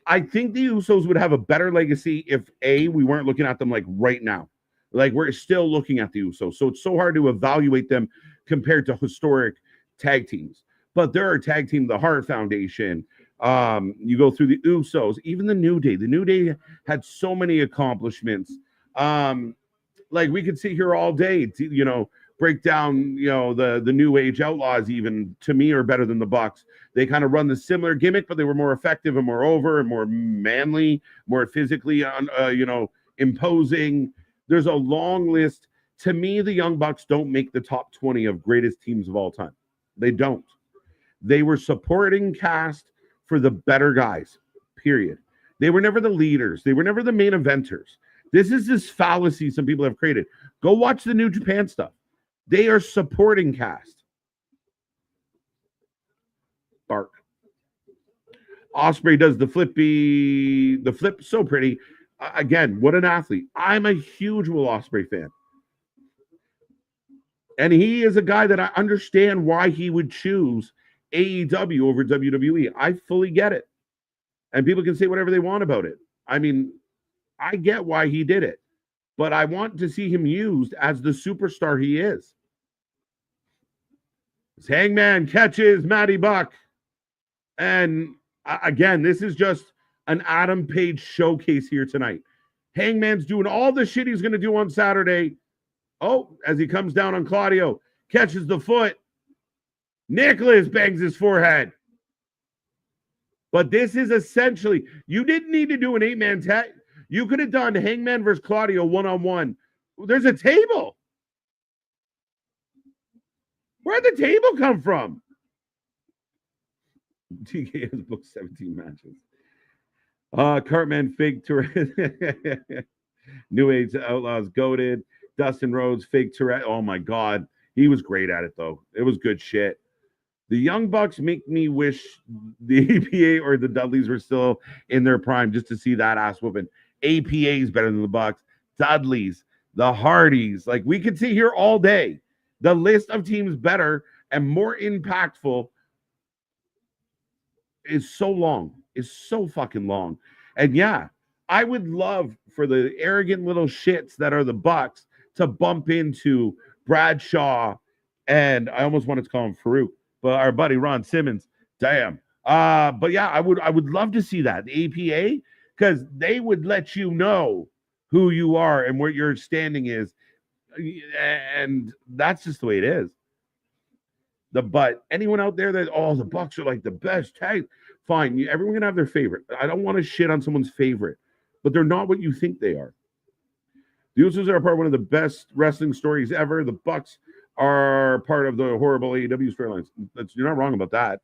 I think the Usos would have a better legacy if we weren't looking at them like right now. Like, we're still looking at the Usos. So it's so hard to evaluate them compared to historic tag teams. But there are tag team, the Hart Foundation. You go through the Usos, even the New Day. The New Day had so many accomplishments. Like, we could sit here all day to, break down, the New Age Outlaws, even, to me, are better than the Bucks. They kind of run the similar gimmick, but they were more effective and more over and more manly, more physically, imposing. There's a long list. To me, the Young Bucks don't make the top 20 of greatest teams of all time. They don't. They were supporting cast for the better guys, period. They were never the leaders. They were never the main eventers. This is this fallacy some people have created. Go watch the New Japan stuff. They are supporting cast. Bark. Osprey does the flip so pretty. Again, what an athlete. I'm a huge Will Ospreay fan. And he is a guy that I understand why he would choose AEW over WWE. I fully get it. And people can say whatever they want about it. I mean, I get why he did it. But I want to see him used as the superstar he is. Hangman catches Matty Buck. And again, this is just an Adam Page showcase here tonight. Hangman's doing all the shit he's going to do on Saturday. Oh, as he comes down on Claudio, catches the foot. Nicholas bangs his forehead. But this is essentially, you didn't need to do an 8-man tag. You could have done Hangman versus Claudio one-on-one. There's a table. Where'd the table come from? TK has booked 17 matches. Cartman fake Tourette. New Age Outlaws goated. Dustin Rhodes fake Tourette. Oh my God. He was great at it though. It was good shit. The Young Bucks make me wish the APA or the Dudleys were still in their prime just to see that ass whooping. APA is better than the Bucks. Dudleys, the Hardys. Like, we could sit here all day. The list of teams better and more impactful is so long. Is so fucking long. And yeah, I would love for the arrogant little shits that are the Bucks to bump into Bradshaw and I almost wanted to call him Farouk, but our buddy Ron Simmons. Damn. But yeah, I would love to see that. The APA, because they would let you know who you are and where your standing is. And that's just the way it is. But anyone out there that, the Bucks are like the best tag, fine. Everyone can have their favorite. I don't want to shit on someone's favorite, but they're not what you think they are. The Usos are part of one of the best wrestling stories ever. The Bucks are part of the horrible AEW storylines. You're not wrong about that.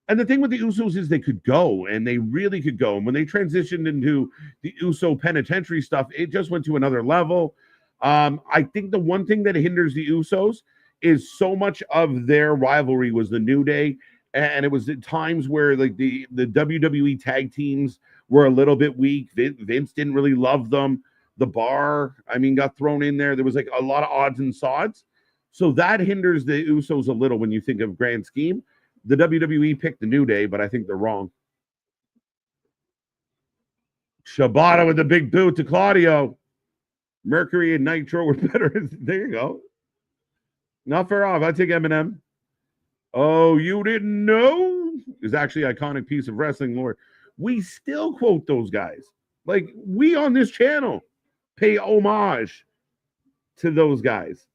And the thing with the Usos is they could go, and they really could go. And when they transitioned into the Uso penitentiary stuff, it just went to another level. I think the one thing that hinders the Usos is so much of their rivalry was the New Day. And it was at times where like the WWE tag teams were a little bit weak. Vince didn't really love them. The Bar, got thrown in there. There was like a lot of odds and sods. So that hinders the Usos a little when you think of grand scheme. The WWE picked the New Day, but I think they're wrong. Shibata with the big boot to Claudio. Mercury and Nitro were better. There you go. Not far off. I take Eminem. Oh, you didn't know? Is actually an iconic piece of wrestling lore. We still quote those guys. Like, we on this channel pay homage to those guys.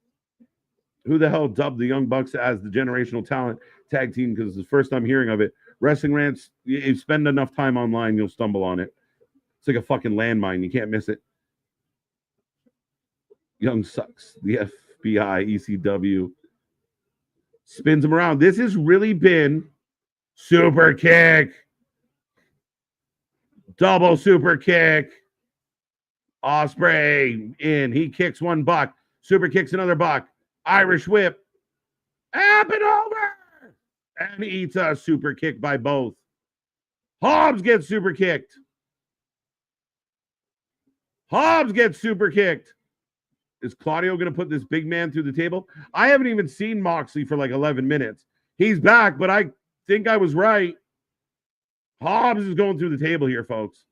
Who the hell dubbed the Young Bucks as the generational talent tag team? Because it's the first time hearing of it. Wrestling Rants, you spend enough time online, you'll stumble on it. It's like a fucking landmine. You can't miss it. Young sucks. The FBI, ECW. Spins him around. This has really been super kick. Double super kick. Ospreay in. He kicks one buck. Super kicks another buck. Irish whip. Up and over. And eats a super kick by both. Hobbs gets super kicked. Hobbs gets super kicked. Is Claudio going to put this big man through the table? I haven't even seen Moxley for like 11 minutes. He's back, but I think I was right. Hobbs is going through the table here, folks.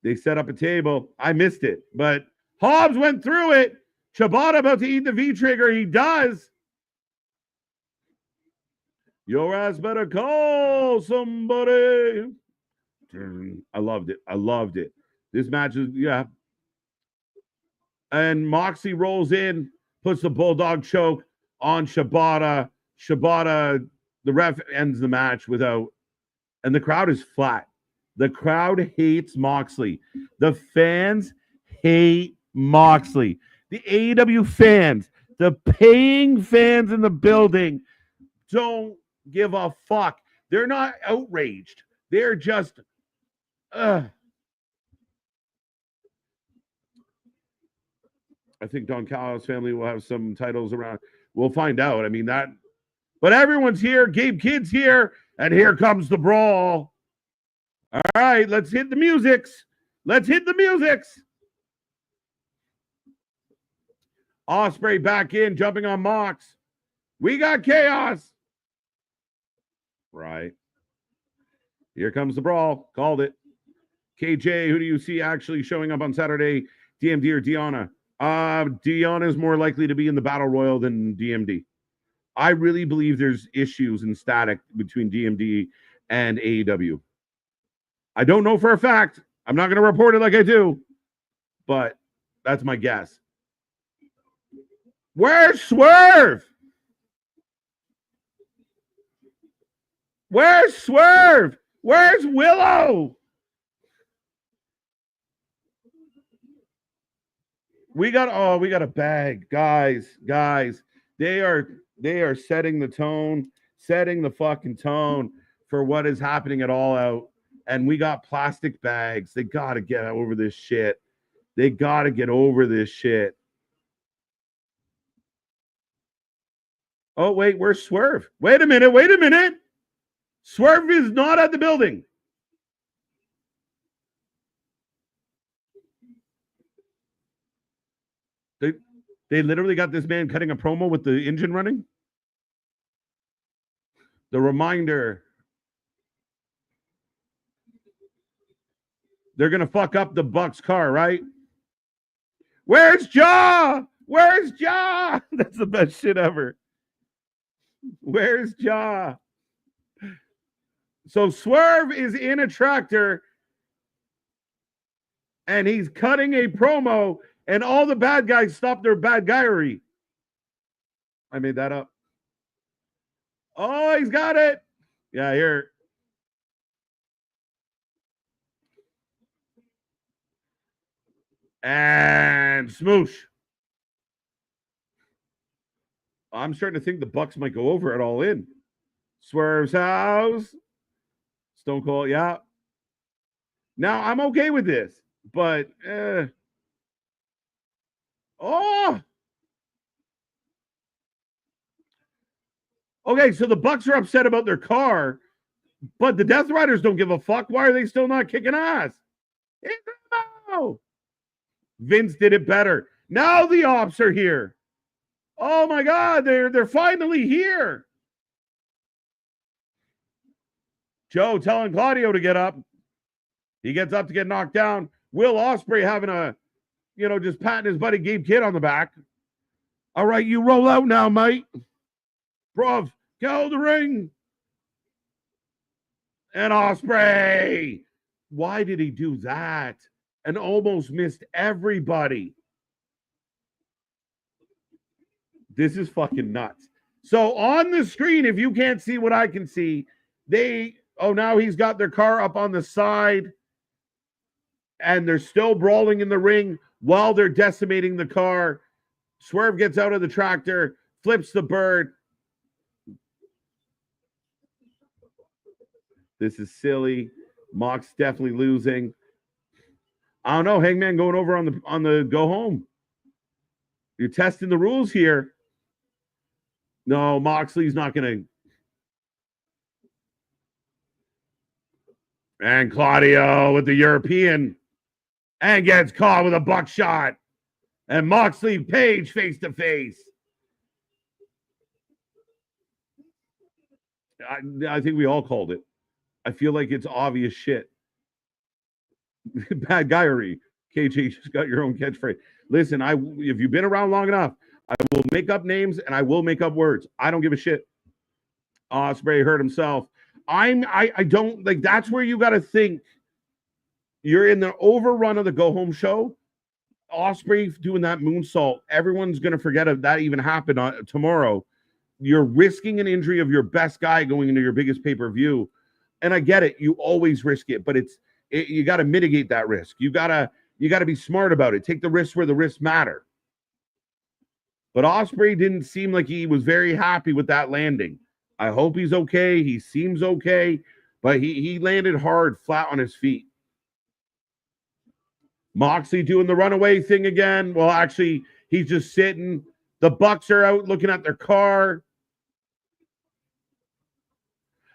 They set up a table. I missed it, but Hobbs went through it. Shibata about to eat the V-trigger. He does. Your ass better call somebody. I loved it. I loved it. This match is, yeah. And Moxley rolls in, puts the Bulldog choke on Shibata. Shibata, the ref ends the match without, and the crowd is flat. The crowd hates Moxley. The fans hate Moxley. The AEW fans, the paying fans in the building don't give a fuck. They're not outraged. They're just, I think Don Callis' family will have some titles around. We'll find out. But everyone's here. Gabe Kidd's here. And here comes the brawl. All right, let's hit the musics. Let's hit the musics. Ospreay back in, jumping on Mox. We got chaos. Right. Here comes the brawl. Called it. KJ, who do you see actually showing up on Saturday? DMD or Deanna? Deanna is more likely to be in the Battle Royal than DMD. I really believe there's issues and static between DMD and AEW. I don't know for a fact. I'm not going to report it like I do, but that's my guess. Where's Swerve? Where's Swerve? Where's Willow? We got a bag, guys. They are setting the tone, setting the fucking tone for what is happening at All Out. And we got plastic bags. They got to get over this shit. They got to get over this shit. Oh, wait, where's Swerve? Wait a minute. Swerve is not at the building. They literally got this man cutting a promo with the engine running. The reminder. They're going to fuck up the Bucks car, right? Where's Jaw? Where's Jaw? That's the best shit ever. Where's Jaw? So Swerve is in a tractor and he's cutting a promo and all the bad guys stop their bad guyery. I made that up. Oh, he's got it. Yeah, here. And smoosh. I'm starting to think the Bucks might go over it all in. Swerve's house. Stone Cold, yeah. Now, I'm okay with this, but oh. Okay, so the Bucks are upset about their car, but the Death Riders don't give a fuck. Why are they still not kicking ass? Vince did it better. Now the ops are here. Oh my God, they're finally here. Joe telling Claudio to get up. He gets up to get knocked down. Will Ospreay having a, just patting his buddy Gabe Kidd on the back. All right, you roll out now, mate. Bruv, get out of the ring. And Ospreay. Why did he do that? And almost missed everybody. This is fucking nuts. So on the screen, if you can't see what I can see, now he's got their car up on the side and they're still brawling in the ring while they're decimating the car. Swerve gets out of the tractor, flips the bird. This is silly. Mox definitely losing. I don't know. Hangman going over on the go home. You're testing the rules here. No, Moxley's not going to. And Claudio with the European. And gets caught with a buckshot. And Moxley Page face to face. I think we all called it. I feel like it's obvious shit. Bad guyery. KJ just got your own catchphrase. Listen, if you've been around long enough, I will make up names and I will make up words. I don't give a shit. Ospreay hurt himself. I don't like. That's where you got to think. You're in the overrun of the go home show. Ospreay doing that moonsault. Everyone's gonna forget if that even happened tomorrow. You're risking an injury of your best guy going into your biggest pay-per-view. And I get it. You always risk it, but you got to mitigate that risk. You got to be smart about it. Take the risks where the risks matter. But Ospreay didn't seem like he was very happy with that landing. I hope he's okay. He seems okay, but he landed hard, flat on his feet. Moxley doing the runaway thing again. Well, actually, he's just sitting. The Bucks are out looking at their car.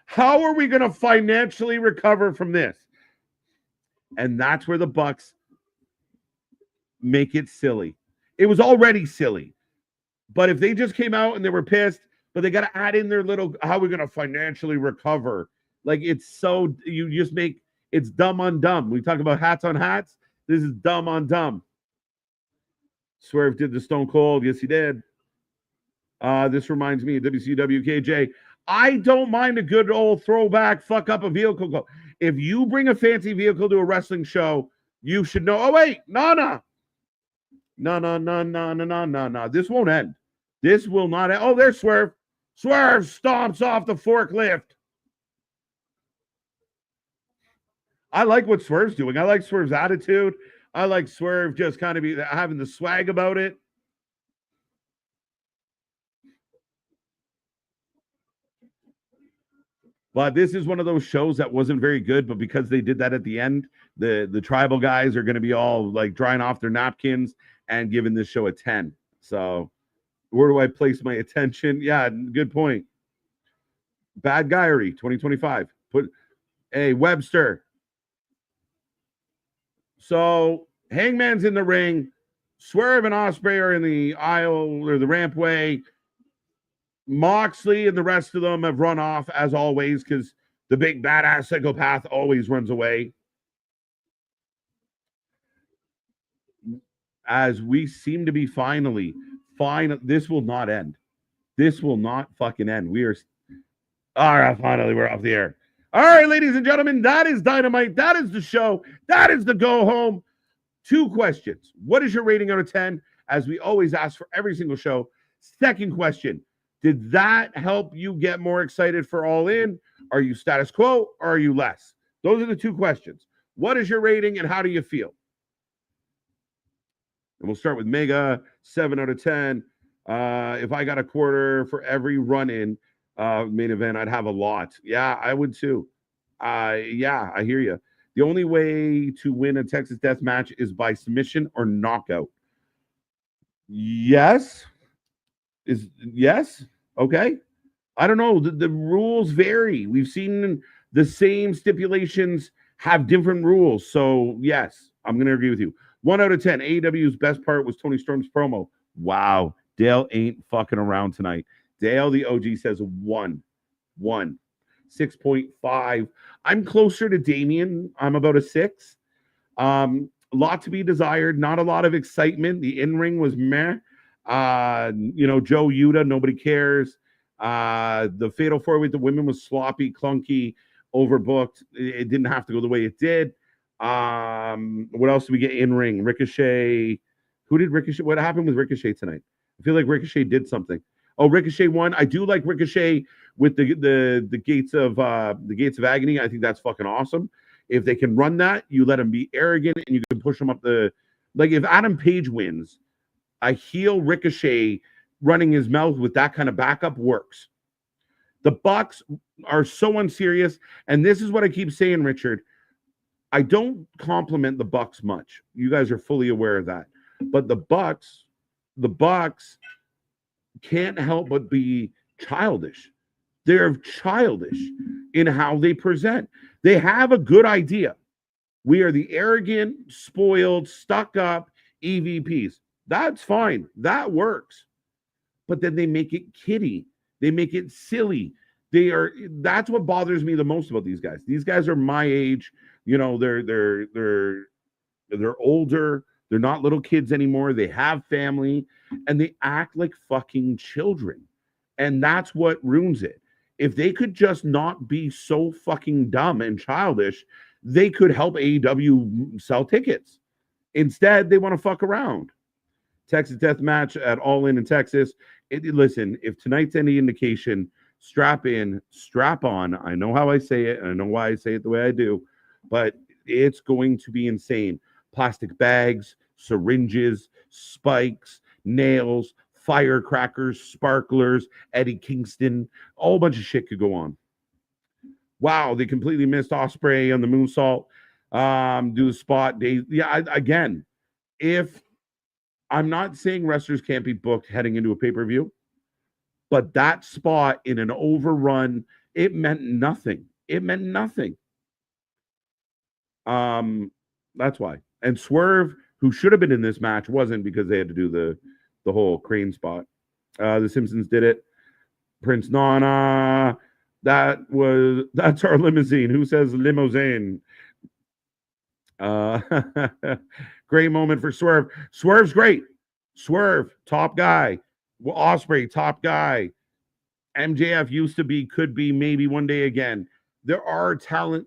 How are we going to financially recover from this? And that's where the Bucks make it silly. It was already silly. But if they just came out and they were pissed, but they got to add in their little, how are we going to financially recover? Like, it's dumb on dumb. We talk about hats on hats. This is dumb on dumb. Swerve did the Stone Cold. Yes, he did. This reminds me of WCW KJ. I don't mind a good old throwback, fuck up a vehicle. If you bring a fancy vehicle to a wrestling show, you should know. Oh, wait. No. This won't end. This will not end. Oh, there's Swerve. Swerve stomps off the forklift. I like what Swerve's doing. I like Swerve's attitude. I like Swerve just kind of having the swag about it. But this is one of those shows that wasn't very good, but because they did that at the end, the tribal guys are going to be all like drying off their napkins and giving this show a 10. So where do I place my attention? Yeah, good point. Bad guyery, 2025. Hey, Webster. So Hangman's in the ring. Swerve and Ospreay are in the aisle or the rampway. Moxley and the rest of them have run off as always because the big badass psychopath always runs away. As we seem to be finally, this will not end. This will not fucking end. All right, finally, we're off the air. All right, ladies and gentlemen, that is Dynamite. That is the show. That is the go home. 2 questions. What is your rating out of 10? As we always ask for every single show. Second question. Did that help you get more excited for All In? Are you status quo or are you less? Those are the 2 questions. What is your rating and how do you feel? And we'll start with Mega, 7 out of 10. If I got a quarter for every run-in main event, I'd have a lot. Yeah, I would too. Yeah, I hear you. The only way to win a Texas death match is by submission or knockout. Yes. Yes. Okay. I don't know. The rules vary. We've seen the same stipulations have different rules. So, yes, I'm going to agree with you. 1 out of 10. AEW's best part was Tony Storm's promo. Wow. Dale ain't fucking around tonight. Dale, the OG, says 1. 6.5. I'm closer to Damien. I'm about a 6. A lot to be desired. Not a lot of excitement. The in-ring was meh. Joe Yuta, nobody cares. The Fatal 4 with the women was sloppy, clunky, overbooked. It didn't have to go the way it did. What else did we get in ring? Ricochet. Who did Ricochet? What happened with Ricochet tonight? I feel like Ricochet did something. Oh, Ricochet won. I do like Ricochet with the gates of agony. I think that's fucking awesome. If they can run that, you let him be arrogant and you can push him up the like. If Adam Page wins, a heel Ricochet running his mouth with that kind of backup works. The Bucks are so unserious, and this is what I keep saying, Richard. I don't compliment the Bucks much. You guys are fully aware of that. But the Bucks can't help but be childish. They're childish in how they present. They have a good idea. We are the arrogant, spoiled, stuck up EVPs. That's fine. That works. But then they make it kiddie. They make it silly. That's what bothers me the most about these guys. These guys are my age. You know, they're older. They're not little kids anymore. They have family and they act like fucking children. And that's what ruins it. If they could just not be so fucking dumb and childish, they could help AEW sell tickets. Instead, they want to fuck around. Texas Death Match at All In Texas. Listen, if tonight's any indication, strap in, strap on. I know how I say it, and I know why I say it the way I do, but it's going to be insane. Plastic bags, syringes, spikes, nails, firecrackers, sparklers, Eddie Kingston, a whole bunch of shit could go on. Wow, they completely missed Ospreay on the moonsault. Do the spot. Again, if I'm not saying wrestlers can't be booked heading into a pay-per-view, but that spot in an overrun, it meant nothing. It meant nothing. That's why. And Swerve, who should have been in this match, wasn't because they had to do the whole crane spot. The Simpsons did it. Prince Nana. That's our limousine. Who says limousine? Great moment for Swerve. Swerve's great. Swerve, top guy. Ospreay, top guy. MJF used to be, could be, maybe one day again. There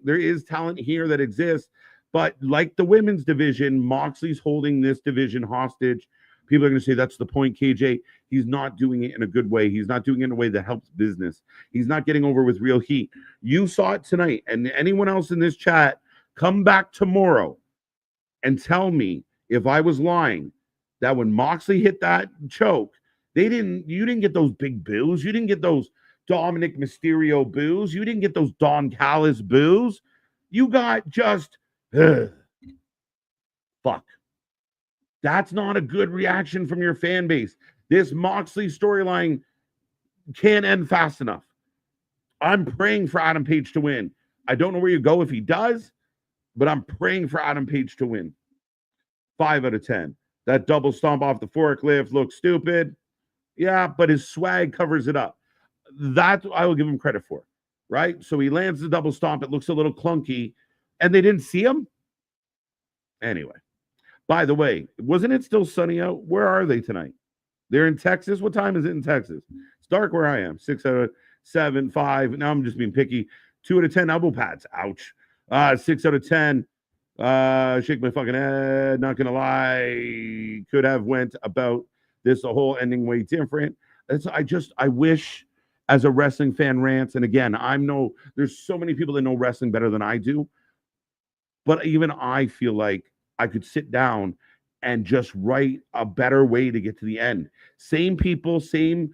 is talent here that exists, but like the women's division, Moxley's holding this division hostage. People are going to say that's the point, KJ. He's not doing it in a good way. He's not doing it in a way that helps business. He's not getting over with real heat. You saw it tonight, and anyone else in this chat, come back tomorrow and tell me if I was lying that when Moxley hit that choke, you didn't get those big boos. You didn't get those Dominic Mysterio boos. You didn't get those Don Callis boos. You got just, fuck. That's not a good reaction from your fan base. This Moxley storyline can't end fast enough. I'm praying for Adam Page to win. I don't know where you go if he does, but I'm praying for Adam Page to win. 5 out of 10. That double stomp off the forklift looks stupid. Yeah, but his swag covers it up. That I will give him credit for, right? So he lands the double stomp. It looks a little clunky, and they didn't see him. Anyway, by the way, wasn't it still sunny out? Where are they tonight? They're in Texas. What time is it in Texas? It's dark where I am. 6 out of 7, 5. Now I'm just being picky. 2 out of 10 elbow pads. Ouch. 6 out of 10. Shake my fucking head. Not gonna lie. Could have went about this a whole ending way different. I wish, as a wrestling fan rants, and again, there's so many people that know wrestling better than I do, but even I feel like I could sit down and just write a better way to get to the end. Same people, same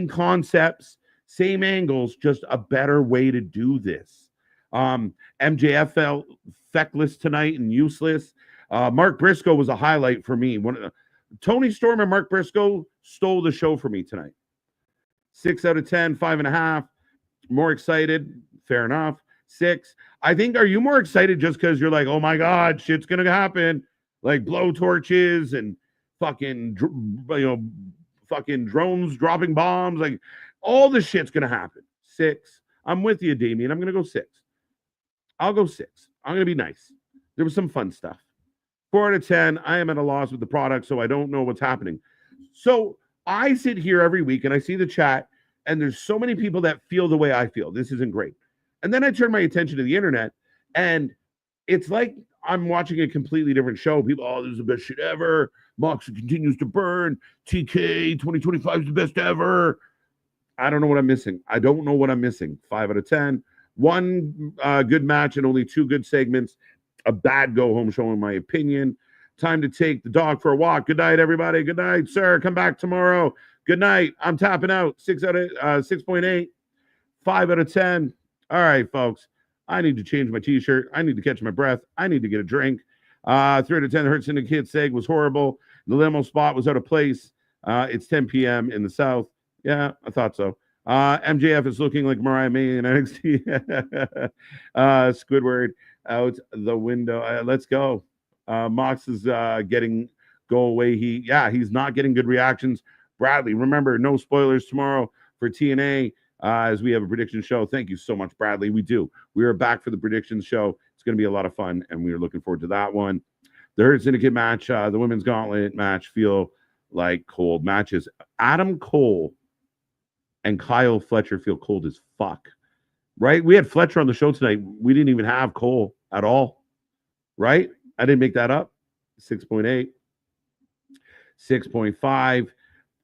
concepts, same angles, just a better way to do this. MJF felt feckless tonight and useless. Mark Briscoe was a highlight for me. Toni Storm and Mark Briscoe stole the show for me tonight. 6 out of 10, 5.5. More excited. Fair enough. 6. I think, are you more excited just because you're like, oh my God, shit's going to happen? Like blow torches and fucking drones dropping bombs. Like all the shit's going to happen. 6. I'm with you, Damien. I'm going to go 6. I'll go 6. I'm going to be nice. There was some fun stuff. 4 out of 10. I am at a loss with the product, so I don't know what's happening. So I sit here every week and I see the chat, and there's so many people that feel the way I feel. This isn't great. And then I turn my attention to the internet, and it's like I'm watching a completely different show. People, oh, this is the best shit ever. Moxley continues to burn. TK 2025 is the best ever. I don't know what I'm missing. I don't know what I'm missing. 5 out of 10. 1 good match and only 2 good segments. A bad go-home show, in my opinion. Time to take the dog for a walk. Good night, everybody. Good night, sir. Come back tomorrow. Good night. I'm tapping out. 6 out of 6.8. 5 out of 10. All right, folks. I need to change my t-shirt. I need to catch my breath. I need to get a drink. 3 out of 10. The Hurt Syndicate seg was horrible. The limo spot was out of place. It's 10 p.m. in the South. Yeah, I thought so. MJF is looking like Mariah May in NXT. Squidward out the window. Let's go. Mox is getting go away. He's not getting good reactions. Bradley, remember, no spoilers tomorrow for TNA as we have a prediction show. Thank you so much, Bradley. We do. We are back for the predictions show. It's going to be a lot of fun, and we are looking forward to that one. The Hurt Syndicate match, the women's gauntlet match, feel like cold matches. Adam Cole and Kyle Fletcher feel cold as fuck, right? We had Fletcher on the show tonight. We didn't even have Cole at all, right? I didn't make that up. 6.8. 6.5.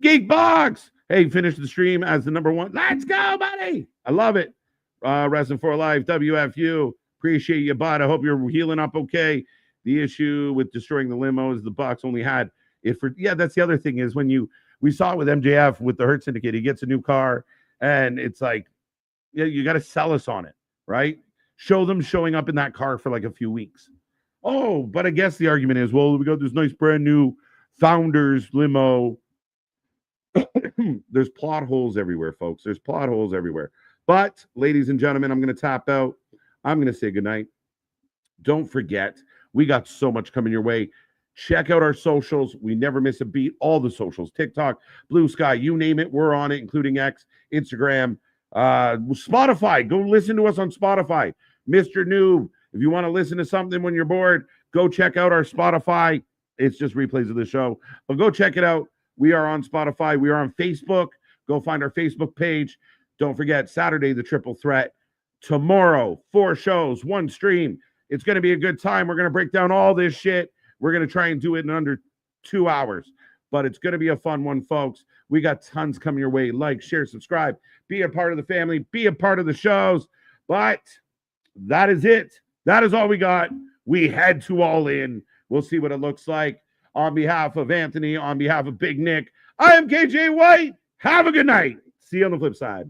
Geek Box. Hey, finished the stream as the number 1. Let's go, buddy. I love it. Wrestling for Life, WFU. Appreciate you, bud. I hope you're healing up okay. The issue with destroying the limo is the Bucks only had it for, that's the other thing is when we saw it with MJF with the Hurt Syndicate, he gets a new car and it's like, you got to sell us on it, right? Show them showing up in that car for like a few weeks. Oh, but I guess the argument is, well, we got this nice brand new Founders limo. There's plot holes everywhere, folks. There's plot holes everywhere. But, ladies and gentlemen, I'm going to tap out. I'm going to say goodnight. Don't forget, we got so much coming your way. Check out our socials. We never miss a beat. All the socials, TikTok, Blue Sky, you name it, we're on it, including X, Instagram, Spotify. Go listen to us on Spotify. Mr. Noob, if you want to listen to something when you're bored, go check out our Spotify. It's just replays of the show. But go check it out. We are on Spotify. We are on Facebook. Go find our Facebook page. Don't forget, Saturday, the Triple Threat. Tomorrow, 4 shows, 1 stream. It's going to be a good time. We're going to break down all this shit. We're going to try and do it in under 2 hours. But it's going to be a fun one, folks. We got tons coming your way. Like, share, subscribe. Be a part of the family. Be a part of the shows. But that is it. That is all we got. We head to All In. We'll see what it looks like. On behalf of Anthony, on behalf of Big Nick, I am KJ White. Have a good night. See you on the flip side.